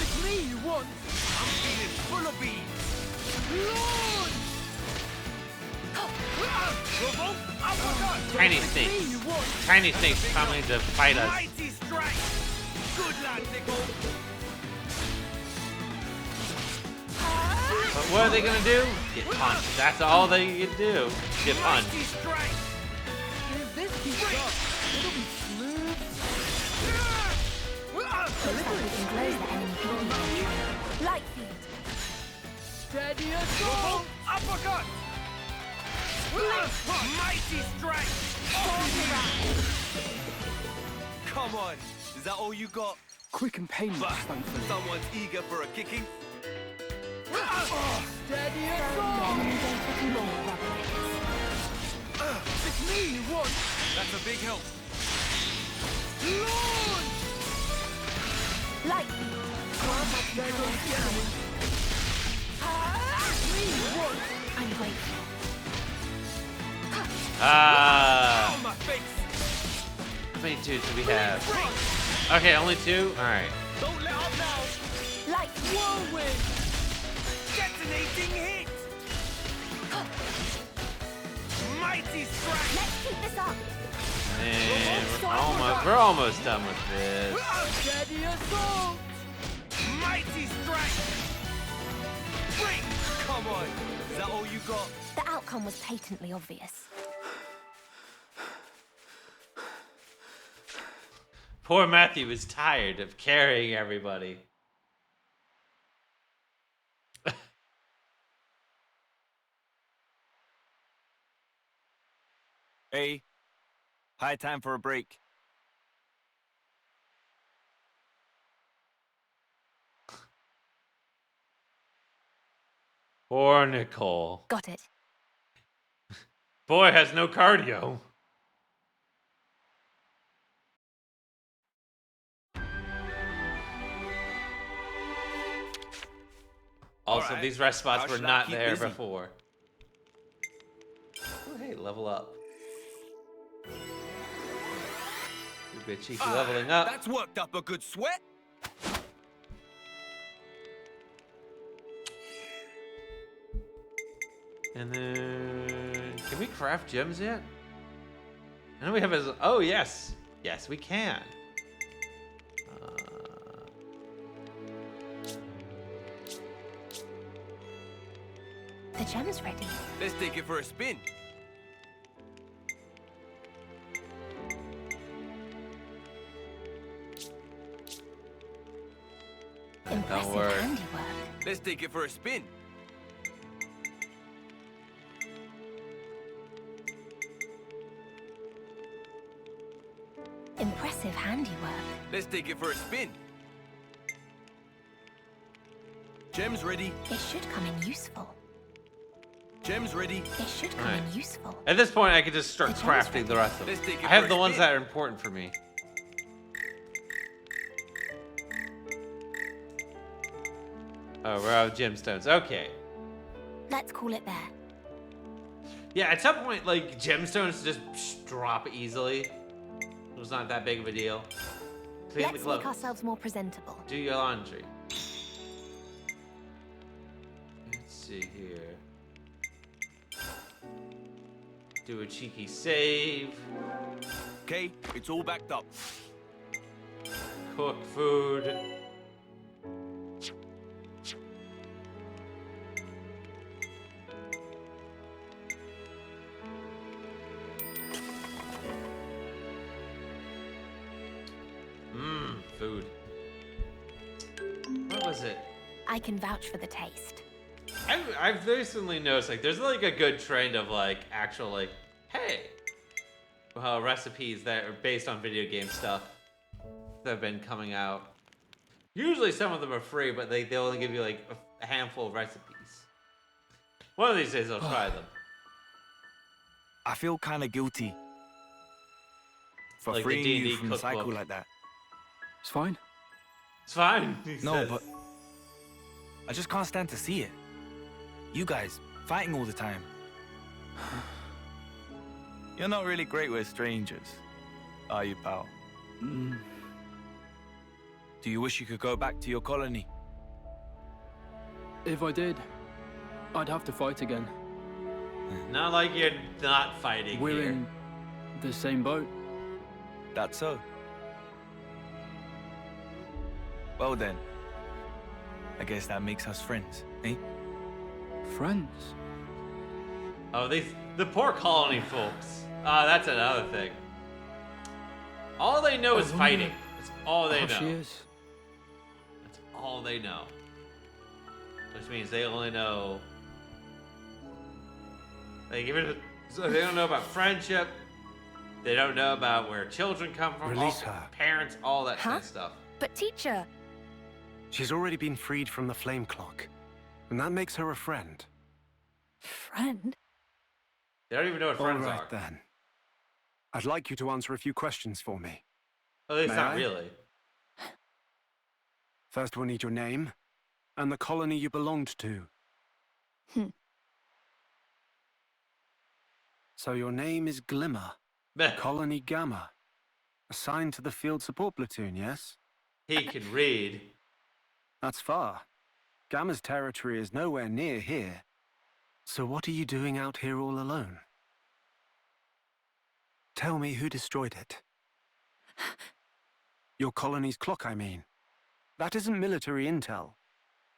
It's me you want. I'm feeling full of beans. Launch. Revolt uppercut! Tiny It's snakes. me you want. Tiny snakes coming to fight us. Mighty strike! Good lad, Nico. But what are they gonna do? Get punched. That's all they can do. Get punched. If this keeps up, it'll be smooth. Deliberately can close the enemy field. Light field. Steady assault! Uppercut. Mighty strike. Come on. Is that all you got? Quick and painless, thankfully. Someone's eager for a kicking. Steady assault! It's me you want! That's a big help. Launch! Light field. There goes the enemy. It's me you want! I'm grateful. Ah. On my face. How many twos do we have? Okay, only two? Alright. Don't let up now. Light whirlwind. Detonating hit. Mighty strike. Let's keep this up. And we're almost done with this. Steady assault! Mighty strike. Break. Come on. Is that all you got? The outcome was patently obvious. Poor Matthew is tired of carrying everybody. Hey, high time for a break. Poor Nicole. Got it. Boy has no cardio. Also, right. these rest spots How were should I not keep there busy? before. Oh, hey, level up. A bit cheeky leveling up. That's worked up a good sweat. And then, can we craft gems yet? I know we have a, oh yes. Yes, we can. The gem's ready. Let's take it for a spin. Impressive work. handiwork. Let's take it for a spin. Impressive handiwork. Let's take it for a spin. Gems ready. It should come in useful. Gems ready. It should come Alright. in useful. At this point, I could just start The gem's crafting the rest of them. Let's take it I have for the a ones spin. that are important for me. Oh, we're out of gemstones. Okay. Let's call it there. Yeah, at some point, like, gemstones just drop easily. It was not that big of a deal. Clean the Let's clothes. make ourselves more presentable. Do your laundry. Let's see here. Do a cheeky save. Okay, it's all backed up. Cook food. Food. What was it? I can vouch for the taste. I've recently noticed, like, there's like a good trend of like actual like, hey, recipes that are based on video game stuff that have been coming out. Usually some of them are free, but they only give you like a handful of recipes. One of these days I'll try them. I feel kind of guilty for Like the freeing D&D you from the cycle cookbook. like that. It's fine. It's fine. he No, says. but I just can't stand to see it. You guys fighting all the time. You're not really great with strangers, are you, pal? Mm. Do you wish you could go back to your colony? If I did, I'd have to fight again. Not like you're not fighting We're here. in the same boat. That's so. Well then. I guess that makes us friends, eh? Friends? Oh, the poor colony folks. That's another thing. All they know is fighting. That's all they know. She is. That's all they know. Which means they only know. So they don't know about friendship. They don't know about where children come from. Release her. Parents, all that kind of stuff. But teacher... She's already been freed from the flame clock, and that makes her a friend. Friend? They don't even know what friends All right, are. then. I'd like you to answer a few questions for me. At least May not I? really. First, we'll need your name and the colony you belonged to. So your name is Glimmer, Colony Gamma, assigned to the field support platoon, yes? He can read. That's far. Gamma's territory is nowhere near here. So what are you doing out here all alone? Tell me who destroyed it. Your colony's clock, I mean. That isn't military intel.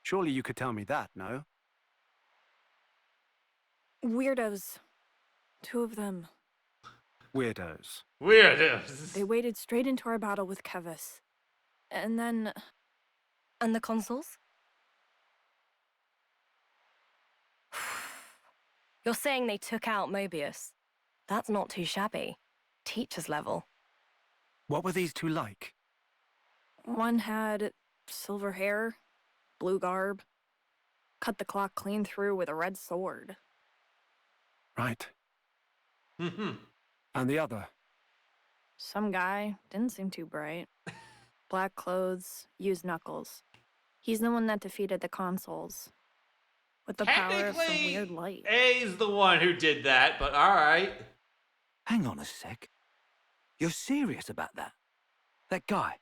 Surely you could tell me that, no? Weirdos. 2 of them. Weirdos. Weirdos. They waded straight into our battle with Kevis. And then... And the consoles? You're saying they took out Mobius. That's not too shabby. Teacher's level. What were these two like? One had silver hair, blue garb, cut the clock clean through with a red sword. Right. And the other? Some guy, didn't seem too bright. Black clothes, used knuckles. He's the one that defeated the consoles. With the power of some weird light. A's the one who did that, but alright. Hang on a sec. You're serious about that? That guy?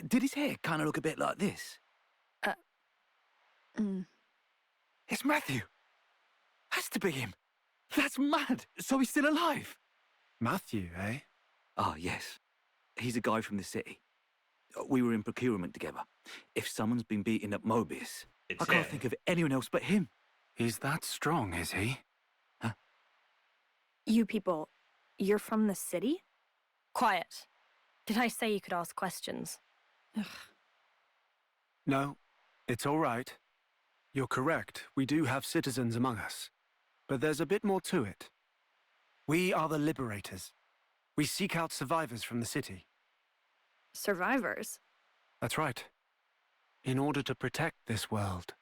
Did his hair kind of look a bit like this? It's Matthew. Has to be him. That's mad. So he's still alive. Matthew, eh? Ah, yes. He's a guy from the city. We were in procurement together. If someone's been beating up Mobius, I can't think of anyone else but him. He's that strong, is he? Huh? You people, you're from the city? Quiet. Did I say you could ask questions? No, it's all right. You're correct. We do have citizens among us. But there's a bit more to it. We are the Liberators. We seek out survivors from the city. Survivors? That's right. In order to protect this world.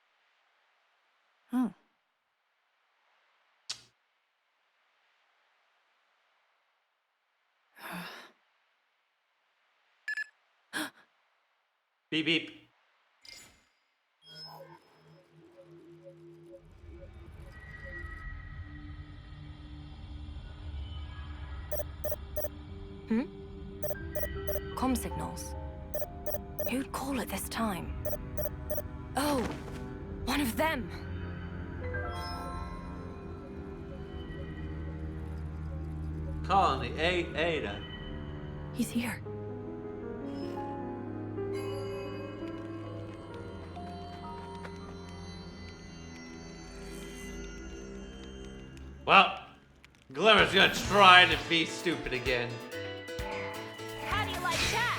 Oh. Beep beep. Comm signals. Who'd call at this time? Oh, one of them. Colony Ada. He's here. Well, Glimmer's gonna try to be stupid again. How do you like that?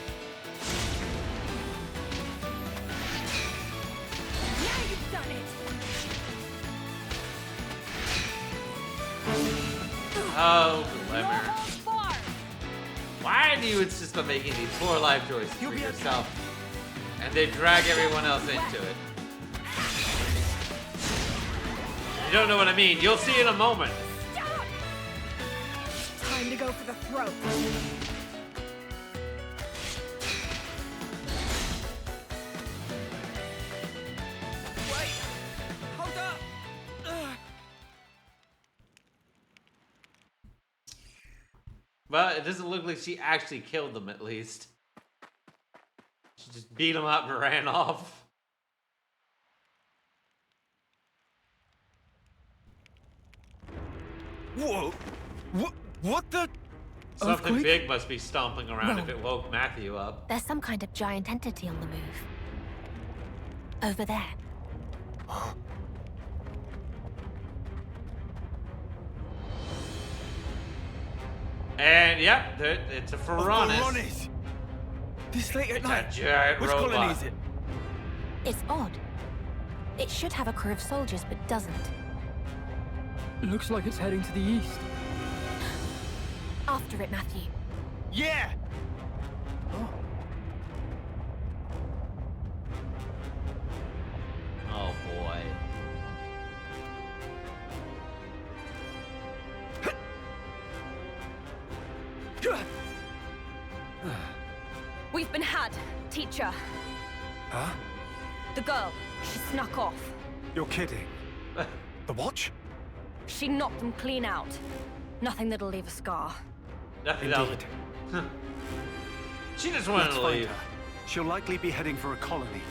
Now you've done it. Oh, Glimmer. Why do you insist on making these poor life choices for yourself? And they drag everyone else into it. You don't know what I mean. You'll see in a moment. Stop! Time to go for the throat. Wait! Hold up! Well, it doesn't look like she actually killed them, at least. She just beat them up and ran off. Whoa! What the? Something big must be stomping around if it woke Matthew up. There's some kind of giant entity on the move. Over there. And yep, it's a Pharaonis. This late at night. It's a giant Which robot. colony is it? It's odd. It should have a crew of soldiers, but doesn't. Looks like it's heading to the east. After it, Matthew. Yeah! Oh boy. We've been had, teacher. Huh? The girl, she snuck off. You're kidding. The watch? She knocked them clean out. Nothing that'll leave a scar. Nothing Indeed. She just wanted Let's to find leave. her. She'll likely be heading for a colony.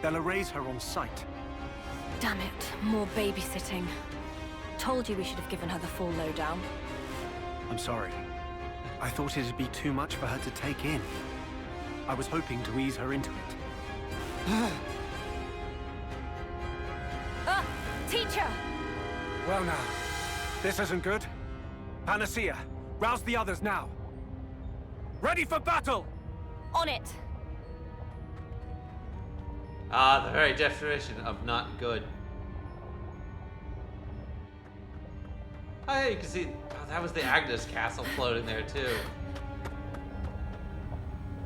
They'll erase her on sight. Damn it, more babysitting. Told you we should have given her the full lowdown. I'm sorry. I thought it'd be too much for her to take in. I was hoping to ease her into it. Teacher! Well now, this isn't good. Panacea, rouse the others now. Ready for battle! On it! The very definition of not good. Oh yeah, you can see, that was the Agnes castle floating there too.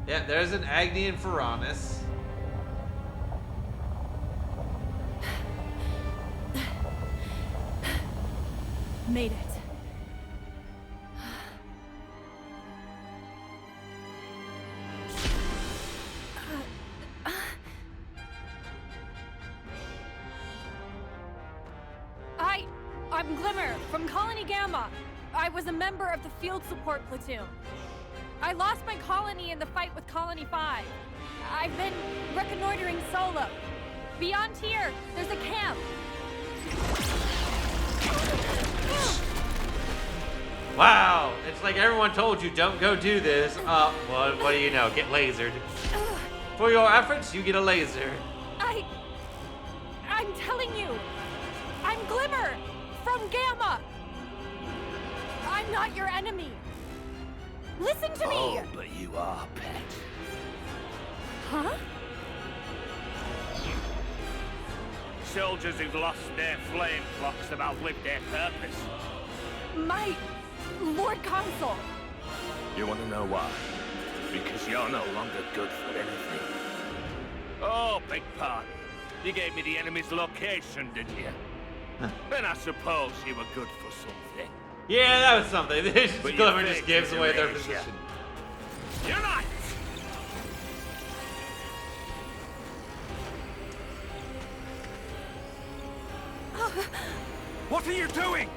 Yeah, there's an Agni and Pharaonis. Made it. I'm Glimmer from Colony Gamma. I was a member of the field support platoon. I lost my colony in the fight with Colony 5. I've been reconnoitering solo. Beyond here, there's a camp. Wow, it's like everyone told you don't go do this. Well, what do you know? Get lasered. For your efforts, you get a laser. I'm telling you, I'm Glimmer from Gamma. I'm not your enemy. Listen to me. Oh, but you are, pet. Huh? Soldiers who've lost their flame clocks have outlived their purpose. My Lord Consul. You want to know why? Because you're no longer good for anything. Oh, big pardon. You gave me the enemy's location, didn't you? Then I suppose you were good for something. Yeah, that was something. But Glimmer your just fate gives is away their erased, yeah. position. Unite! What are you doing?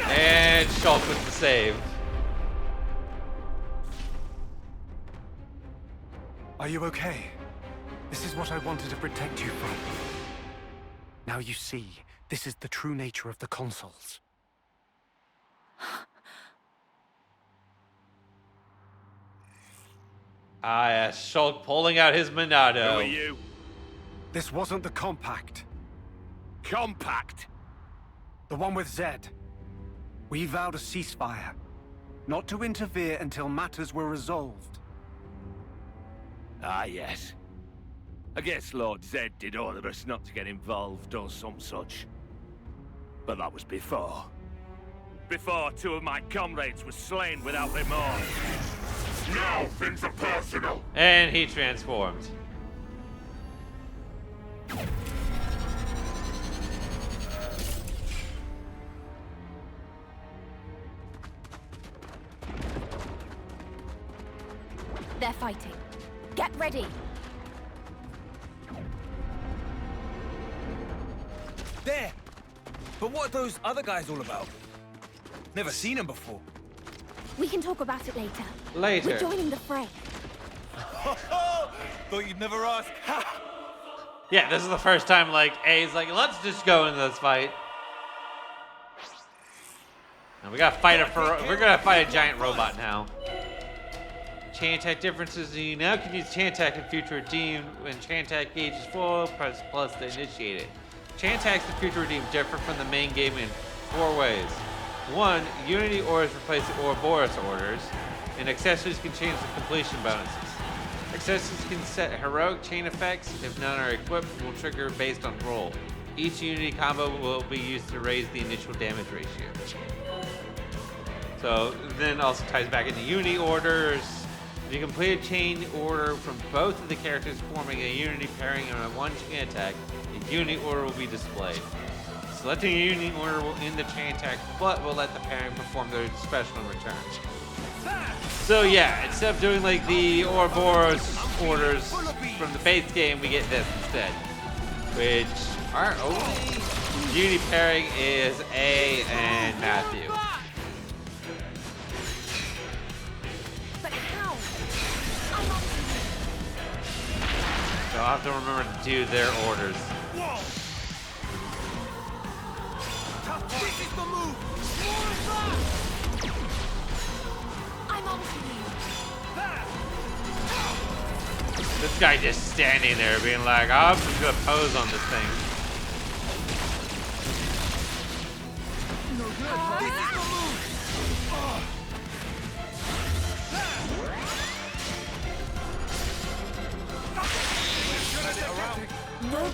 And Shulk with the save. Are you okay? This is what I wanted to protect you from. Now you see, this is the true nature of the consoles. Ah, yes, Shulk pulling out his Monado. Who are you? This wasn't the compact. Compact? The one with Zed. We vowed a ceasefire, not to interfere until matters were resolved. Ah, yes. I guess Lord Zed did order us not to get involved or some such. But that was before. Before 2 of my comrades were slain without remorse. Now things are personal. And he transformed. They're fighting. Get ready. There! But what are those other guys all about? Never seen them before. We can talk about it later. Later. We're joining the fray. Thought you'd never ask. Yeah, this is the first time, like, A's like, let's just go into this fight. And we gotta fight we're gonna fight a giant robot now. Chain attack differences. You now can use chain attack in Future Redeemed. When chain attack gauge is full, press plus to initiate it. Chain attacks in Future Redeemed differ from the main game in 4 ways. 1. Unity orders replace the Ouroboros orders, and accessories can change the completion bonuses. Accessories can set heroic chain effects. If none are equipped, will trigger based on roll. Each Unity combo will be used to raise the initial damage ratio. So then also ties back into Unity orders. If you complete a chain order from both of the characters forming a Unity pairing on a 1 chain attack, a Unity order will be displayed. Selecting a Unity order will end the chain attack, but will let the pairing perform their special in return. So yeah, instead of doing like the Ouroboros orders from the base game, we get this instead. Which our only Unity pairing is A and Matthew. So I'll have to remember to do their orders. This is the move! I'm on to you. This guy just standing there being like, oh, I'm just gonna pose on this thing. No good. This is the move!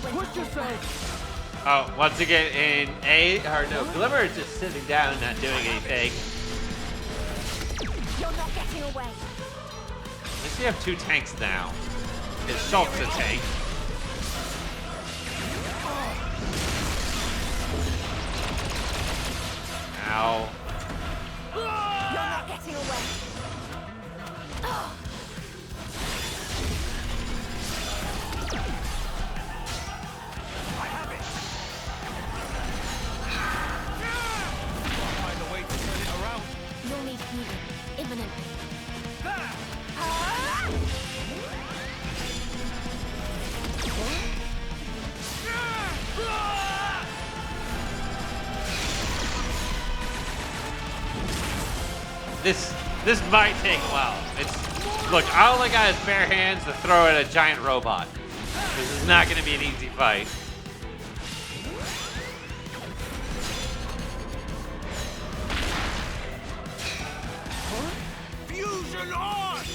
Push yourself! Oh, once again in A, or no, Glimmer is just sitting down, not doing anything. You're not getting away. At least we have 2 tanks now. Is Shulk's a tank? Ow. You're not getting away. I have it. Find a way to turn it around. You'll need healing imminently. This might take a while. Look, I only got his bare hands to throw at a giant robot. This is not going to be an easy fight. Fusion on!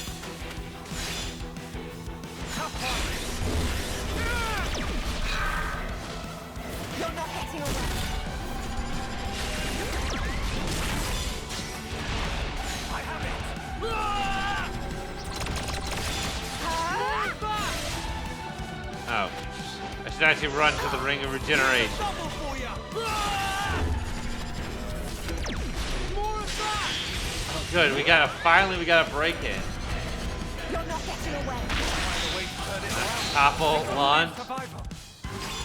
You're not getting away. I have it. Oh. I should actually run to the Ring of Regeneration. Double for ya. More of that. Oh, good. We got a break in. You're not getting away. Topple launch.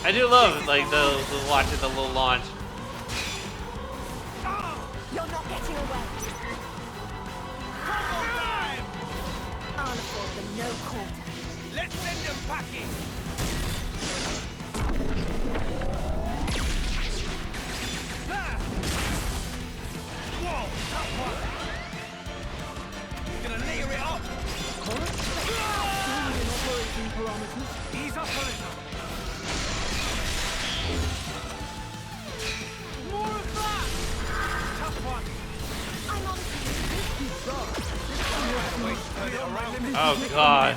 I do love like the watching the little launch. You're not getting away. I'll afford them no quarter. Let's send them packing. Whoa, tough one. Gonna layer it up. Ease up a little. More of that. Tough one. I'm on Oh God.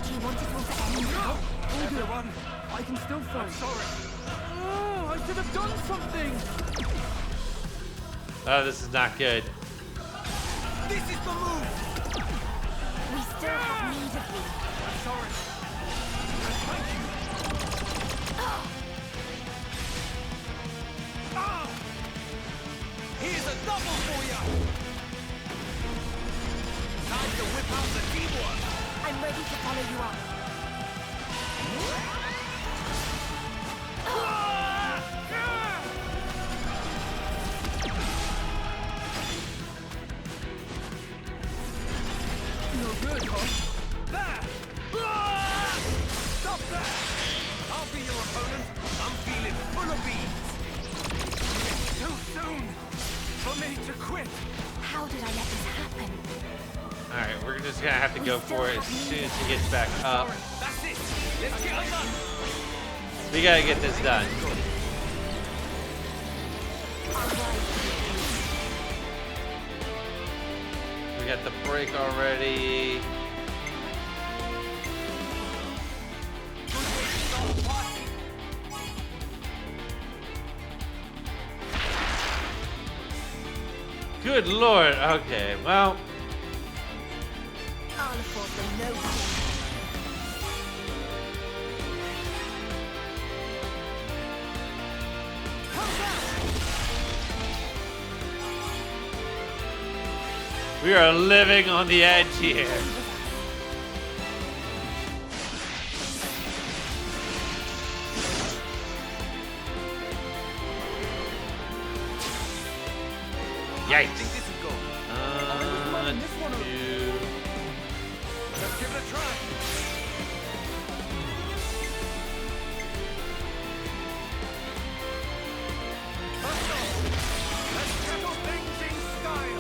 Do you want it all to end now? Everyone, I can still fight. I'm sorry. Oh, I should have done something. Oh, this is not good. This is the move. We still have need of you. I'm sorry. Thank you. Here's a double for ya. Time to whip out the teamwork. I'm ready to follow you up. No good, huh? There! Stop that! I'll be your opponent. I'm feeling full of beans. too soon for me to quit. How did I let this happen? Alright, we're just gonna have to go for it as soon as he gets back up. That's it. Let's get it done. We gotta get this done. We got the break already. Good lord. Okay, well. We are living on the edge here. Yikes. Let's give it a try.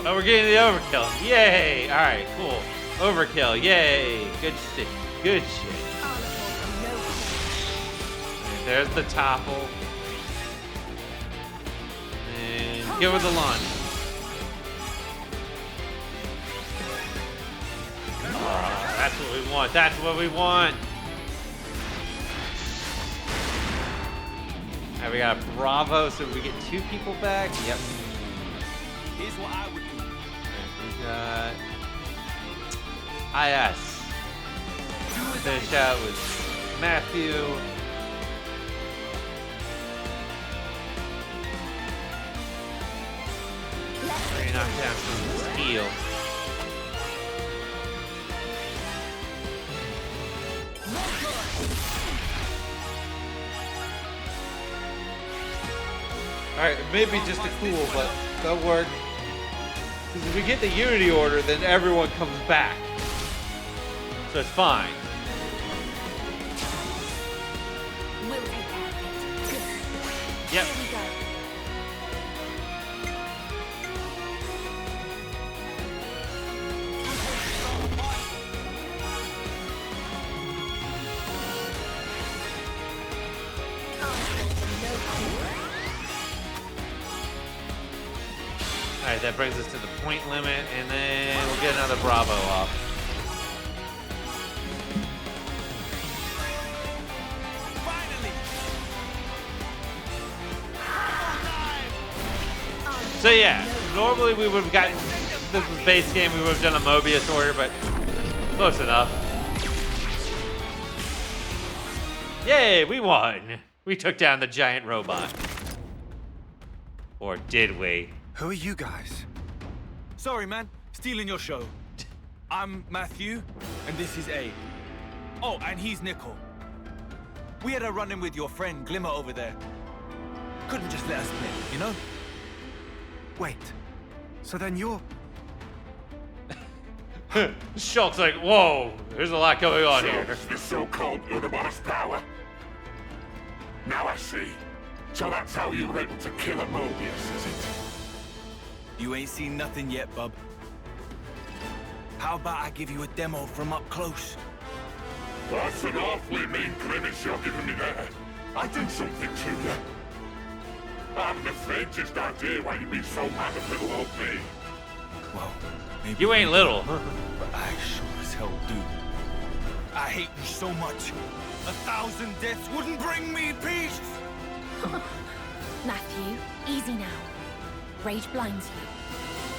Oh, we're getting the overkill. Yay. Alright, cool. Overkill. Yay. Good shit. Good shit. Right, there's the topple. And go with the launch. Oh, that's what we want. That's what we want. Alright, we got a Bravo, so we get 2 people back. Yep. Here's what I would do. We got IS. Finish out with Matthew. Three knockdown from his heel. Alright, maybe just a cool, but that'll work. Because if we get the Unity order, then everyone comes back. So it's fine. We'll take care of it. Yep. Here we go. Alright, that brings us to the point limit, and then we'll get another Bravo off. So yeah, normally we would have gotten, this was base game, we would have done a Mobius order, but close enough. Yay, we won! We took down the giant robot. Or did we? Who are you guys? Sorry, man. Stealing your show. I'm Matthew, and this is Abe. Oh, and he's Nickel. We had a run-in with your friend Glimmer over there. Couldn't just let us play, you know? Wait. So then you're... Shulk's like, whoa, there's a lot going on here. The so-called Ouroboros power. Now I see. So that's how you were able to kill a Mobius, is it? You ain't seen nothing yet, bub. How about I give you a demo from up close? That's an awfully mean grimace you're giving me there. I did something to you. I haven't the faintest idea why you'd be so mad at little old me. Well, maybe you ain't little. But I sure as hell do. I hate you so much. 1,000 deaths wouldn't bring me peace. Matthew, easy now. Rage blinds you.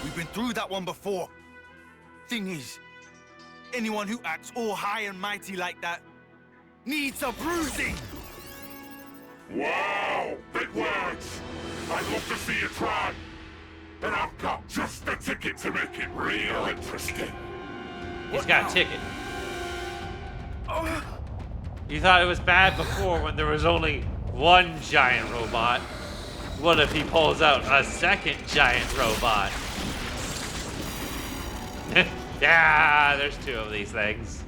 We've been through that one before. Thing is, anyone who acts all high and mighty like that needs a bruising. Wow, big words. I'd love to see you try. And I've got just the ticket to make it real interesting. He's got a ticket. You thought it was bad before when there was only one giant robot. What if he pulls out a second giant robot? Yeah, there's 2 of these things.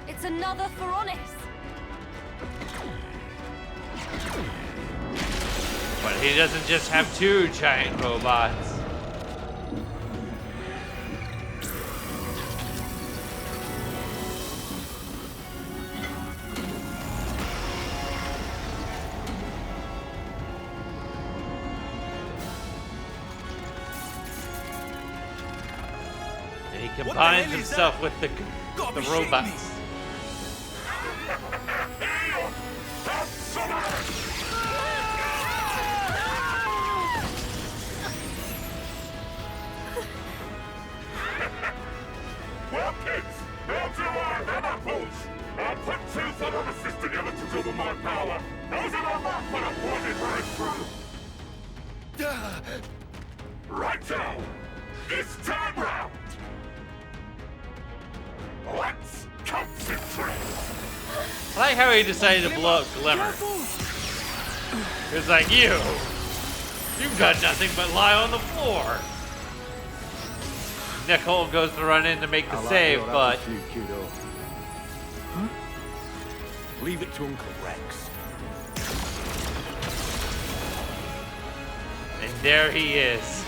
It's another Phoronis. But he doesn't just have 2 giant robots. And he combines himself with the robots. Well, kids, now to our apples. I'll put 2 pharmacists together to double my power. How's it all work for the pointed breakthrough? Righto! This time round! Let's concentrate! I like how he decided to blow up Glimmer. It's like, you've got nothing but lie on the floor. Nicole goes to run in to make the save, but... Huh? Leave it to Uncle Rex. And there he is.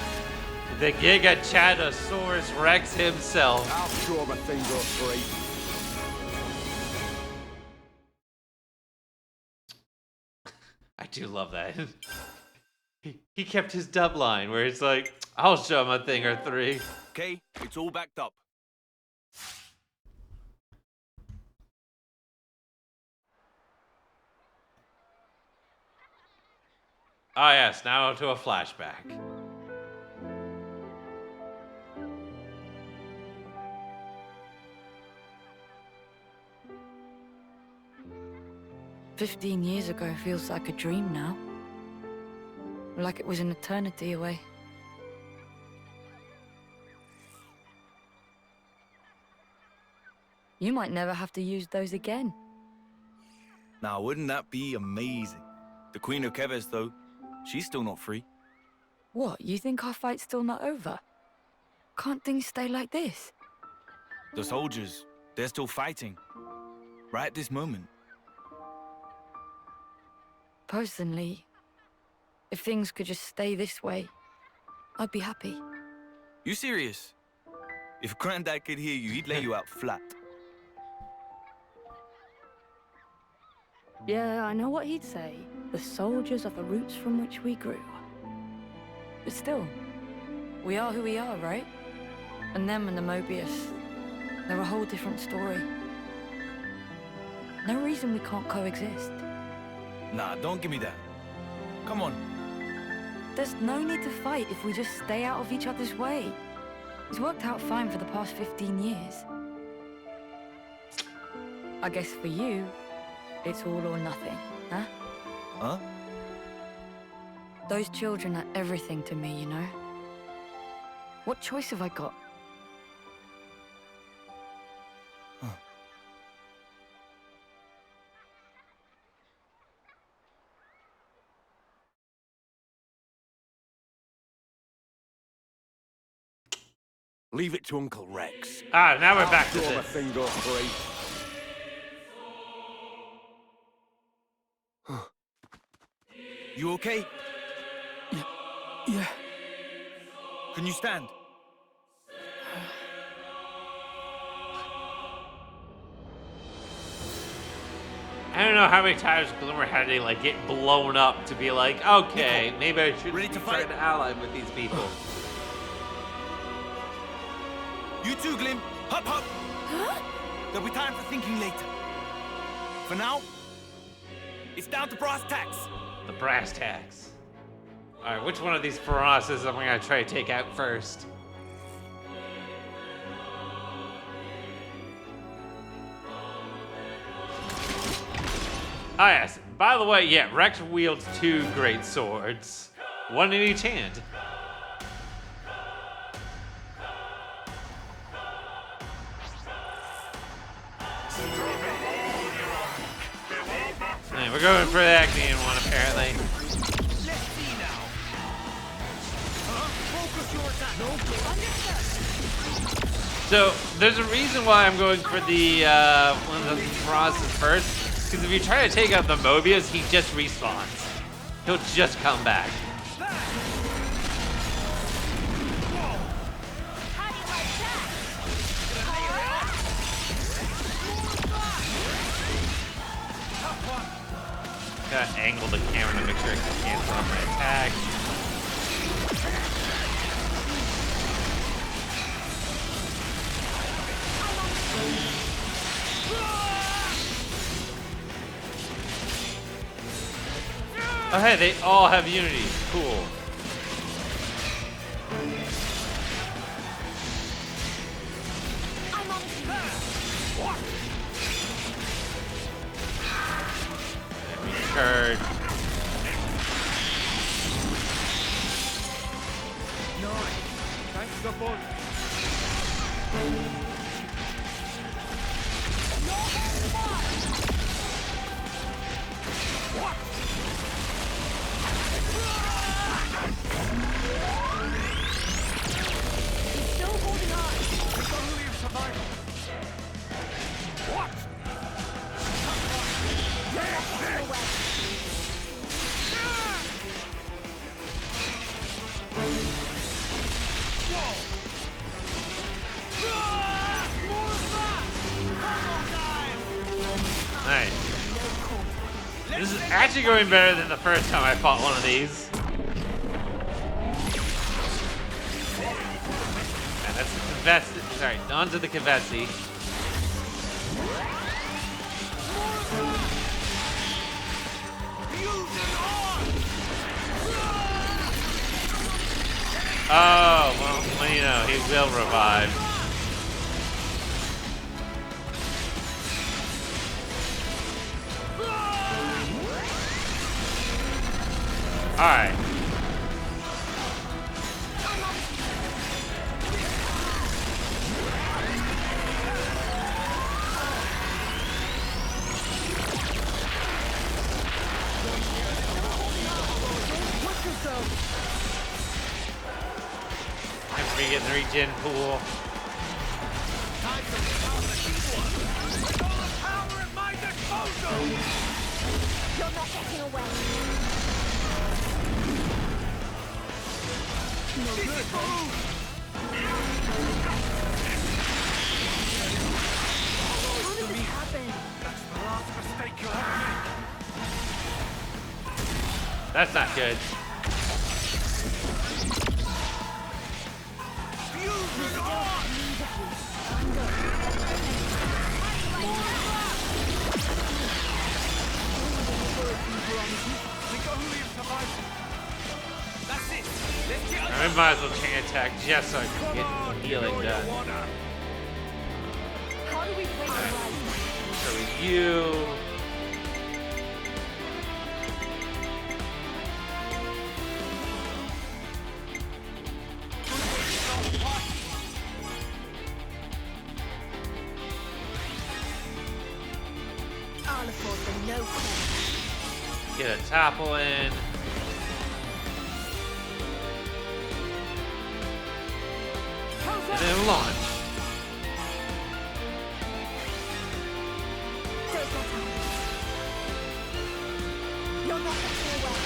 The Giga-Chatosaurus Rex himself. I'll show him a thing or 3. I do love that. He kept his dub line where it's like, I'll show him a thing or 3. Okay, it's all backed up. Ah yes, now to a flashback. "15 years ago feels like a dream now. Like it was an eternity away. You might never have to use those again." Now, wouldn't that be amazing? The Queen of Keves, though, she's still not free. What, you think our fight's still not over? Can't things stay like this? The soldiers, they're still fighting. Right at this moment. Personally, if things could just stay this way, I'd be happy. You serious? If Granddad could hear you, he'd lay you out flat. Yeah, I know what he'd say. The soldiers are the roots from which we grew. But still, we are who we are, right? And them and the Mobius, they're a whole different story. No reason we can't coexist. Nah, don't give me that. Come on. There's no need to fight if we just stay out of each other's way. It's worked out fine for the past 15 years. I guess for you, it's all or nothing, huh? Huh? Those children are everything to me, you know? What choice have I got? Leave it to Uncle Rex. Ah, now we're back to I'll show him a this. thing or 3. You okay? Yeah. Can you stand? I don't know how many times Glimmer had to like get blown up to be like, okay, maybe I should be trying to ally with these people. You too, Glim. Hop, hop. There'll be time for thinking later. For now, it's down to brass tacks. The brass tacks. Alright, which one of these piranhas am I gonna try to take out first? Ah yes, by the way, yeah, Rex wields 2 great swords. One in each hand. Hey, we're going for the Acnean one, apparently. So, there's a reason why I'm going for the one of the piranhas first. Because if you try to take out the Mobius, he just respawns. He'll just come back. Gotta angle the camera to make sure I can cancel out my attack. Oh hey, they all have unity. Cool. Turd. Thanks, the boy. He's still holding on. It's only a survivor. What? Nice. This is actually going better than the first time I fought one of these. And that's the Kavesi. Sorry, onto the Kavesi. Oh, well, you know, he will revive. Alright. I'm forgetting the regen pool. You're not getting away. No good, How did this happen? That's the last mistake you'll ever make. That's not good. I might as well chain attack just so I can get healing done. How do we play the right? So you. I'll afford the no cost. Get a topple in. And then launch. Take your time. You're not getting away.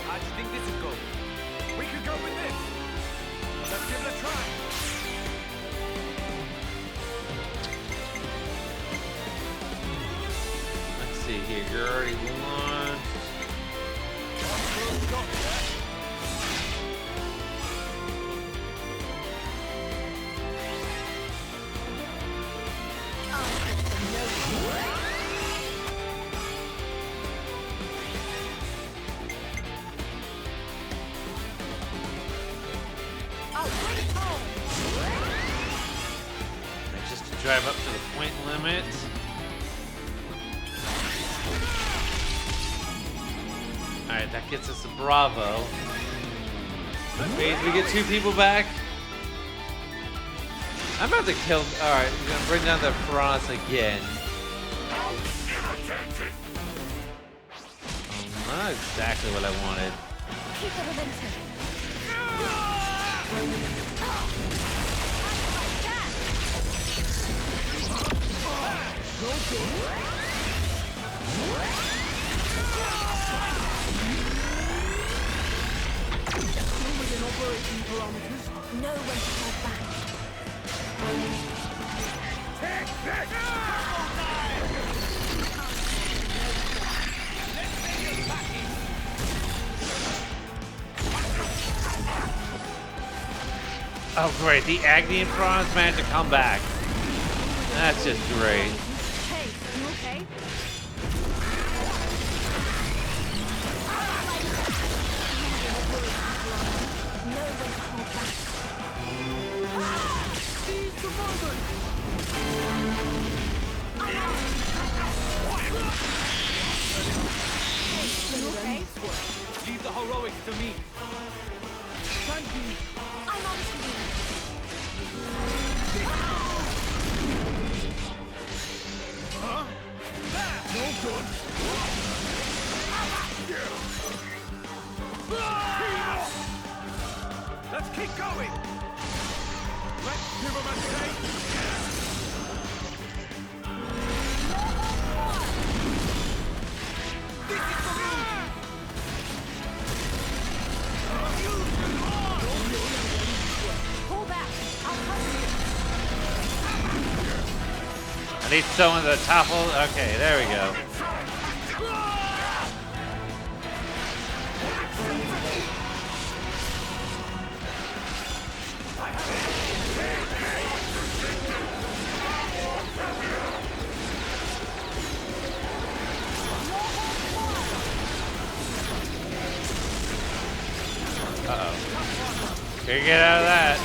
How do you think this would go? We could go with this. Let's give it a try. Let's see here. You're already launched. Just to drive up to the point limit. Alright, that gets us a Bravo. Wait, we get 2 people back? I'm about to kill. Alright, we're gonna bring down the Piranhas again. Not exactly what I wanted. Keep the momentum. Within operating parameters. Know when to hold back. Take this! Oh, great. The Agni and Prawns managed to come back. That's just great. Hey, you okay? Know when to hold back. Seize the moment! You okay? Leave the heroics to me. Thank you. I'm on to you. No good. Let's keep going. Let's give him a taste. This is the move. Pull back. I'll cover you. I need someone to topple. Okay, there we go. Uh-oh. Can't get out of that.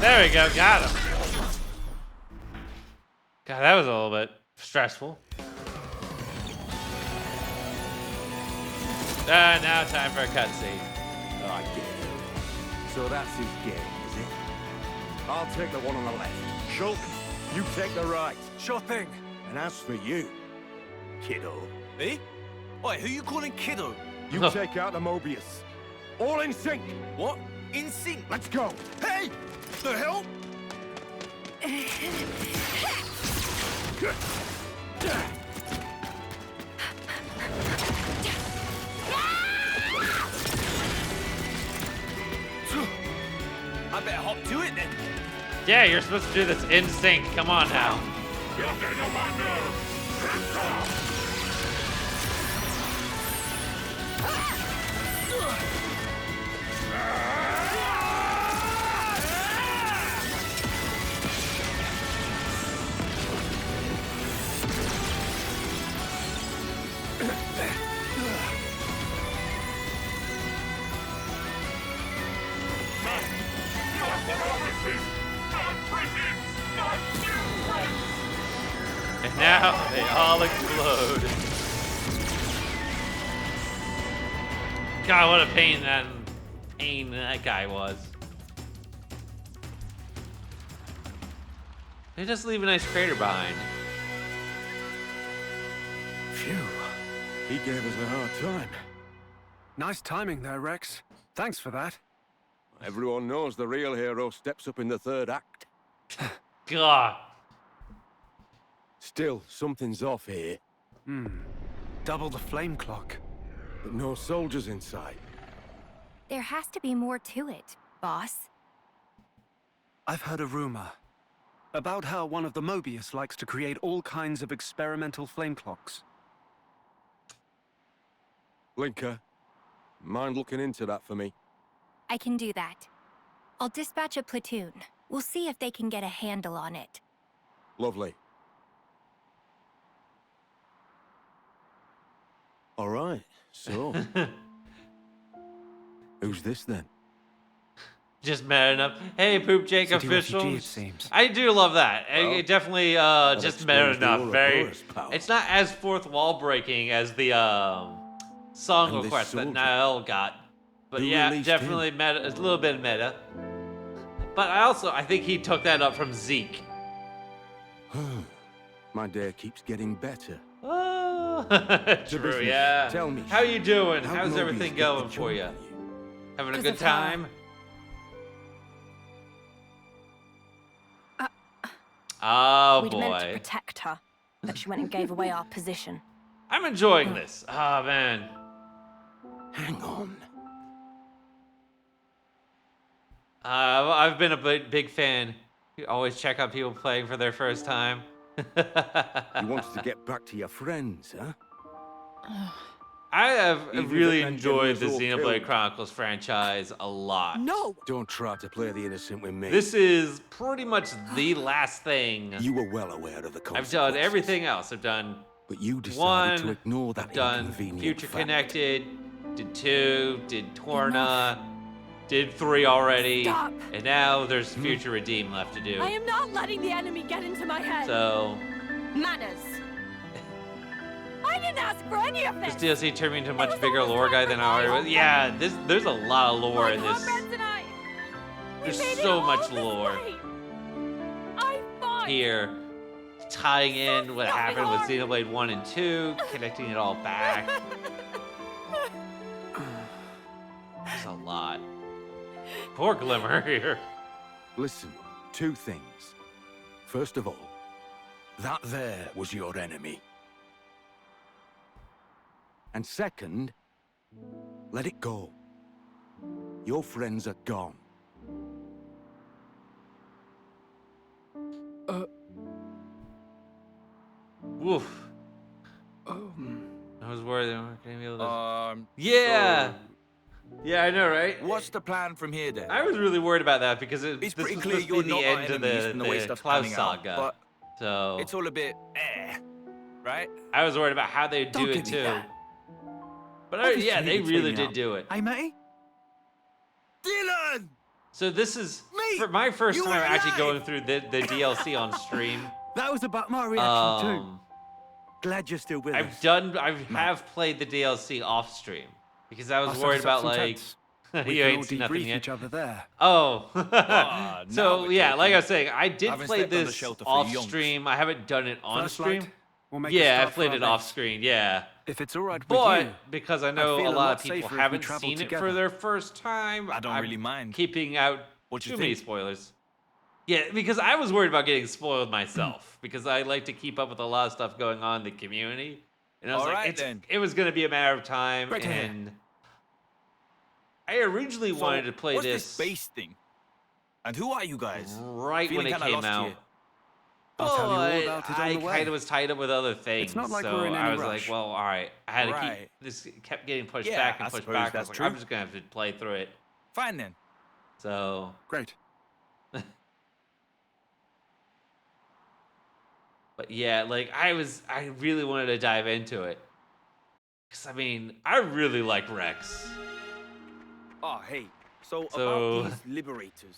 There we go, got him. God, that was a little bit stressful. Now time for a cutscene. I get it. So that's his game, is it? I'll take the one on the left. Shulk, you take the right. Sure thing. And as for you, kiddo, Eh? Wait, who you calling kiddo? you take out the Mobius. All in sync. What? In sync? Let's go. Hey! The hell? I better hop to it then. Yeah, you're supposed to do this in sync. Come on now. You're getting on my nerves. Hands off. And now they all explode. God, what a pain that guy was. They just leave a nice crater behind. Phew. He gave us a hard time. Nice timing there, Rex. Thanks for that. Everyone knows the real hero steps up in the third act. God. Still, something's off here. Double the flame clock. But no soldiers inside. There has to be more to it, boss. I've heard a rumor about how one of the Mobius likes to create all kinds of experimental flame clocks. Linker, mind looking into that for me? I can do that. I'll dispatch a platoon. We'll see if they can get a handle on it. Lovely. So, who's this then? Just mad enough. Hey, Poop Jake City refugee, officials. it seems. I do love that. Well, It definitely just mad explains the enough. Very. Ouroboros power. It's not as fourth wall breaking as the song And this request that soldier. Niall got. But Who yeah, released definitely meta. It's a little bit meta. But I think he took that up from Zeke. My day keeps getting better. Oh, true, business. yeah. Tell me, How you doing? how'd How's Mobius everything get going the for jump you? on Having a 'Cause good of her. time? Oh We'd meant to boy. protect her, but she went and gave away our position. I'm enjoying this. Oh man. Hang on. I've been a big fan. You always check out people playing for their first time. You wanted to get back to your friends, huh? I have Even if really it meant enjoyed the getting us all Xenoblade killed. Chronicles franchise a lot. No! Don't try to play the innocent with me. This is pretty much the last thing. You were well aware of the I've consequences. done everything else. I've done But you decided one, to ignore that I've done inconvenient Future fact. Connected, did 2, did Torna, did 3 already, Stop. and now there's Future Redeem left to do. I am not letting the enemy get into my head. So Manners. I didn't ask for any of this this. DLC turned me into a much bigger lore guy than I already was. Yeah, there's a lot of lore My in this. comrades and I, we There's made it so all much this lore way. I fought. here, tying in what fucking happened with hard. Xenoblade 1 and 2, connecting it all back. There's a lot. Poor Glimmer here. Listen, 2 things. First of all, that there was your enemy. And second, let it go. Your friends are gone. Woof. I was worried they weren't gonna be able to. Um. Yeah. so Yeah, I know, right? what's the plan from here then? I was really worried about that because It's this pretty was clear supposed to be you're the not our end of enemies from the way the stuff's Klaus panning out, saga. but So it's all a bit right? I was worried about how they'd Don't do give it me too. that. But Obviously yeah, they it's really leaving did out. do it. Hey, matey? Dylan! So this is Mate, for my first you time were actually alive! going through the DLC on stream. That was about my reaction too. Um, Glad you're still with I've us. have played the DLC off stream because I was I'll set worried us up about some like tents. you We can all ain't seen nothing debrief yet. each other there. Oh, now so we're yeah, talking. like I was saying, I did Haven't play slept on the this shelter for off yonks. stream. I haven't done it on First stream. light, we'll make a Yeah, I start for played our it off base. screen. Yeah, If it's all right with but you, because I I'd know feel a a lot lot of people safer if we haven't traveled seen it for together. their first time, I don't I'm really mind. keeping out What you too many think? spoilers. Yeah, because I was worried about getting spoiled myself because I like to keep up with a lot of stuff going on in the community, and I was All like, right, then. it was going to be a matter of time, Great to hear. and I originally So, wanted to play what's this base thing? And who are you guys? right when Feeling it kinda came lost out. here. I'll tell you all But about it on I the way. kind of was tied up with other things, not like so we're in I any was rush. like, well, all right. I had to keep Right. this kept getting pushed Yeah, back and I pushed suppose back. I that's was like, I'm true. just gonna have to play through it. Fine then. So great. But yeah, like I really wanted to dive into it. Cause I mean, I really like Rex. Oh, hey. So So- about these liberators,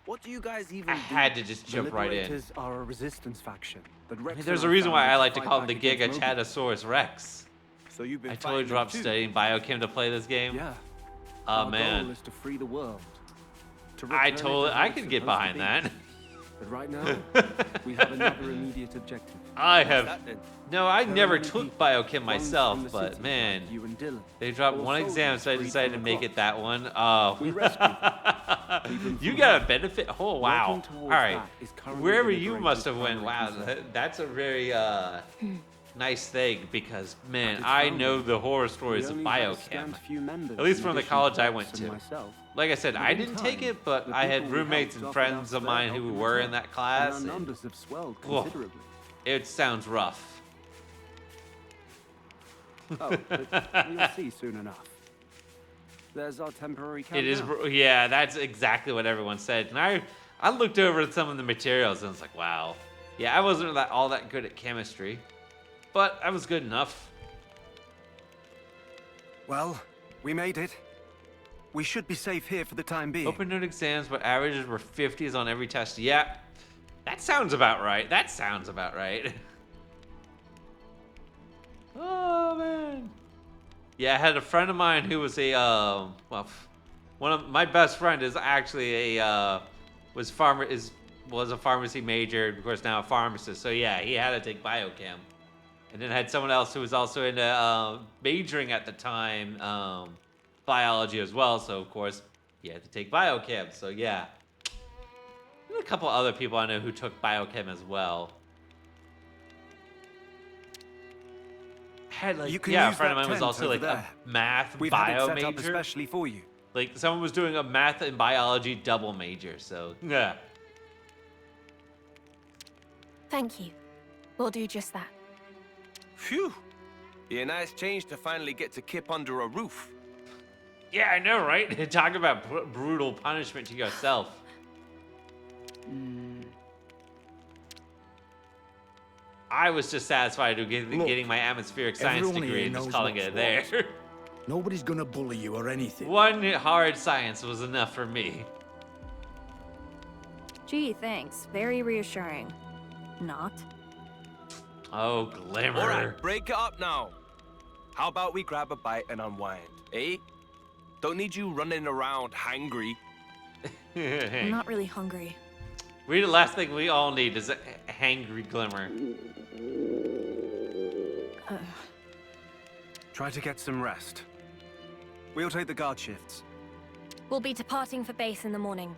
what do you guys even I do? had to just The jump right in. Liberators are a resistance faction. But I Rex mean, there's and a reason why founded I like to fight call him back the against Mobius. Gigachatosaurus Rex. So you've been I totally fighting them dropped too? studying biochem to play this game. Yeah. Oh Our man, goal is to free the world. To I return it totally to I how could it's get supposed behind to be. that. But right now, we have another immediate objective. I What's have that then? no, I There are never many took people, biochem one myself, from the but city, man, like you and Dylan. they dropped All one exam, so I soldiers decided freed to from make the it that one. Oh, We rescued keep them you from got a harm. benefit. Oh wow! Working All towards right, that is currently wherever the you Liberator's must have went. primary Wow, concern. that's a very nice thing because man, its I founding, know the horror We stories of only had a biochem. scant few members At least in from the addition college to I Rex went and to. myself. Like I said, But I in didn't take time, it, but the I had people we roommates helped and offered friends us of their mine help who in were in return, that and class. our and numbers have swelled Whoa. considerably. It sounds rough. Oh, but we'll see soon enough. There's our temporary camp It is, now. yeah, that's exactly what everyone said. And I looked over at some of the materials and I was like, wow. Yeah, I wasn't all that good at chemistry, but I was good enough. Well, we made it. We should be safe here for the time being. Open note exams, but averages were 50s on every test. Yeah, that sounds about right. That sounds about right. Oh, man. Yeah, I had a friend of mine who was a, well, one of my best friend is actually a, was a pharmacy major, of course now a pharmacist. So yeah, he had to take biochem. And then I had someone else who was also into majoring at the time, biology as well. So of course he had to take biochem. So yeah, and a couple other people I know who took biochem as well. Had like, yeah, a friend of mine was also like a math bio major. Up especially for you. Like someone was doing a math and biology double major. So yeah. Thank you. We'll do just that. Phew. Be a nice change to finally get to kip under a roof. Yeah, I know, right? Talk about brutal punishment to yourself. I was just satisfied with getting my atmospheric science degree and just calling it there. Nobody's gonna bully you or anything. One hard science was enough for me. Gee, thanks. Very reassuring. Not. Oh, Glimmer. All right, break it up now. How about we grab a bite and unwind, eh? Don't need you running around hangry. I'm not really hungry. The last thing we all need is a hangry Glimmer. Try to get some rest. We'll take the guard shifts. We'll be departing for base in the morning.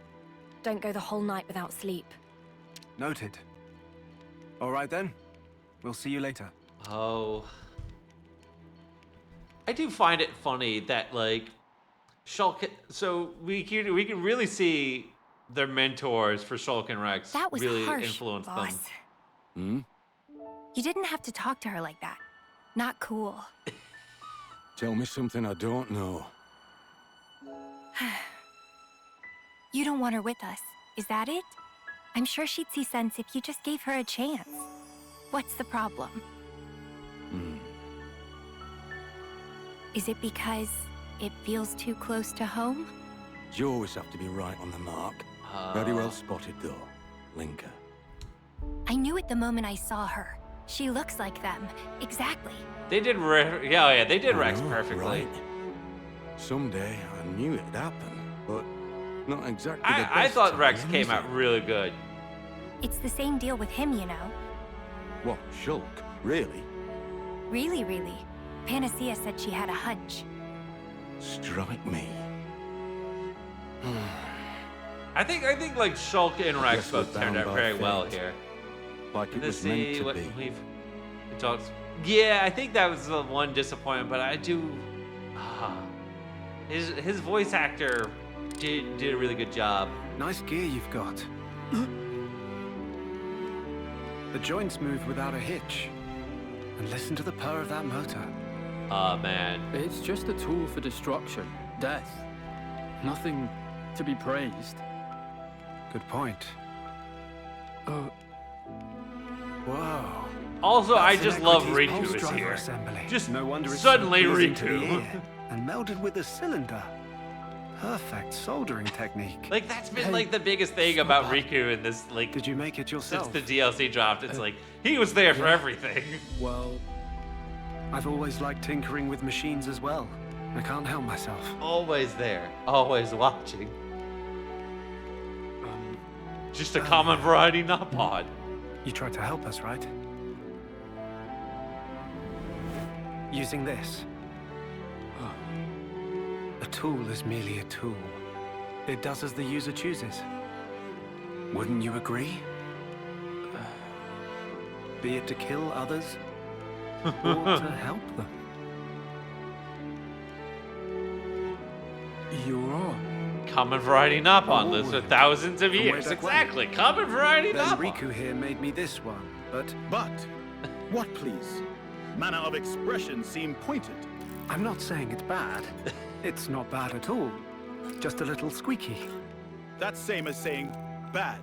Don't go the whole night without sleep. Noted. All right then. We'll see you later. Oh. I do find it funny that, like, Shulk... So we can really see their mentors for Shulk and Rex that was really harsh, influenced boss. them. You didn't have to talk to her like that. Not cool. Tell me something I don't know. You don't want her with us, is that it? I'm sure she'd see sense if you just gave her a chance. What's the problem? Is it because it feels too close to home? You always have to be right on the mark. Very well spotted, though, Linka. I knew it the moment I saw her. She looks like them. Exactly. They did they did Rex perfectly. Right. Someday I knew it'd happen, but not exactly the best I thought time, Rex came is out it? really good. It's the same deal with him, you know. What, Shulk? Really? Really, really. Panacea said she had a hunch. Strike me. I think like Shulk and Rex both turned out very well here. Like it Let's was meant see to what be. we've talked. Yeah, I think that was the one disappointment, but I do. His voice actor did a really good job. Nice gear you've got. The joints move without a hitch. And listen to the purr of that motor. Man. It's just a tool for destruction, death. Nothing to be praised. Good point. Whoa. Also, I That's just love Inequity's Riku pulse is driver here. assembly. Just no wonder it's suddenly so pleasing to the Riku. ear. And melded with the cylinder. Perfect soldering technique. Like that's been like the biggest thing about Riku in this like. Did you make it yourself? Since the DLC dropped, it's like he was there for everything. Well, I've always liked tinkering with machines as well. I can't help myself. Always there, always watching. Just a common variety Nopod. You tried to help us, right? Using this. A tool is merely a tool. It does as the user chooses. Wouldn't you agree? Be it to kill others, or to help them. You're on. Common variety Nopon lives for Ooh. thousands of From way years. back when. Exactly, common variety Then Nopon. Riku here made me this one, but... What, please? Manner of expression seem pointed. I'm not saying it's bad. It's not bad at all. Just a little squeaky. That's same as saying bad.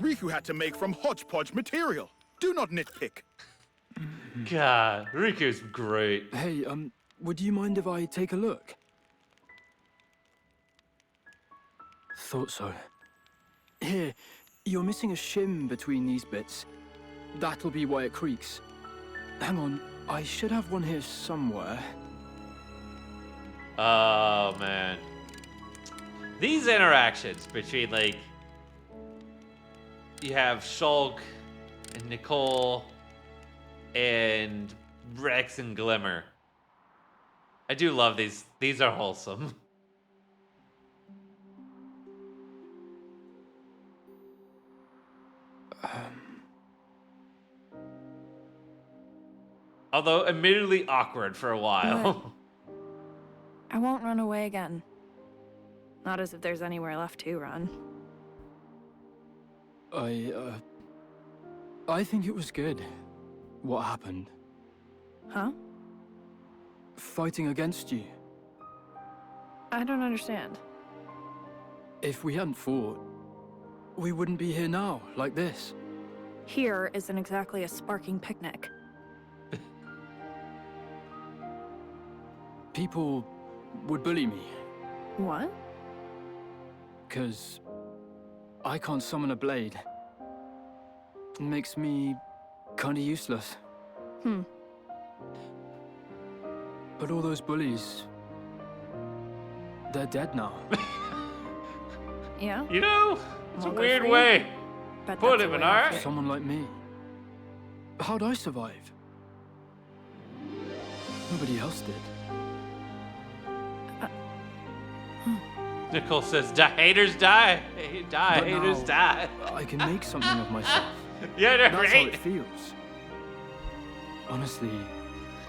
Riku had to make from hodgepodge material. Do not nitpick. God, Riku's great. Hey, would you mind if I take a look? Thought so. Here, you're missing a shim between these bits. That'll be why it creaks. Hang on, I should have one here somewhere. Oh, man. These interactions between, like, you have Shulk and Nicole and Rex and Glimmer. I do love these. These are wholesome. Although admittedly awkward for a while. I won't run away again. Not as if there's anywhere left to run. I think it was good. What happened? Huh? Fighting against you. I don't understand. If we hadn't fought, we wouldn't be here now, like this. Here isn't exactly a sparking picnic. People would bully me. What? 'Cause I can't summon a blade. It makes me kinda useless. But all those bullies, they're dead now. Yeah? You know, it's Well, a good weird for you. way. Bet Put that's him the in, way I alright? feel. Someone like me. How'd I survive? Nobody else did. Nicole says, haters die. Die, But haters now, die. I can make something of myself. Yeah, they're That's great. how it feels. Honestly,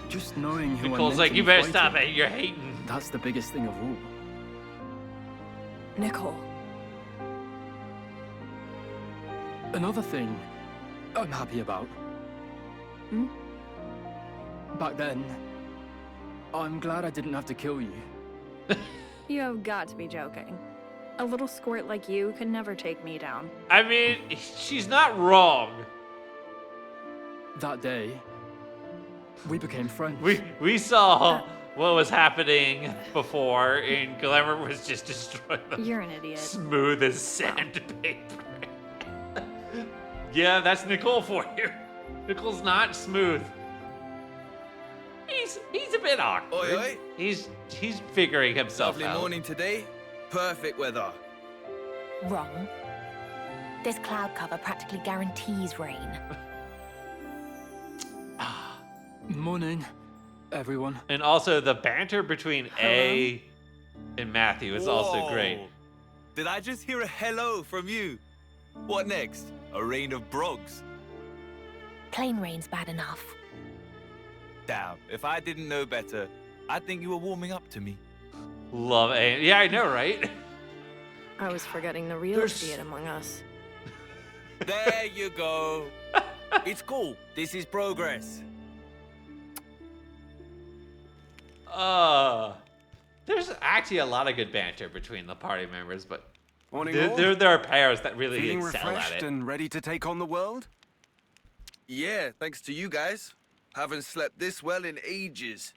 just knowing who Nicole's I'm like, meant you to be better stop fighting, it. You're hating. That's the biggest thing of all. Nicole. Another thing I'm happy about. Back then, I'm glad I didn't have to kill you. You have got to be joking. A little squirt like you could never take me down. I mean, she's not wrong. That day, we became friends. We saw what was happening before, and Glamour was just destroying them. You're an idiot. Smooth as sandpaper. Yeah, that's Nicole for you. Nicole's not smooth. He's a bit awkward. Oi, oi. He's figuring himself Lovely out. morning today. Perfect weather. Wrong. This cloud cover practically guarantees rain. Morning, everyone. And also the banter between A and Matthew is also Whoa. great. Did I just hear a hello from you? What next? A rain of brogs? Plain rain's bad enough. Damn, if I didn't know better, I'd think you were warming up to me. Love A. Yeah, I know, right? I was forgetting the real idiot among us. There you go. It's cool. This is progress. There's actually a lot of good banter between the party members, but Morning, there are pairs that really Feeling excel refreshed at it. and ready to take on the world? Yeah, thanks to you guys. Haven't slept this well in ages.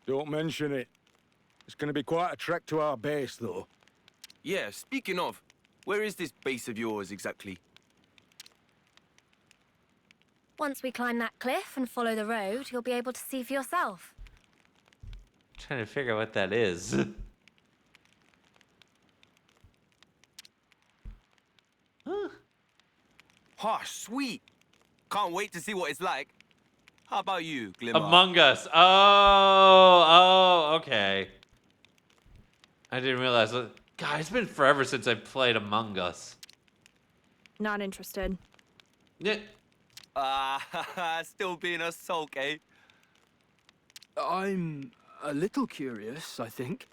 Don't mention it. It's going to be quite a trek to our base, though. Yeah, speaking of, where is this base of yours exactly? Once we climb that cliff and follow the road, you'll be able to see for yourself. Trying to figure out what that is. Oh, sweet. Can't wait to see what it's like. How about you, Glimmer? Among Us. Oh, okay. I didn't realize. God, it's been forever since I played Among Us. Not interested. Yeah. Still being a sulk, eh? I'm a little curious, I think.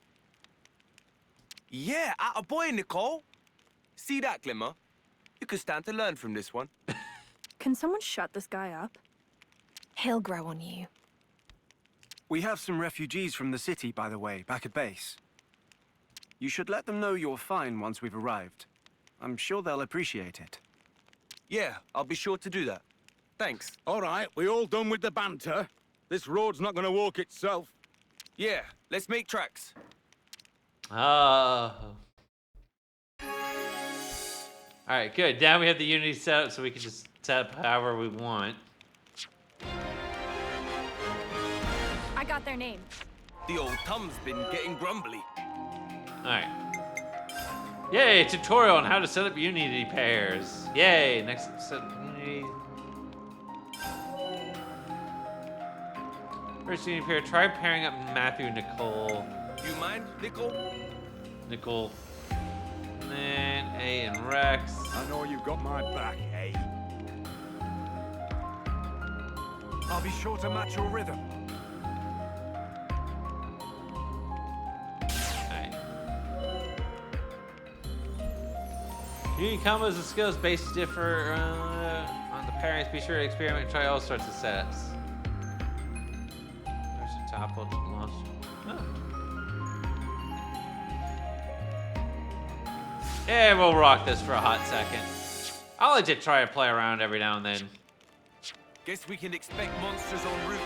Yeah, atta boy, Nicole. See that, Glimmer? You could stand to learn from this one. Can someone shut this guy up? He'll grow on you. We have some refugees from the city, by the way, back at base. You should let them know you're fine once we've arrived. I'm sure they'll appreciate it. Yeah, I'll be sure to do that. Thanks. All right, we all done with the banter? This road's not going to walk itself. Yeah, let's make tracks. Oh. Alright, good. Now we have the Unity set up so we can just set up however we want. I got their name. The old Tom's been getting grumbly. Alright. Yay, tutorial on how to set up Unity pairs. Yay, next set up Unity. First Unity pair, try pairing up Matthew and Nicole. You mind, Nicole? Nicole. And A and Rex. I know you've got my back, eh? I'll be sure to match your rhythm. Alright. Unity combos and skills based differ on the pairings. Be sure to experiment and try all sorts of setups. There's a topple to launch. Oh. Yeah, we'll rock this for a hot second. I like to try to play around every now and then. Guess we can expect monsters en route.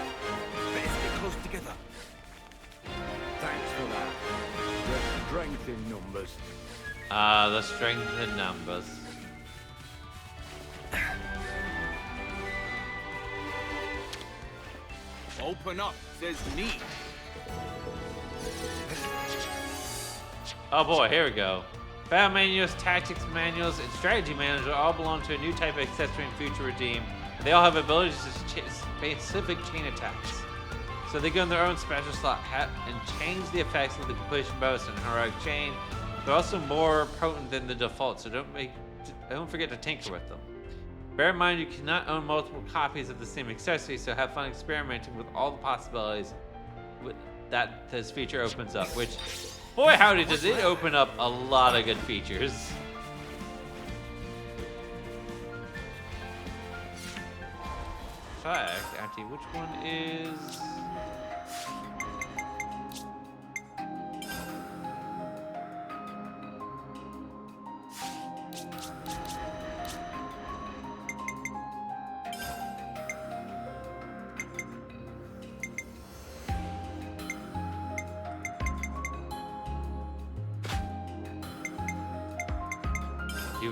Better stay close together. Thanks for that. The strength in numbers. The strength in numbers. Open up, says me. Oh boy, here we go. Battle manuals, tactics manuals, and strategy manuals all belong to a new type of accessory in Future Redeem. They all have abilities to specific chain attacks. So they go in their own special slot and change the effects of the completion bonus and heroic chain. They're also more potent than the default, so don't forget to tinker with them. Bear in mind you cannot own multiple copies of the same accessory, so have fun experimenting with all the possibilities that this feature opens up, which, boy howdy, does it open up a lot of good features. Fact, actually, which one is...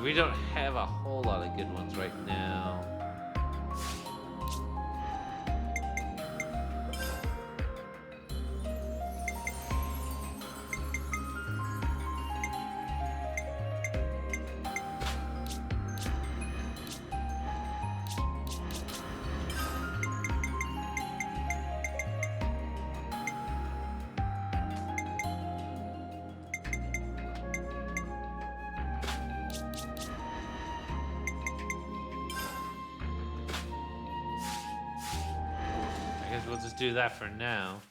We don't have a whole lot of good ones right now. We'll just do that for now.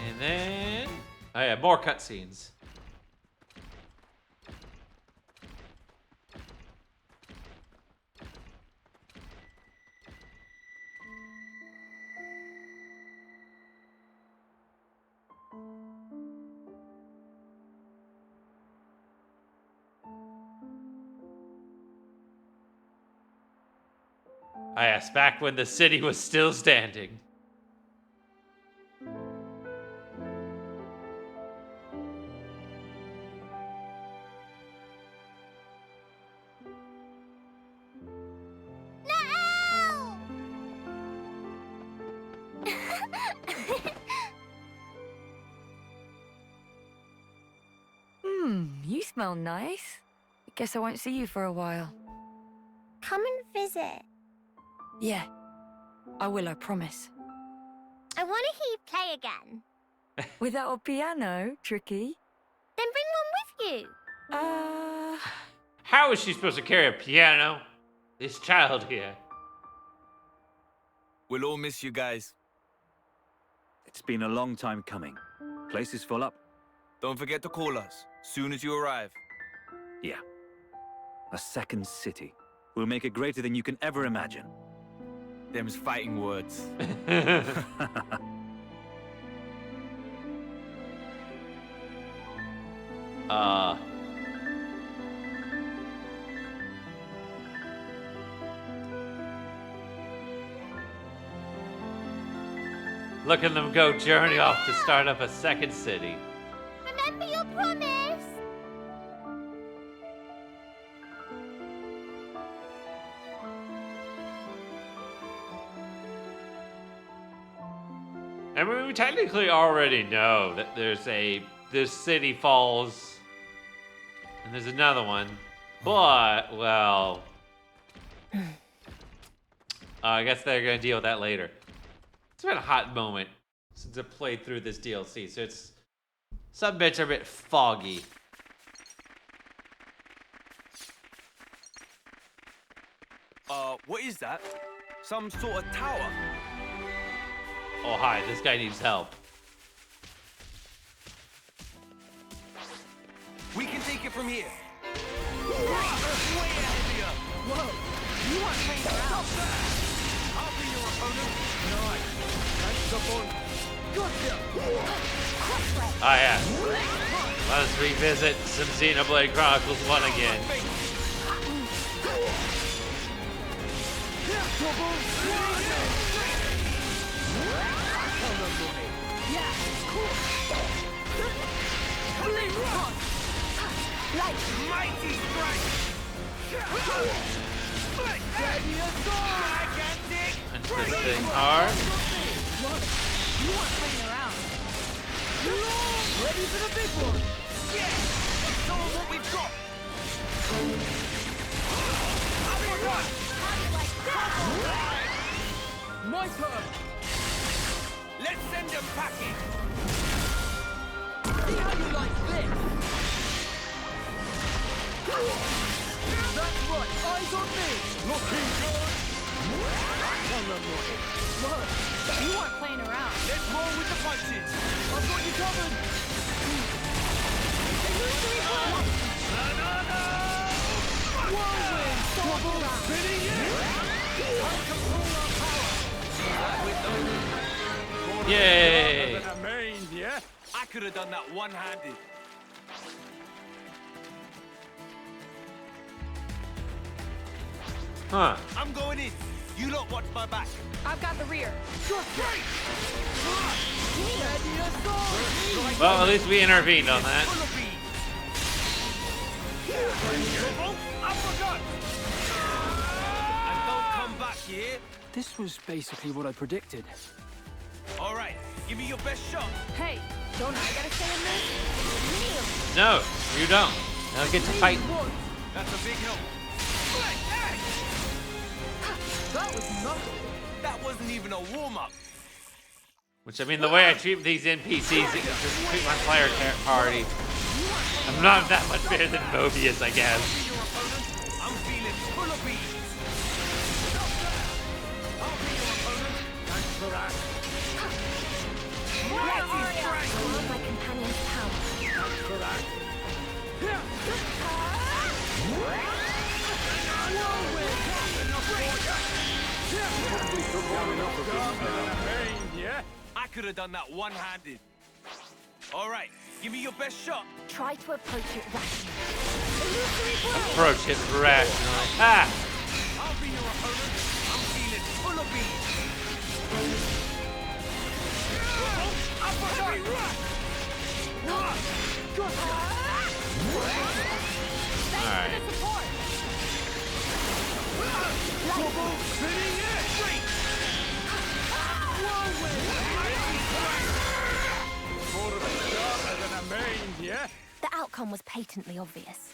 And then, oh yeah, more cutscenes. I asked back when the city was still standing. You smell nice. Guess I won't see you for a while. Come and visit. Yeah, I will, I promise. I want to hear you play again. Without a piano, Tricky? Then bring one with you. How is she supposed to carry a piano? This child here. We'll all miss you guys. It's been a long time coming. Place is full up. Don't forget to call us soon as you arrive. Yeah. A second city. We'll make it greater than you can ever imagine. Them's fighting words. Look at them go journey off to start up a second city. Remember your promise. I mean, we technically already know that this city falls, and there's another one, but, well, I guess they're gonna deal with that later. It's been a hot moment since I played through this DLC, so some bits are a bit foggy. What is that? Some sort of tower? Oh, hi, this guy needs help. We can take it from here. Way ahead of you. Whoa, you aren't playing around. I'll be your opponent. Nice. That's the point. Gotcha. Ah, yeah. Let us revisit some Xenoblade Chronicles 1 again. Like mighty strike! Interesting art. You weren't playing around. Ready for the big one? Yeah! Show them what we've got! My turn! Let's send them packing! See how you like this? That's right, eyes on me! Looking good! Look, you weren't playing around. Let's roll with the punches! I've got you covered! Whirlwind! Double spinning it! Yay! I could have done that one-handed. Huh. I'm going in. You lot watch my back. I've got the rear. Well, at least we intervened on that. I forgot. And don't come back here. This was basically what I predicted. All right, give me your best shot. Hey, don't I gotta say in this? No, you don't. Now get to fight. That's a big help. That was nothing. That wasn't even a warm-up. Which, I mean, the way I treat these NPCs, it just treat my player party. I'm not that much better than Mobius, I guess. I'm feeling full of beans. I'll be your opponent. Thanks for that. My companion's power. Thanks for that. I could have done that one-handed. All right, give me your best shot. Try to approach it rationally. Approach it rationally. Ah! I'll be your opponent. I'm feeling full of beans. Alright. The outcome was patently obvious.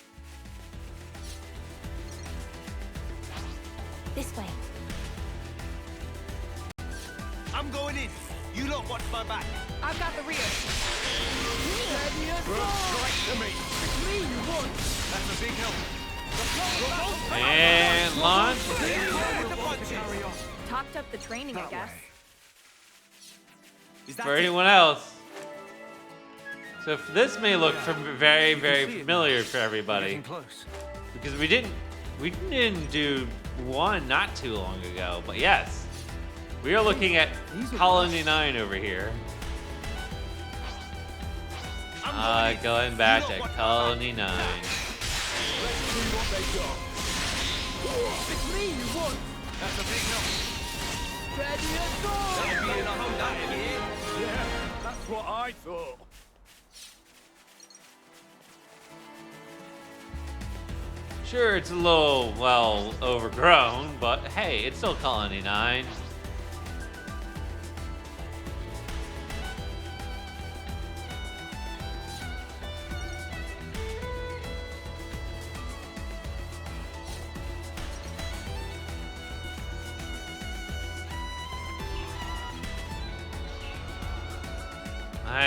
This way. I'm going in. You lot watch my back. I've got the rear. Right to me. It's me you want. That's a big help. And launch. Topped up the training, I guess. For anyone else. So this may look very, very familiar for everybody. Because we didn't do one not too long ago, but yes. We are looking at Colony 9 over here. Going back to Colony 9. It's me you want. That's a big help. Steady as gold! That'll be enough of that in here. Yeah, that's what I thought. Sure, it's a little, well, overgrown, but hey, it's still Colony 9.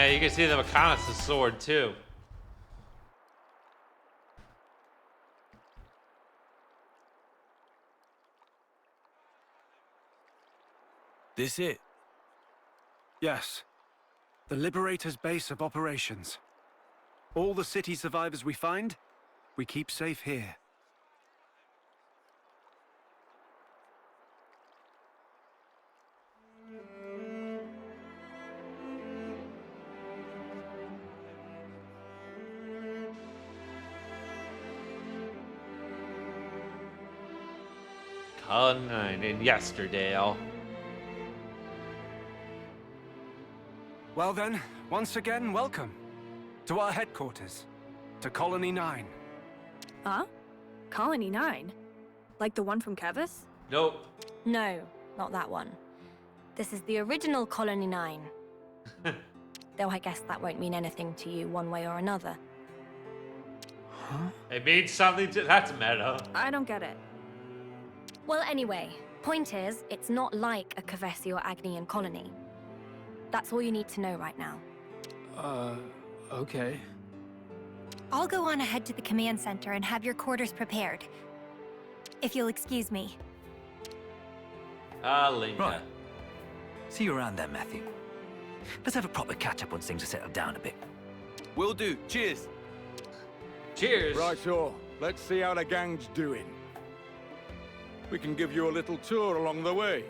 You can see the reconnaissance sword too. This it? Yes. The Liberator's base of operations. All the city survivors we find, we keep safe here. Colony 9 in Yesterdale. Well then, once again, welcome to our headquarters, to Colony 9. Huh? Colony 9? Like the one from Kevis? Nope. No, not that one. This is the original Colony 9. Though I guess that won't mean anything to you one way or another. Huh? It means something to... That's meta. I don't get it. Well, anyway, point is, it's not like a Kevesi or Agnian colony. That's all you need to know right now. Okay. I'll go on ahead to the command center and have your quarters prepared. If you'll excuse me. Linka. Right. See you around then, Matthew. Let's have a proper catch-up once things are settled down a bit. Will do. Cheers. Cheers. Right-o. Let's see how the gang's doing. We can give you a little tour along the way.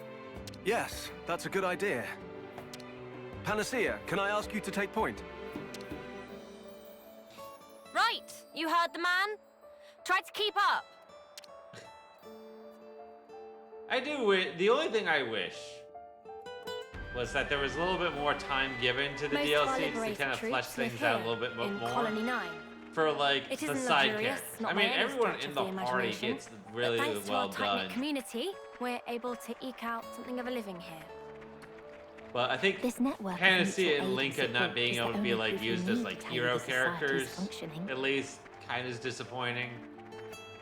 Yes, that's a good idea. Panacea, can I ask you to take point? Right, you heard the man. Try to keep up. I do. The only thing I wish was that there was a little bit more time given to the Most of our DLCs to liberated kind of flesh troops live things out a here, little bit in more. Colony 9. For like It the isn't side luxurious, characters. not I mean, by any everyone stretch in of the the party imagination, gets really but thanks well to our tight-knit done. community, we're able to eke out something of a living here. But I think This network of Panacea mutual and aid Linka and not support being is able the to be only like proof you used as need like to hero how the society's characters, functioning. at least, kind of is disappointing.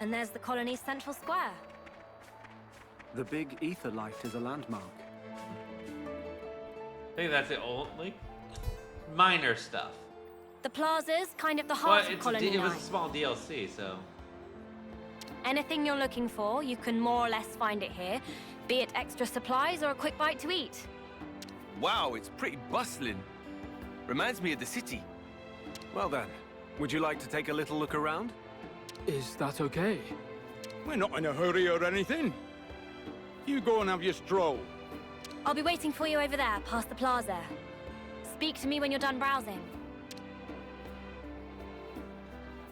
And there's the colony's central square. The big ether light is a landmark. I think that's the only minor stuff. The plaza's kind of the heart But of Colony it was 9. a small DLC, so. Anything you're looking for, you can more or less find it here, be it extra supplies or a quick bite to eat. Wow, it's pretty bustling. Reminds me of the city. Well then, would you like to take a little look around? Is that okay? We're not in a hurry or anything. You go and have your stroll. I'll be waiting for you over there, past the plaza. Speak to me when you're done browsing.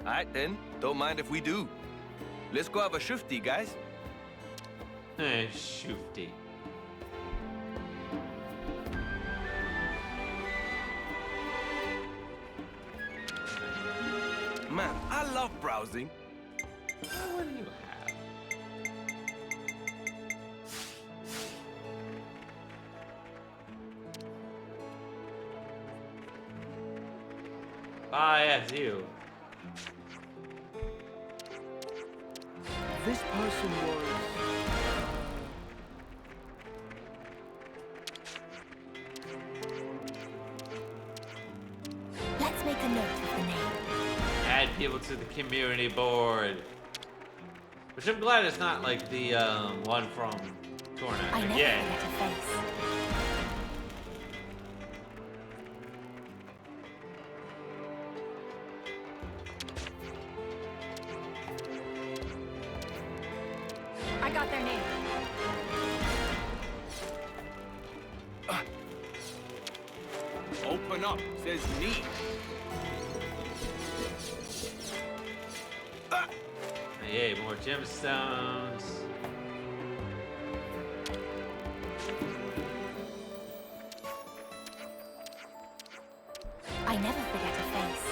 Alright then, don't mind if we do. Let's go have a shufti, guys. Shufti. Man, I love browsing. What do you have? Ah, yes, you. This person was... Let's make a note of the name. Add people to the community board. Which I'm glad it's not like the one from Torna. I never Yeah. forget a face. I got their name. Open up, says me. Yay, more gemstones. I never forget a face.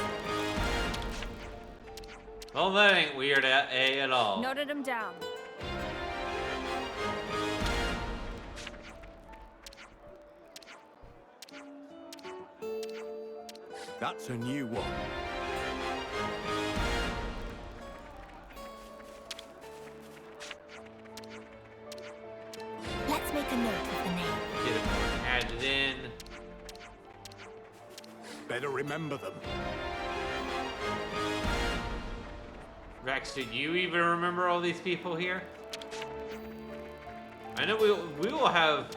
Well, that ain't weird at all. Noted him down. That's a new one. Let's make a note of the name. Get it added in. Better remember them. Rex, did you even remember all these people here? I know we will have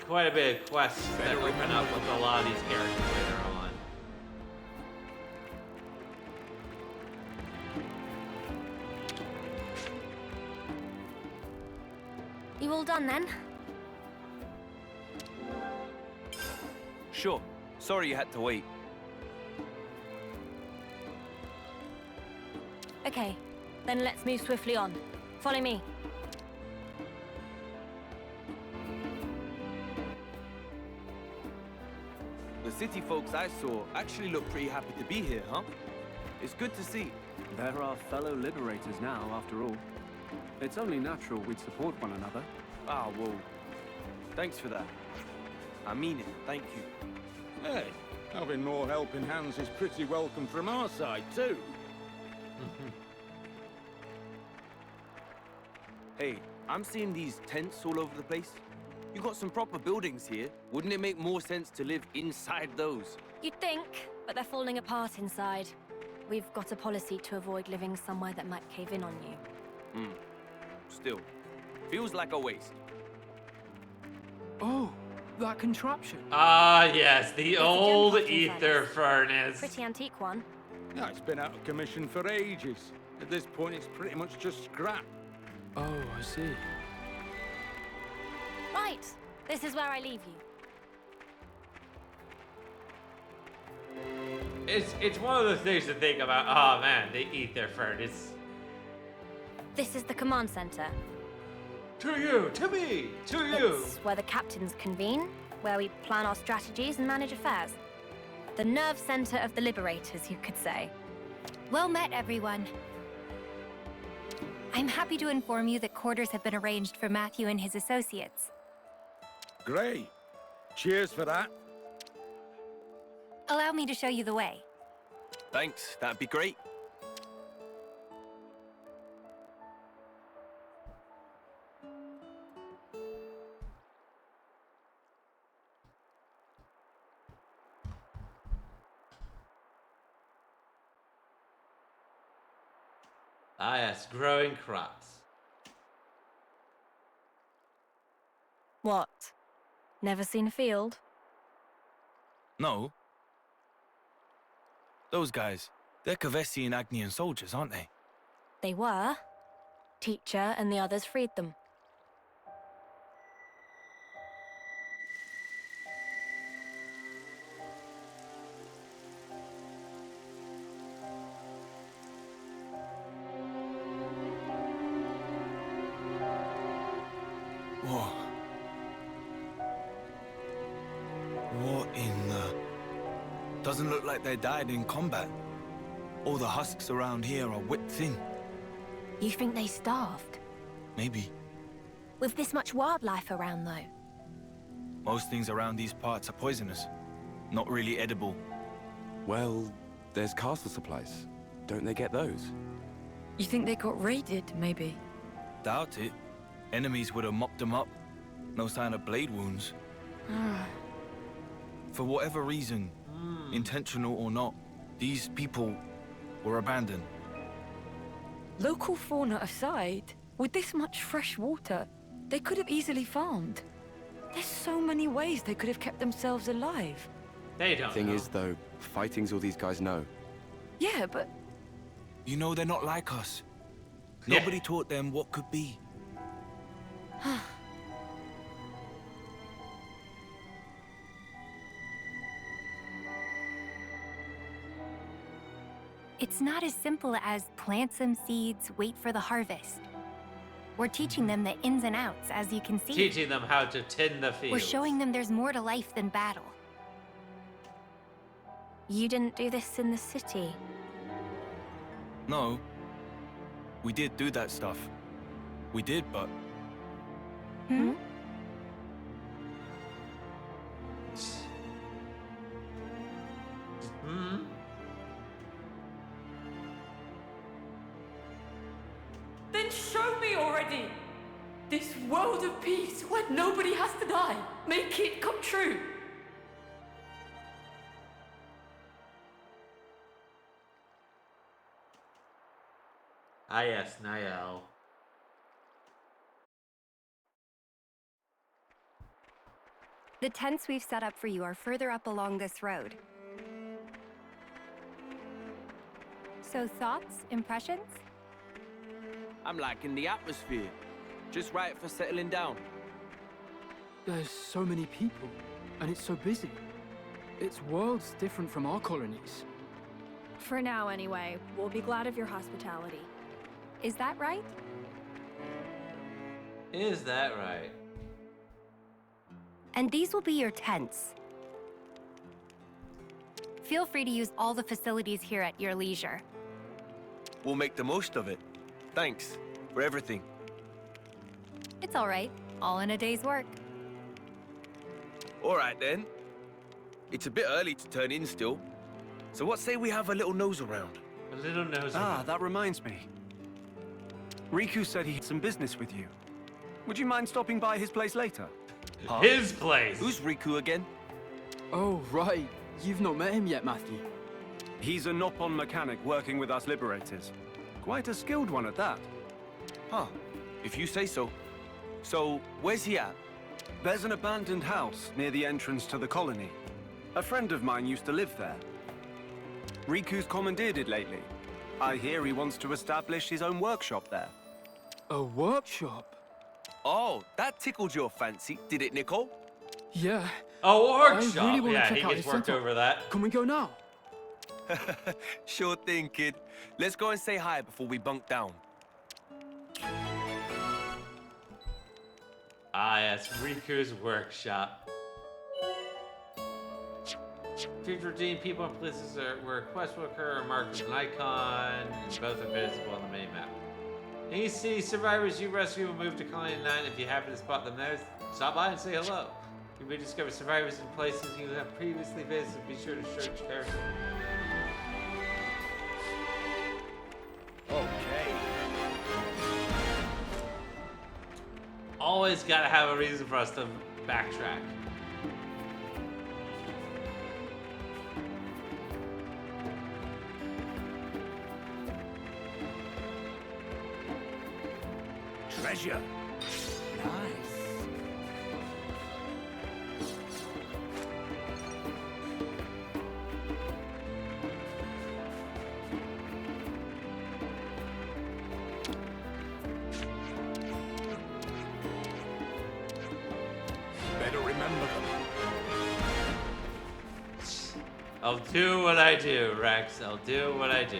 quite a bit of quests that open up with a lot of these characters later on. You all done then? Sure. Sorry you had to wait. Okay, then let's move swiftly on. Follow me. The city folks I saw actually look pretty happy to be here, huh? It's good to see. They're our fellow liberators now, after all. It's only natural we'd support one another. Ah, well, thanks for that. I mean it, thank you. Hey, having more helping hands is pretty welcome from our side, too. Hey, I'm seeing these tents all over the place. You got some proper buildings here. Wouldn't it make more sense to live inside those? You'd think, but they're falling apart inside. We've got a policy to avoid living somewhere that might cave in on you. Still, feels like a waste. Oh, that contraption. Ah, yes, the It's a old gem ether furnace. Pretty antique one. Yeah, it's been out of commission for ages. At this point, it's pretty much just scrap. Oh, I see. Right, this is where I leave you. It's one of those things to think about. Oh man, the ether furnace. This is the command center. To you, to me, to you. It's where the captains convene, where we plan our strategies and manage affairs. The nerve center of the liberators, you could say. Well met, everyone. I'm happy to inform you that quarters have been arranged for Matthew and his associates. Great. Cheers for that. Allow me to show you the way. Thanks, that'd be great. Ah, yes, growing crops. What? Never seen a field? No. Those guys, they're Kavesi and Agnian soldiers, aren't they? They were. Teacher and the others freed them. Whoa. What in the... Doesn't look like they died in combat. All the husks around here are whipped thin. You think they starved? Maybe. With this much wildlife around, though. Most things around these parts are poisonous. Not really edible. Well, there's castle supplies. Don't they get those? You think they got raided, maybe? Doubt it. Enemies would have mopped them up. No sign of blade wounds. For whatever reason, intentional or not, these people were abandoned. Local fauna aside, with this much fresh water, they could have easily farmed. There's so many ways they could have kept themselves alive. They don't Thing know. is, though, fighting's all these guys know. Yeah, but... You know, they're not like us. Yeah. Nobody taught them what could be. It's not as simple as plant some seeds, wait for the harvest. We're teaching them the ins and outs, as you can see. Teaching them how to tend the field. We're showing them there's more to life than battle. You didn't do this in the city. No. We did do that stuff. We did, but... Hmm? Hmm? Then show me already! This world of peace where nobody has to die. Make it come true. Ah yes, Niall. The tents we've set up for you are further up along this road. So thoughts, impressions? I'm liking the atmosphere. Just right for settling down. There's so many people, and it's so busy. It's worlds different from our colonies. For now, anyway. We'll be glad of your hospitality. Is that right? Is that right? And these will be your tents. Feel free to use all the facilities here at your leisure. We'll make the most of it. Thanks for everything. It's all right. All in a day's work. All right, then. It's a bit early to turn in still. So what say we have a little nose around? A little nose around. That reminds me. Riku said he had some business with you. Would you mind stopping by his place later? Huh? His place? Who's Riku again? Oh, right. You've not met him yet, Matthew. He's a Noppon mechanic working with us liberators. Quite a skilled one at that. Huh. If you say so. So, where's he at? There's an abandoned house near the entrance to the colony. A friend of mine used to live there. Riku's commandeered it lately. I hear he wants to establish his own workshop there. A workshop? Oh, that tickled your fancy, did it, Nicole? Yeah. A workshop? I really want to Yeah, check he out gets his worked setup. over that. Can we go now? Sure thing, kid. Let's go and say hi before we bunk down. Ah yes, Riku's workshop. Future redeemed people and places where quests will occur are marked with an icon, and both are visible on the main map. Any city survivors you rescue will move to Colony 9. If you happen to spot them there, stop by and say hello. You may discover survivors in places you have previously visited. Be sure to search carefully. Okay. Always gotta have a reason for us to backtrack. Treasure. Nice. Better remember them. I'll do what I do, Rex. I'll do what I do.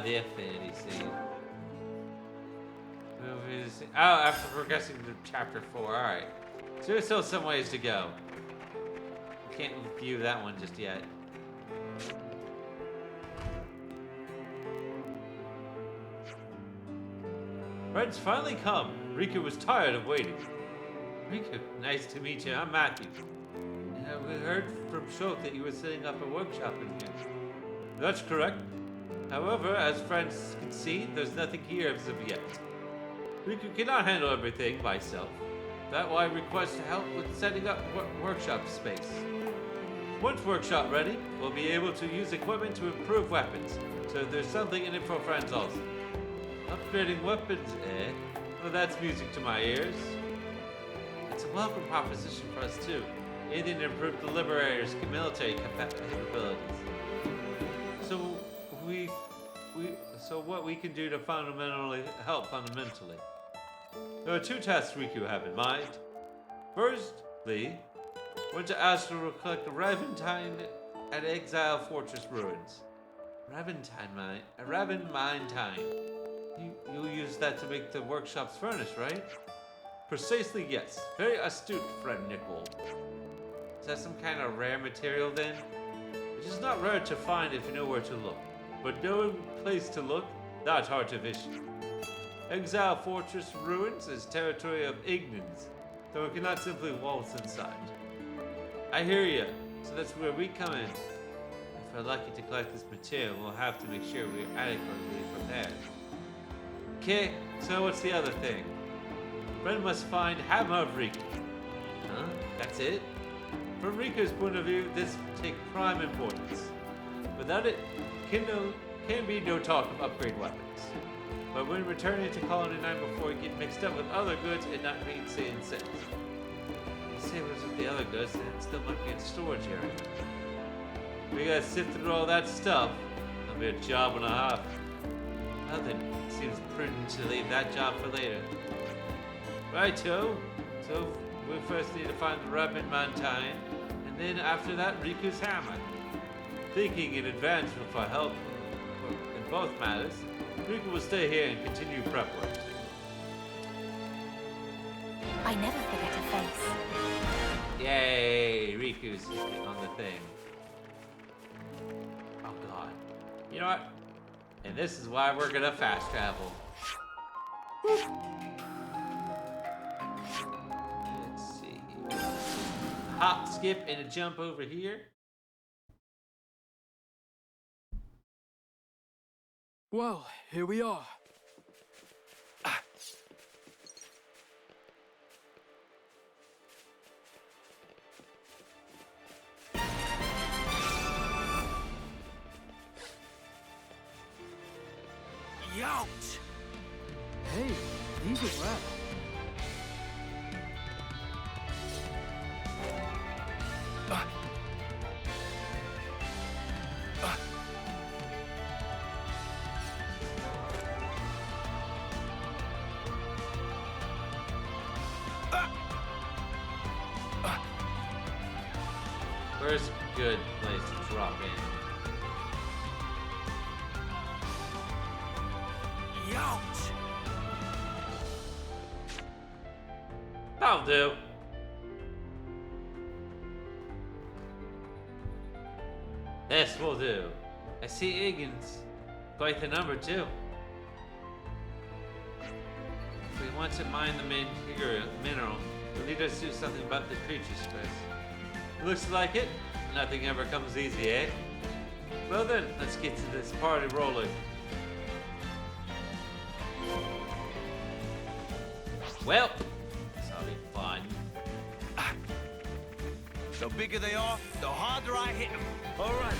The affinity scene. Oh, after progressing to chapter 4. Alright. So there's still some ways to go. Can't view that one just yet. Friends finally come. Riku was tired of waiting. Riku, nice to meet you. I'm Matthew. We heard from Shulk that you were setting up a workshop in here. That's correct. However, as friends can see, there's nothing here as of yet. Riku cannot handle everything by himself. That's why I request help with setting up workshop space. Once workshop ready, we'll be able to use equipment to improve weapons. So there's something in it for friends also. Upgrading weapons, eh? Well, that's music to my ears. It's a welcome proposition for us too. Anything to improve the Liberator's military capabilities. So what we can do to fundamentally help fundamentally. There are two tasks Riku have in mind. Firstly, we're to ask to collect the Reventine at Exile Fortress ruins. Raven mine time. You'll use that to make the workshop's furnace, right? Precisely, yes. Very astute, friend Nickel. Is that some kind of rare material then? It is not rare to find if you know where to look. But knowing place to look, that's hard to vision. Exile Fortress Ruins is territory of ignorance, so we cannot simply waltz inside. I hear you, so that's where we come in. If we're lucky to collect this material, we'll have to make sure we're adequately prepared. Okay, so what's the other thing? Friend must find Hammer of Riku. Huh? That's it? From Riku's point of view, this takes prime importance. Without it, can be no talk of upgrade weapons. But when returning to Colony 9 before you get mixed up with other goods, it not mean saying sense. You say what's with the other goods, then it still might be in storage area. We gotta sift through all that stuff. That'll be a job and a half. Well then, it seems prudent to leave that job for later. Righto. So we first need to find the Rabbit Mountain, and then after that, Riku's hammer. Thinking in advance for help in both matters, Riku will stay here and continue prep work. I never forget a face. Yay, Riku's on the thing. Oh god. You know what? And this is why we're gonna fast travel. Let's see. Hop, skip, and a jump over here. Well, here we are. Youch! Hey, these are rare. Where's a good place to drop in? Youch! That'll do. This will do. I see Higgins. Quite the number, too. If we want to mine the mineral, we'll need to do something about the creatures first. Looks like it. Nothing ever comes easy, eh? Well then, let's get to this party rolling. Well, this'll be fun. The bigger they are, the harder I hit them. All right,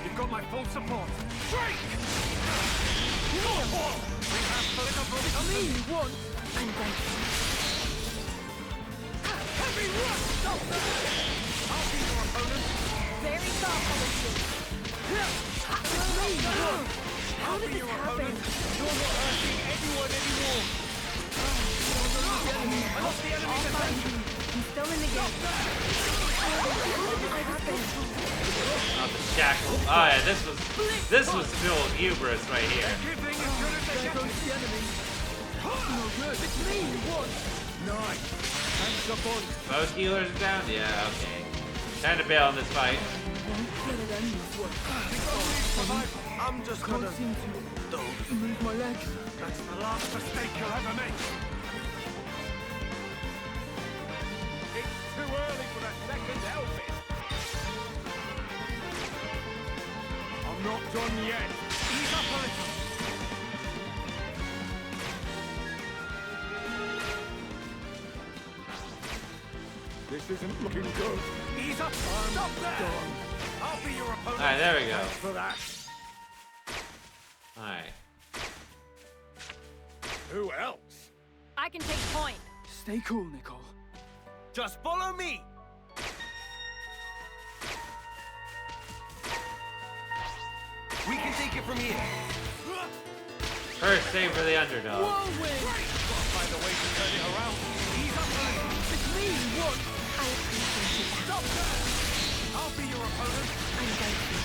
you've got my full support. Strike! We have political Me, one. I'm going heavy rush! Stop them! I'll be your opponent. Very thoughtful of you. How did this happen? You're not hurting anyone anymore. I lost the enemy defense. I'm still in the game. Oh, the shackle. Oh yeah, this was full hubris right here. There goes the enemy. No good. It's me, one. Nice. Thanks, support. Both healers down? Yeah, okay. Time to bail on this fight. I'm just Can't gonna seem to move my legs. That's the last mistake you'll ever make. It's too early for a second helping. I'm not done yet. Ease up a little. This isn't looking good. Ease up. Stop there. I'll be your opponent. Alright, there we go. Thanks for that. Alright. Who else? I can take point. Stay cool, Nicole. Just follow me. We can take it from here. First save for the underdog. Whirlwind. Gotta find a way to turn it around. Ease up a little. It's me, one. I appreciate it. Stop that. I'll be your opponent. I'm going to.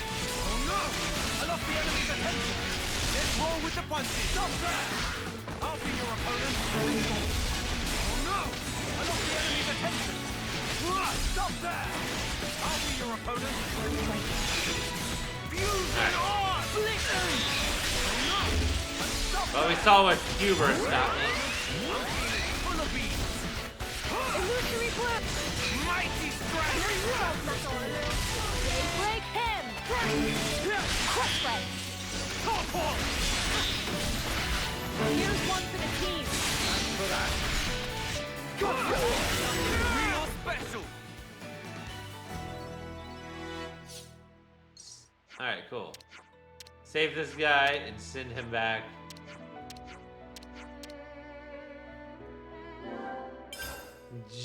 Oh no! I lost the enemy with the punches! Stop there! I'll be your opponent! Oh no! I lost the enemy's attention! Stop there! I'll be your opponent! Fusion on! Well, we saw what Hubert stopped me. Full of beats! Illusory flip! Mighty strike! Break him! Quick break! Here's one for the team. Thanks for that. Real special! Alright, cool. Save this guy and send him back.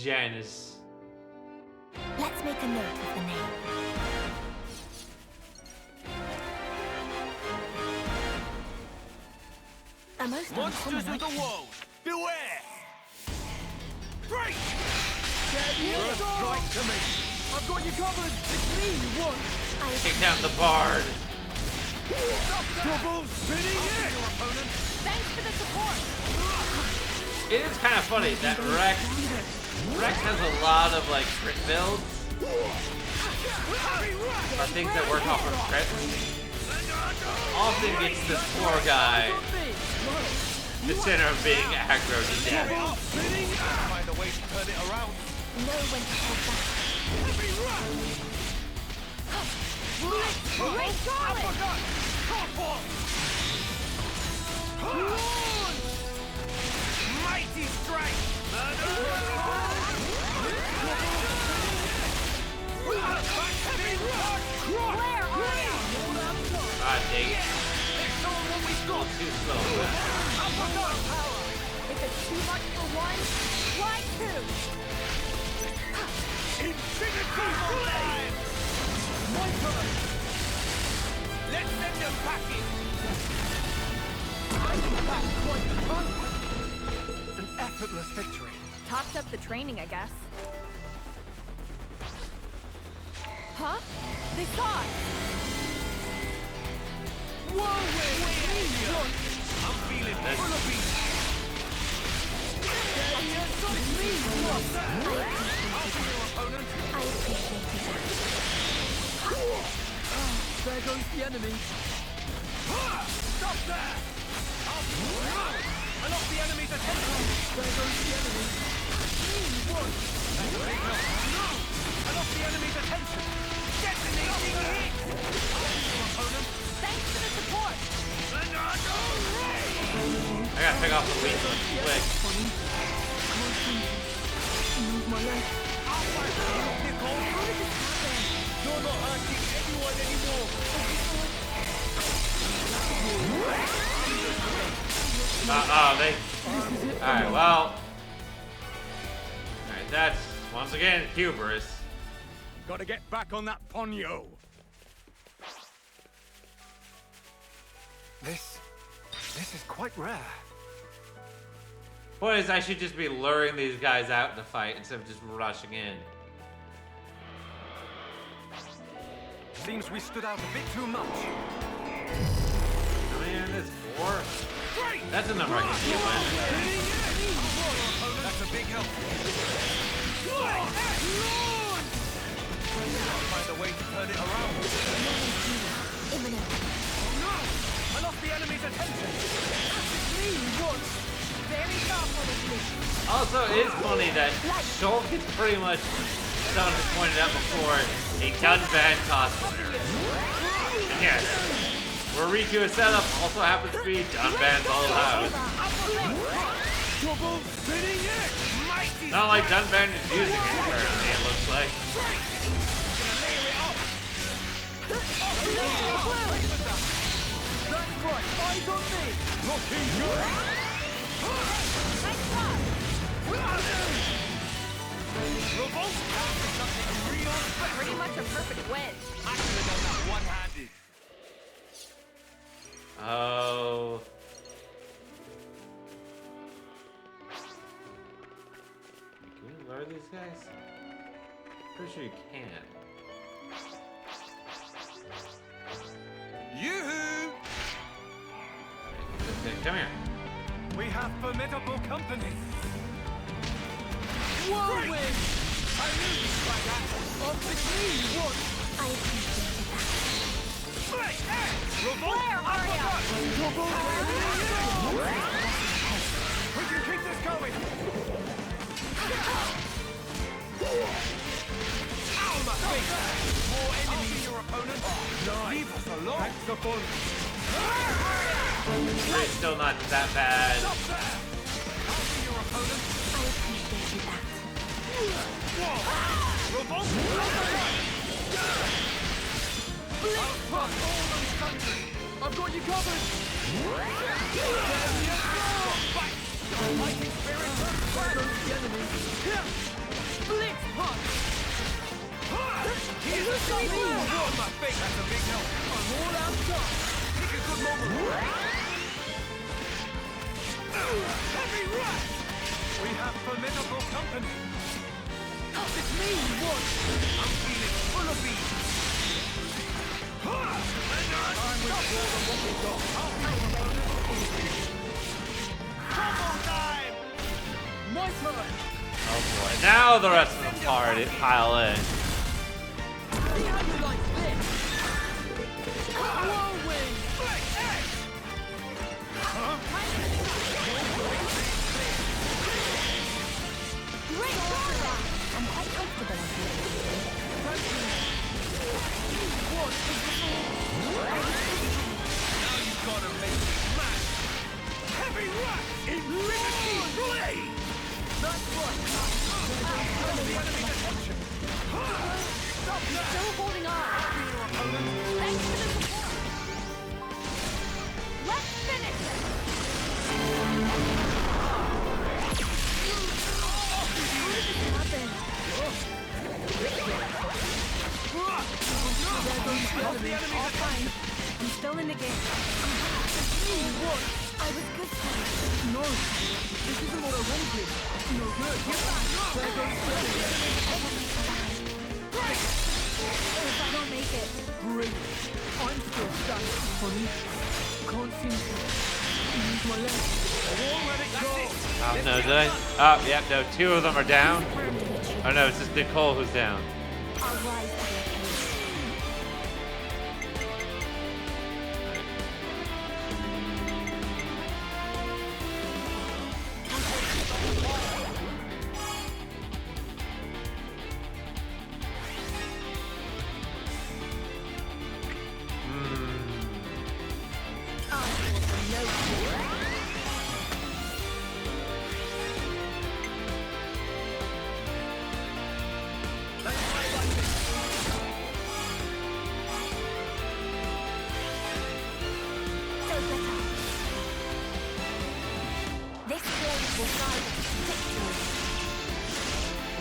Janice. Let's make a note of the name. A most Monsters of the world, beware! Break! First strike to me! I've got you covered! It's me you want! Take down the bard. Double spinning it! Thanks for the support. It is kind of funny that Rex has a lot of like crit builds. Or things that work off of crit. Often gets this poor guy the center of being aggro to death. Find a way to turn it around. Know when to hold back. Great Charlie! Mighty strike! God dang it. Still too slow. If it's too much for one, try two. Infinity Blade! My turn! Let's send them packing! An effortless victory. Topped up the training, I guess. Huh? They saw us! Whoa, I'm feeling full of beats! I'll be your opponent! I appreciate you. There goes the enemy. Stop there! I lost the enemy's attention! There goes the enemy. I lost the enemy's attention! Detonating hit! Your opponent! Thanks for the support! I gotta pick off the weak one quick. Move my leg. You're not hurting anyone anymore! They. Alright, well. Alright, that's once again hubris. Gotta get back on that ponyo! This is quite rare. Point is, I should just be luring these guys out in the fight instead of just rushing in. Seems we stood out a bit too much. I mean, it's 4. That's a number I can deal with. That's a big help. Find a way to turn it around. I lost the enemy's attention. Very thoughtful of you. Also, it is funny that Shulk is pretty much, someone has pointed out before, a Dunban cosplayer. And yes, where Riku is set up also happens to be Dunban's old house. Not like Dunban is using it currently, it looks like. That's right, eyes on me! Looking good! Nice shot! Pretty much a perfect win. I should have done that one-handed. Oh. Can we lure these guys? Pretty sure you can. Yoo-hoo! Okay, come here. We have formidable company. Whirlwind! I knew you'd try that. Of the tree, what? I appreciated that. Flare, Arya! We can keep this going. Ow, my face! More enemies, your opponent. Leave us alone. Thanks for fun. It's still not that bad. Stop there! I'll be your opponent. I appreciated that. Revolt! Blitzpunk! I've got you covered! Fighting spirit! There goes the enemy! Blitzpunk! Here's a shot! Oh, my face! That's a big help! I'm all amped up! Take a good moment! Heavy rush! We have formidable company! It's me, what? I'm feeling full of beans! I'm with more than what we got! Combo time! My turn! Oh boy. Now the rest of the party pile in. See how you like this! Whirlwind! Great order! I'm quite comfortable in here. What is the Now you've got to make it smash! Heavy rush! Infinity blade! That's right! The enemy's attention! Stop now! Still holding on! Thanks for the support! Let's finish it! Stop the enemy's attention! I'm still in the game. What? I was good for it. No! This isn't what I wanted! No good! You're back. There goes If I don't make it. Great! I'm still standing, honey. Can't seem to use my legs. I won't let it go! Oh, no, did I? Oh, yep, no, 2 of them are down. Oh no, it's just Nicole who's down. I'll rise to the occasion.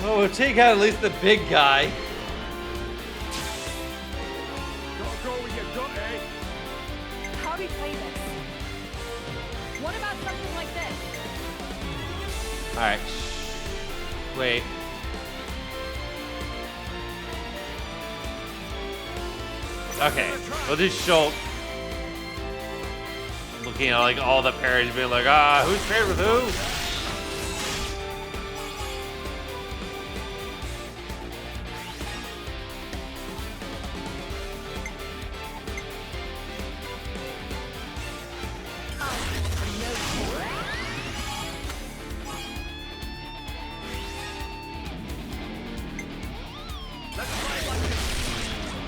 Well, we'll take out at least the big guy. Gotta go with your gut, eh? How do we play this? What about something like this? Alright. Wait. Okay, we'll do Schultz. Looking at like all the parries, being like, who's paired with who?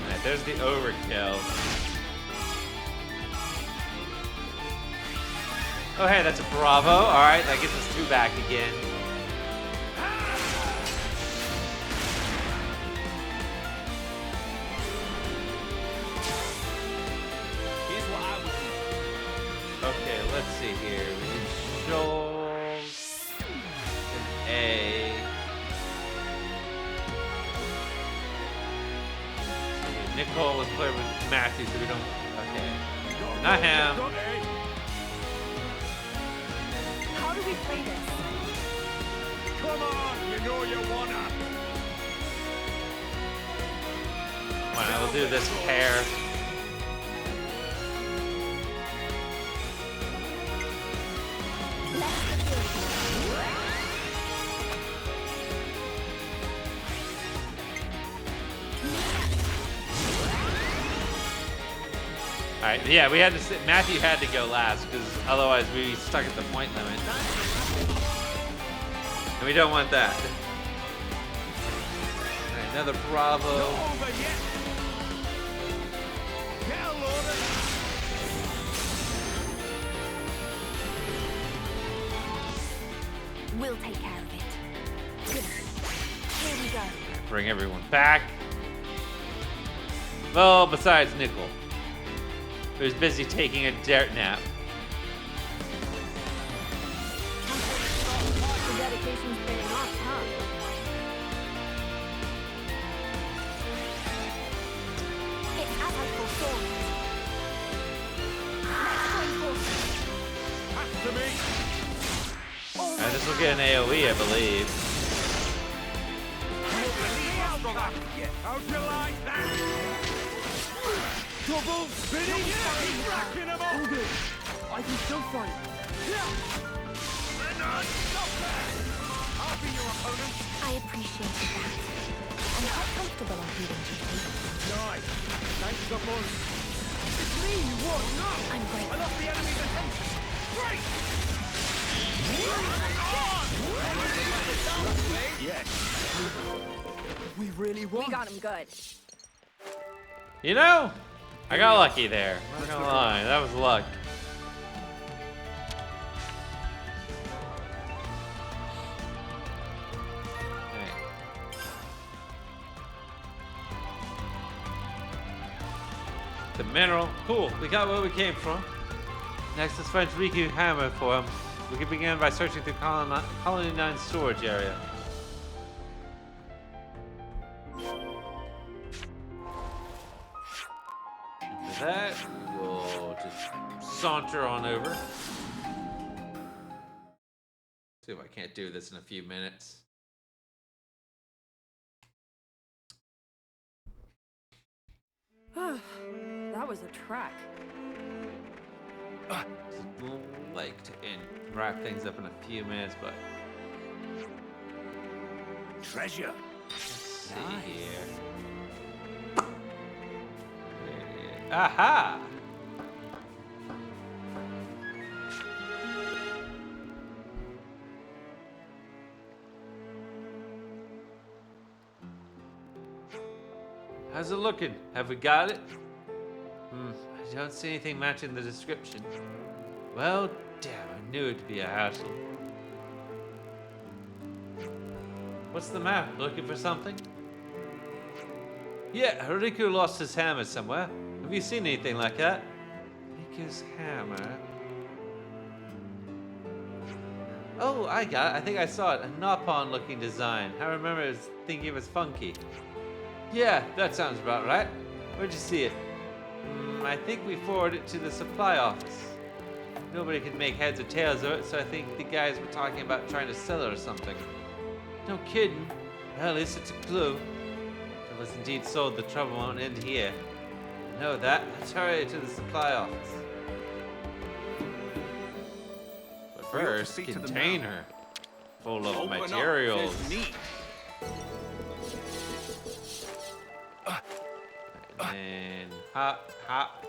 Alright, there's the overkill. Oh hey, that's a Bravo. Alright, that gets us 2 back again. Here's what I would do. Okay, let's see here. We need Schultz and A. Nicole was playing with Matthew, so we don't. Okay. Not him. How do we play this? Come on, you know you wanna. Fine, we'll do this pair. Alright, yeah, we had to Matthew had to go last because otherwise we'd be stuck at the point limit. And we don't want that. Alright, another Bravo. We'll take care of it. Good. Here we go. Bring everyone back. Well, besides Nickel, who's busy taking a dirt nap. The dedication's paying off, huh? It's as I foresaw it. After me! Alright, this will get an AoE, I believe. How'd you like that? Double spinning! He's racking them up! All good. I can still fight. I'll be your opponent. I appreciated that. I'm quite comfortable on healing duty. Nice. Thanks so much. It's me you want. No! I'm grateful. I lost the enemy's attention. Great! Yes. We really won. We got him good. You know, I got lucky there. I'm not gonna lie, that was luck. Okay. The mineral, cool. We got where we came from. Next, let's find Riku Hammer for him. We can begin by searching through Colony 9 storage area. After that, we'll just saunter on over. See if I can't do this in a few minutes. That was a trek. Like to wrap things up in a few minutes, but Treasure. let's see here. Aha! How's it looking? Have we got it? I don't see anything matching the description. Well, damn, I knew it'd be a hassle. What's the map? Looking for something? Yeah, Riku lost his hammer somewhere. Have you seen anything like that? Riku's hammer. Oh, I got it. I think I saw it. A Nopon looking design. I remember thinking it was funky. Yeah, that sounds about right. Where'd you see it? I think we forwarded it to the supply office. Nobody could make heads or tails of it, so I think the guys were talking about trying to sell it or something. No kidding. Well, at least it's a clue. If it was indeed sold, the trouble won't end here. I know that. Let's hurry to the supply office. But first, container full of materials. And then hop, hop.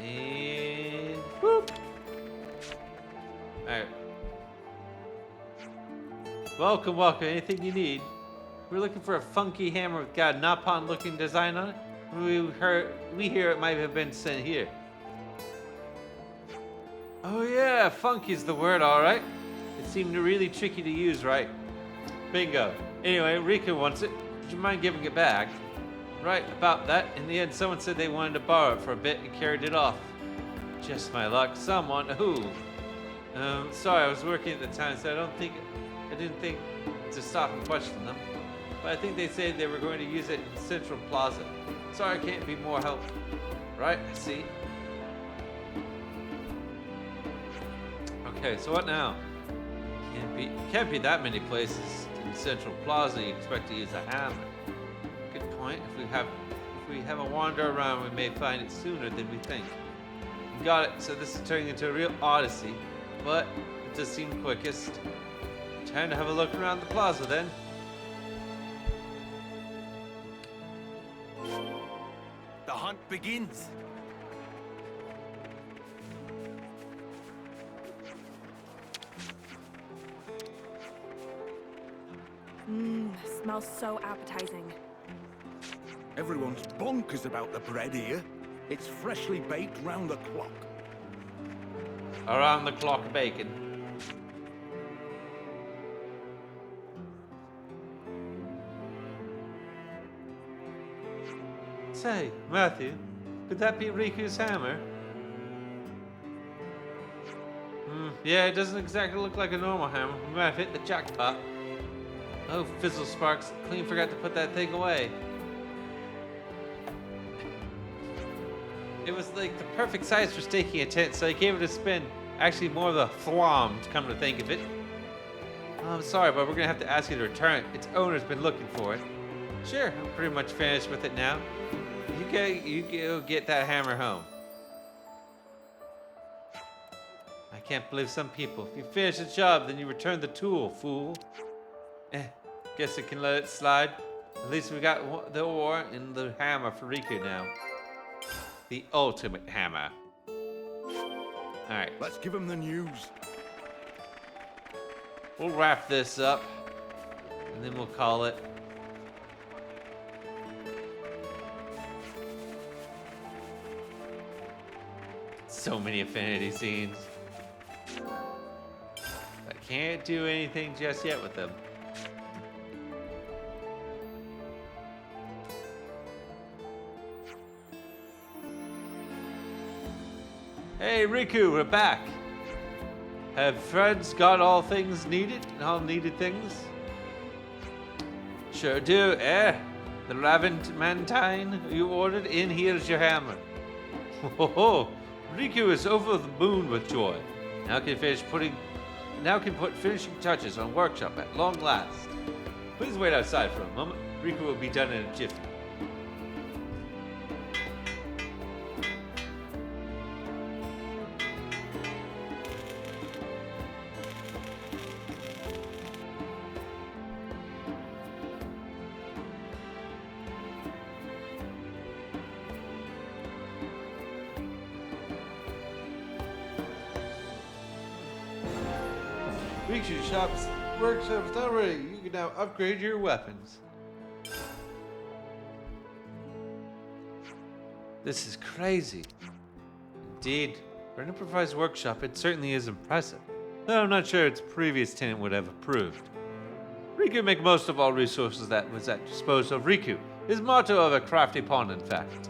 And whoop. Alright. Welcome, welcome. Anything you need? We're looking for a funky hammer with got a Nopon looking design on it. We hear it might have been sent here. Oh yeah, funky's the word, alright. It seemed really tricky to use, right? Bingo. Anyway, Riku wants it. Would you mind giving it back? Right, about that. In the end, someone said they wanted to borrow it for a bit and carried it off. Just my luck. Someone, who? Sorry, I was working at the time, so I didn't think to stop and question them. But I think they said they were going to use it in Central Plaza. Sorry, I can't be more help. Right, I see. Okay, so what now? Can't be that many places in Central Plaza you expect to use a hammer. Good point. If we have a wander around, we may find it sooner than we think. Got it, so this is turning into a real odyssey, but it does seem quickest. Time to have a look around the plaza then. The hunt begins. Smells so appetizing. Everyone's bonkers about the bread here. It's freshly baked round the clock. Around the clock bacon. Say, Matthew, could that be Riku's hammer? Yeah, it doesn't exactly look like a normal hammer. We might have hit the jackpot. Oh, Fizzle Sparks, clean forgot to put that thing away. It was like the perfect size for staking a tent, so I gave it a spin. Actually, more of a thwomb, come to think of it. Oh, I'm sorry, but we're gonna have to ask you to return it. Its owner's been looking for it. Sure, I'm pretty much finished with it now. You go get that hammer home. I can't believe some people. If you finish the job, then you return the tool, fool. Guess I can let it slide. At least we got the ore and the hammer for Riku now. The ultimate hammer. Alright. Let's give him the news. We'll wrap this up. And then we'll call it. So many affinity scenes. I can't do anything just yet with them. Hey Riku, we're back. Have friends got all things needed? All needed things? Sure do, The Raventmantine you ordered in, here's your hammer. Ho! Riku is over the moon with joy. Now can put finishing touches on workshop at long last. Please wait outside for a moment. Riku will be done in a jiffy. Riku's workshop's now ready. You can now upgrade your weapons. This is crazy. Indeed, for an improvised workshop, it certainly is impressive. Though I'm not sure its previous tenant would have approved. Riku make most of all resources that was at disposal of Riku. His motto of a crafty pawn, in fact.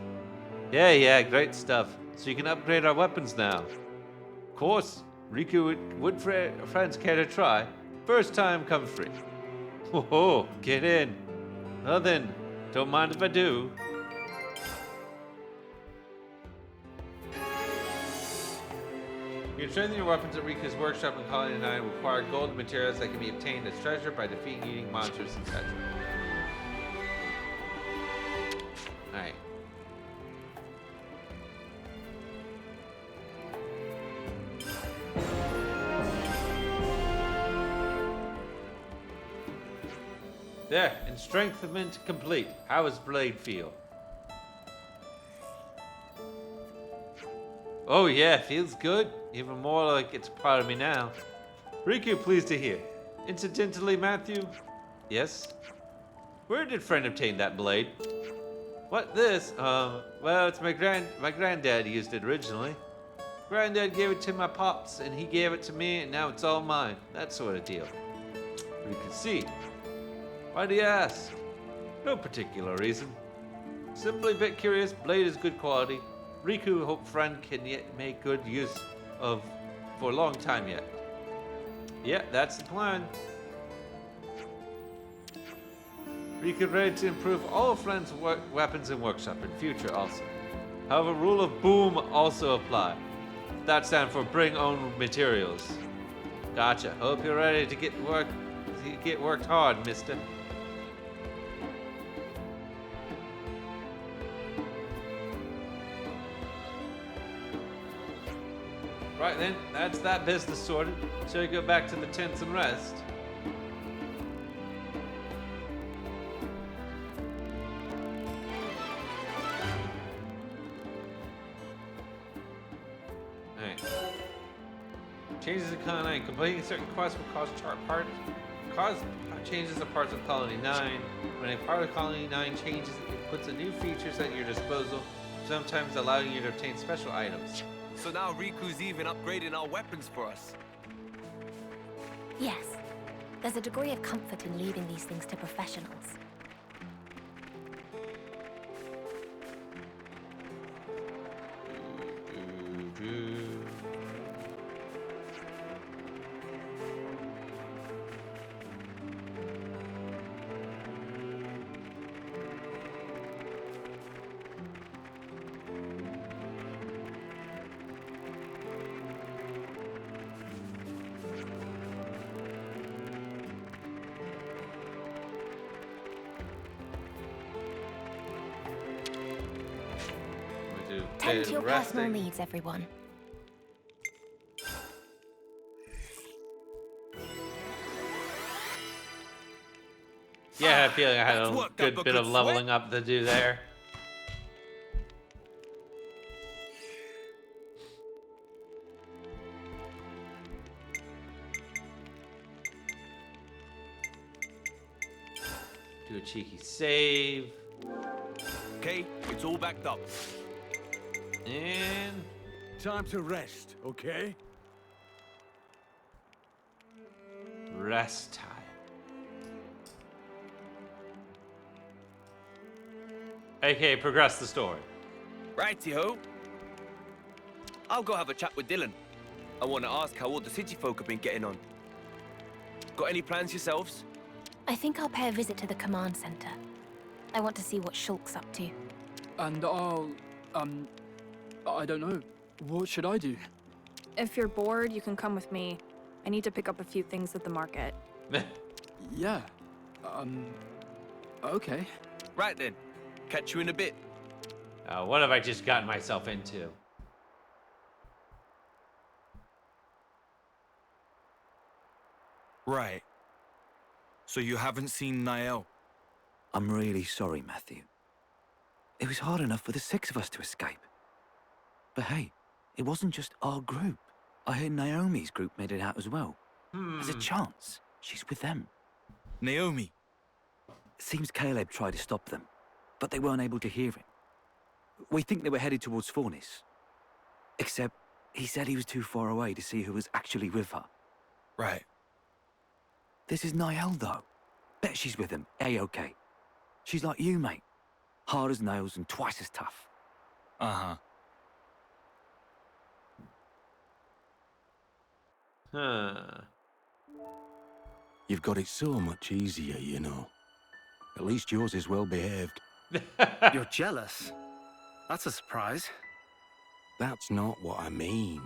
Yeah, great stuff. So you can upgrade our weapons now. Of course. Riku would friends care to try? First time come free. Oh, get in. Well then, don't mind if I do. You can strengthen your weapons at Riku's workshop in Colony 9 and require gold materials that can be obtained as treasure by defeating eating monsters, etc. Alright. There, strengthenment complete. How does Blade feel? Oh yeah, feels good. Even more like it's part of me now. Riku, pleased to hear. Incidentally, Matthew? Yes? Where did friend obtain that blade? What, this? Well, it's my granddad used it originally. Granddad gave it to my pops, and he gave it to me, and now it's all mine. That sort of deal. We can see. Why do you ask? No particular reason. Simply a bit curious. Blade is good quality. Riku hope friend can yet make good use of for a long time yet. Yeah, that's the plan. Riku ready to improve all of friend's weapons and workshop in future also. However, rule of boom also apply. That stands for bring own materials. Gotcha. Hope you're ready to get worked hard, mister. Right then, that's that business sorted. Shall we go back to the tents and rest? Alright. Changes in Colony 9. Completing certain quests will cause changes to parts of Colony 9. When a part of Colony 9 changes, it puts a new features at your disposal, sometimes allowing you to obtain special items. So now Riku's even upgrading our weapons for us. Yes. There's a degree of comfort in leaving these things to professionals. Tend to your personal needs, everyone. Yeah, I had a feeling I had a good bit of leveling up to do there. Do a cheeky save. Okay, it's all backed up. And time to rest, okay? Rest time. Okay, progress the story. Righty-ho. I'll go have a chat with Dylan. I want to ask how all the city folk have been getting on. Got any plans yourselves? I think I'll pay a visit to the command center. I want to see what Shulk's up to. And I'll, I don't know. What should I do? If you're bored, you can come with me. I need to pick up a few things at the market. Yeah. Okay. Right then. Catch you in a bit. What have I just gotten myself into? Right. So you haven't seen Niall? I'm really sorry, Matthew. It was hard enough for the 6 of us to escape. But hey, it wasn't just our group. I heard Naomi's group made it out as well. There's a chance she's with them. Naomi? Seems Caleb tried to stop them, but they weren't able to hear him. We think they were headed towards Fornis. Except, he said he was too far away to see who was actually with her. Right. This is Niall, though. Bet she's with him, A-OK. She's like you, mate. Hard as nails and twice as tough. Uh-huh. Huh. You've got it so much easier, you know. At least yours is well behaved. You're jealous? That's a surprise. That's not what I mean.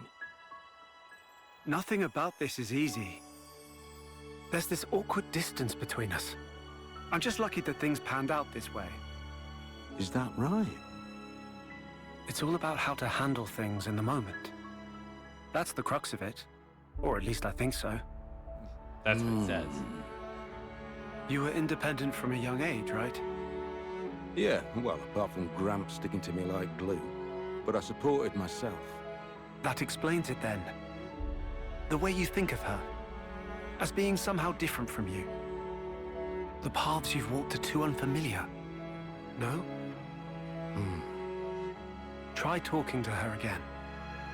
Nothing about this is easy. There's this awkward distance between us. I'm just lucky that things panned out this way. Is that right? It's all about how to handle things in the moment. That's the crux of it. Or at least I think so. That's what it says. You were independent from a young age, right? Yeah, well, apart from Gramps sticking to me like glue. But I supported myself. That explains it then. The way you think of her. As being somehow different from you. The paths you've walked are too unfamiliar. No? Try talking to her again.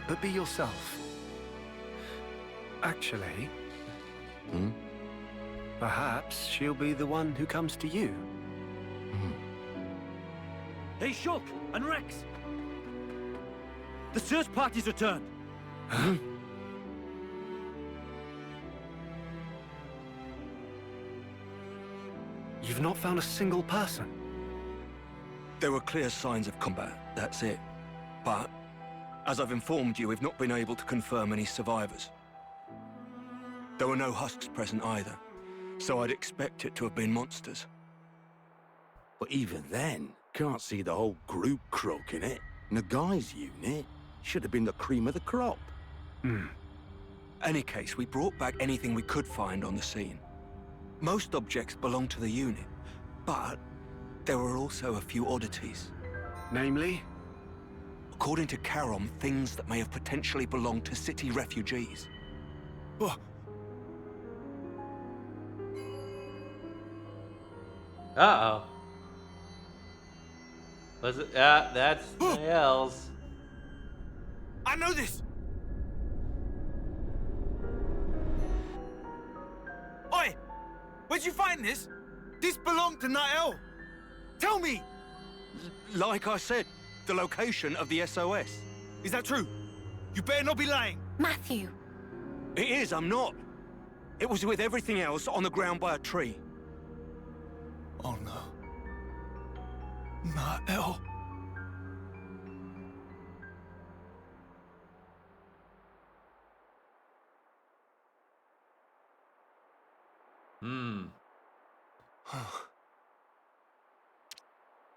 But be yourself. Actually... Perhaps she'll be the one who comes to you. Hey, Shulk and Rex! The search party's returned! You've not found a single person? There were clear signs of combat, that's it. But, as I've informed you, we've not been able to confirm any survivors. There were no husks present either, so I'd expect it to have been monsters. But even then, can't see the whole group croaking it. Nagai's unit should have been the cream of the crop. Any case, we brought back anything we could find on the scene. Most objects belong to the unit, but there were also a few oddities. Namely? According to Charon, things that may have potentially belonged to city refugees. Uh-oh. Was it? That's Niall's. I know this! Oi! Where'd you find this? This belonged to Niall! Tell me! Like I said, the location of the SOS. Is that true? You better not be lying! Matthew! It is, I'm not. It was with everything else on the ground by a tree. Oh no. Niall.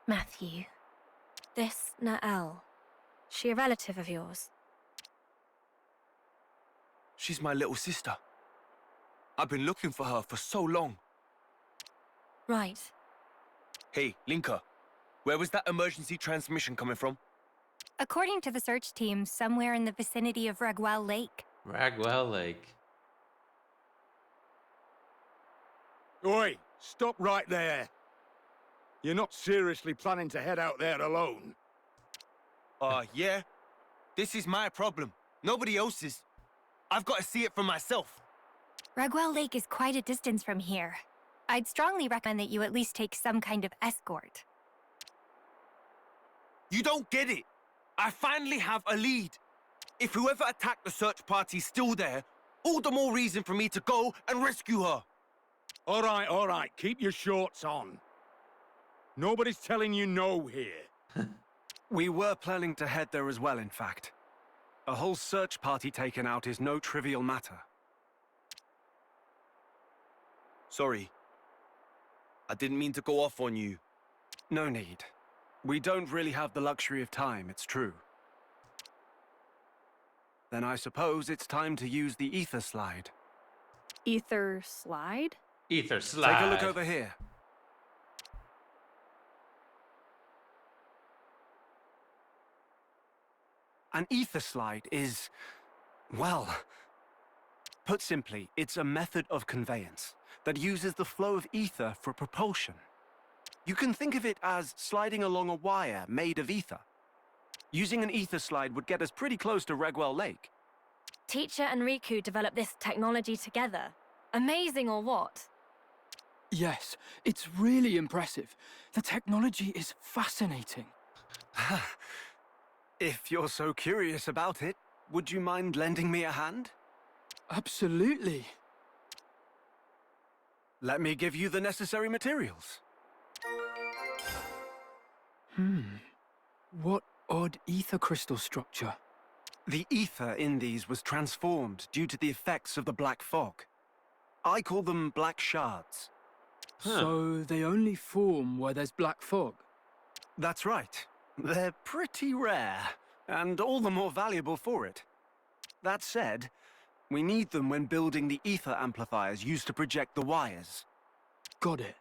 Matthew, this Nael, she a relative of yours? She's my little sister. I've been looking for her for so long. Right. Hey, Linka, where was that emergency transmission coming from? According to the search team, somewhere in the vicinity of Ragwell Lake. Ragwell Lake. Oi, stop right there. You're not seriously planning to head out there alone? Yeah. This is my problem. Nobody else's. I've got to see it for myself. Ragwell Lake is quite a distance from here. I'd strongly recommend that you at least take some kind of escort. You don't get it. I finally have a lead. If whoever attacked the search party's still there, all the more reason for me to go and rescue her. All right. Keep your shorts on. Nobody's telling you no here. We were planning to head there as well, in fact. A whole search party taken out is no trivial matter. Sorry. I didn't mean to go off on you. No need. We don't really have the luxury of time, it's true. Then I suppose it's time to use the ether slide. Ether slide? Ether slide. Take a look over here. An ether slide is, well, put simply, it's a method of conveyance that uses the flow of ether for propulsion. You can think of it as sliding along a wire made of ether. Using an ether slide would get us pretty close to Ragwell Lake. Teacher and Riku developed this technology together. Amazing or what? Yes, it's really impressive. The technology is fascinating. If you're so curious about it, would you mind lending me a hand? Absolutely. Let me give you the necessary materials. What odd ether crystal structure. The ether in these was transformed due to the effects of the black fog. I call them black shards. So they only form where there's black fog? That's right. They're pretty rare, and all the more valuable for it. That said, we need them when building the ether amplifiers used to project the wires. Got it.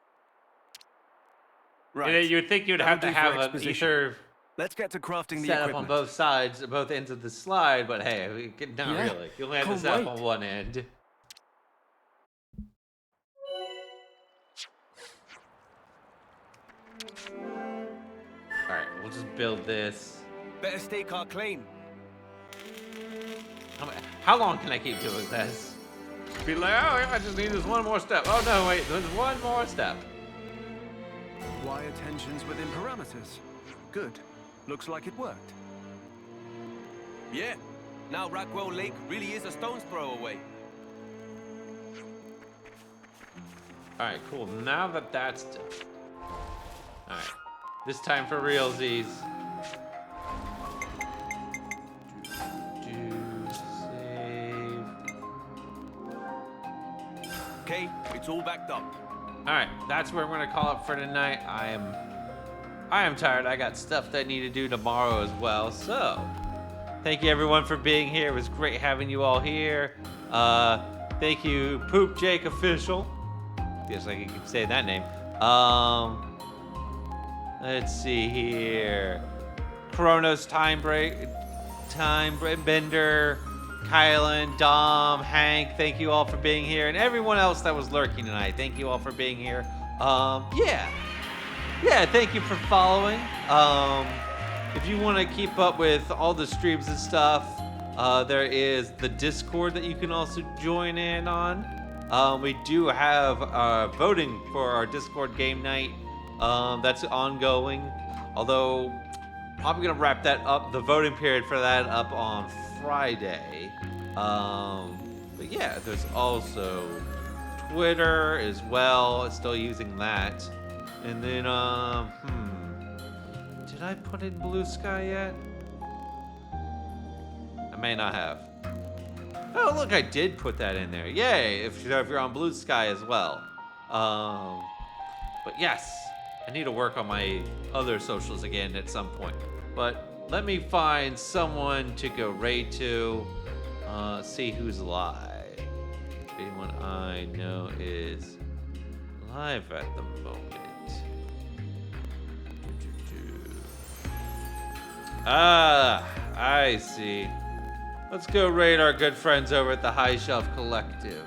Right. You'd think you'd have to have an ether. Let's get to crafting the set equipment. up on both sides, both ends of the slide, but hey, not really. You only have to set up on one end. Alright, we'll just build this. Better stake our claim. How long can I keep doing this? Be like, oh, I just need this one more step. Oh no, wait, there's one more step. Wire tensions within parameters. Good. Looks like it worked. Yeah. Now Ragwell Lake really is a stone's throw away. Alright, cool. Now that that's done. Alright. This time for realsies. Save. Okay, it's all backed up. Alright, that's where we're gonna call it for tonight. I am tired. I got stuff that I need to do tomorrow as well. So, Thank you everyone for being here. It was great having you all here. Thank you, Poop Jake Official. Guess I can say that name. Let's see here. Kronos Time Bender, Kylan, Dom, Hank. Thank you all for being here, and everyone else that was lurking tonight. Thank you all for being here. Yeah. Thank you for following. If you want to keep up with all the streams and stuff, there is the Discord that you can also join in on. We do have voting for our Discord game night. That's ongoing. Although, probably gonna wrap that up, the voting period for that up on Friday. But yeah, there's also Twitter as well. Still using that. And then, did I put in Blue Sky yet? I may not have. Oh, look, I did put that in there. Yay, if you're on Blue Sky as well. But yes, I need to work on my other socials again at some point. But let me find someone to go raid to. See who's live. Anyone I know is live at the moment. Ah, I see. Let's go raid our good friends over at the High Shelf Collective.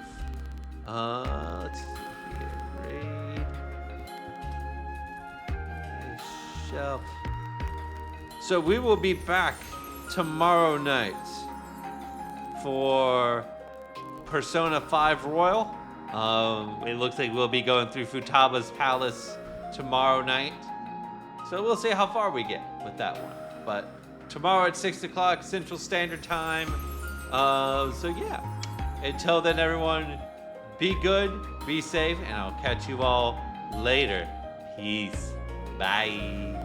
Let's see here. Raid. High Shelf. So we will be back tomorrow night for Persona 5 Royal. It looks like we'll be going through Futaba's Palace tomorrow night. So we'll see how far we get with that one. But tomorrow at 6 o'clock Central Standard Time. So yeah, until then, everyone, be good, be safe, and I'll catch you all later. Peace. Bye.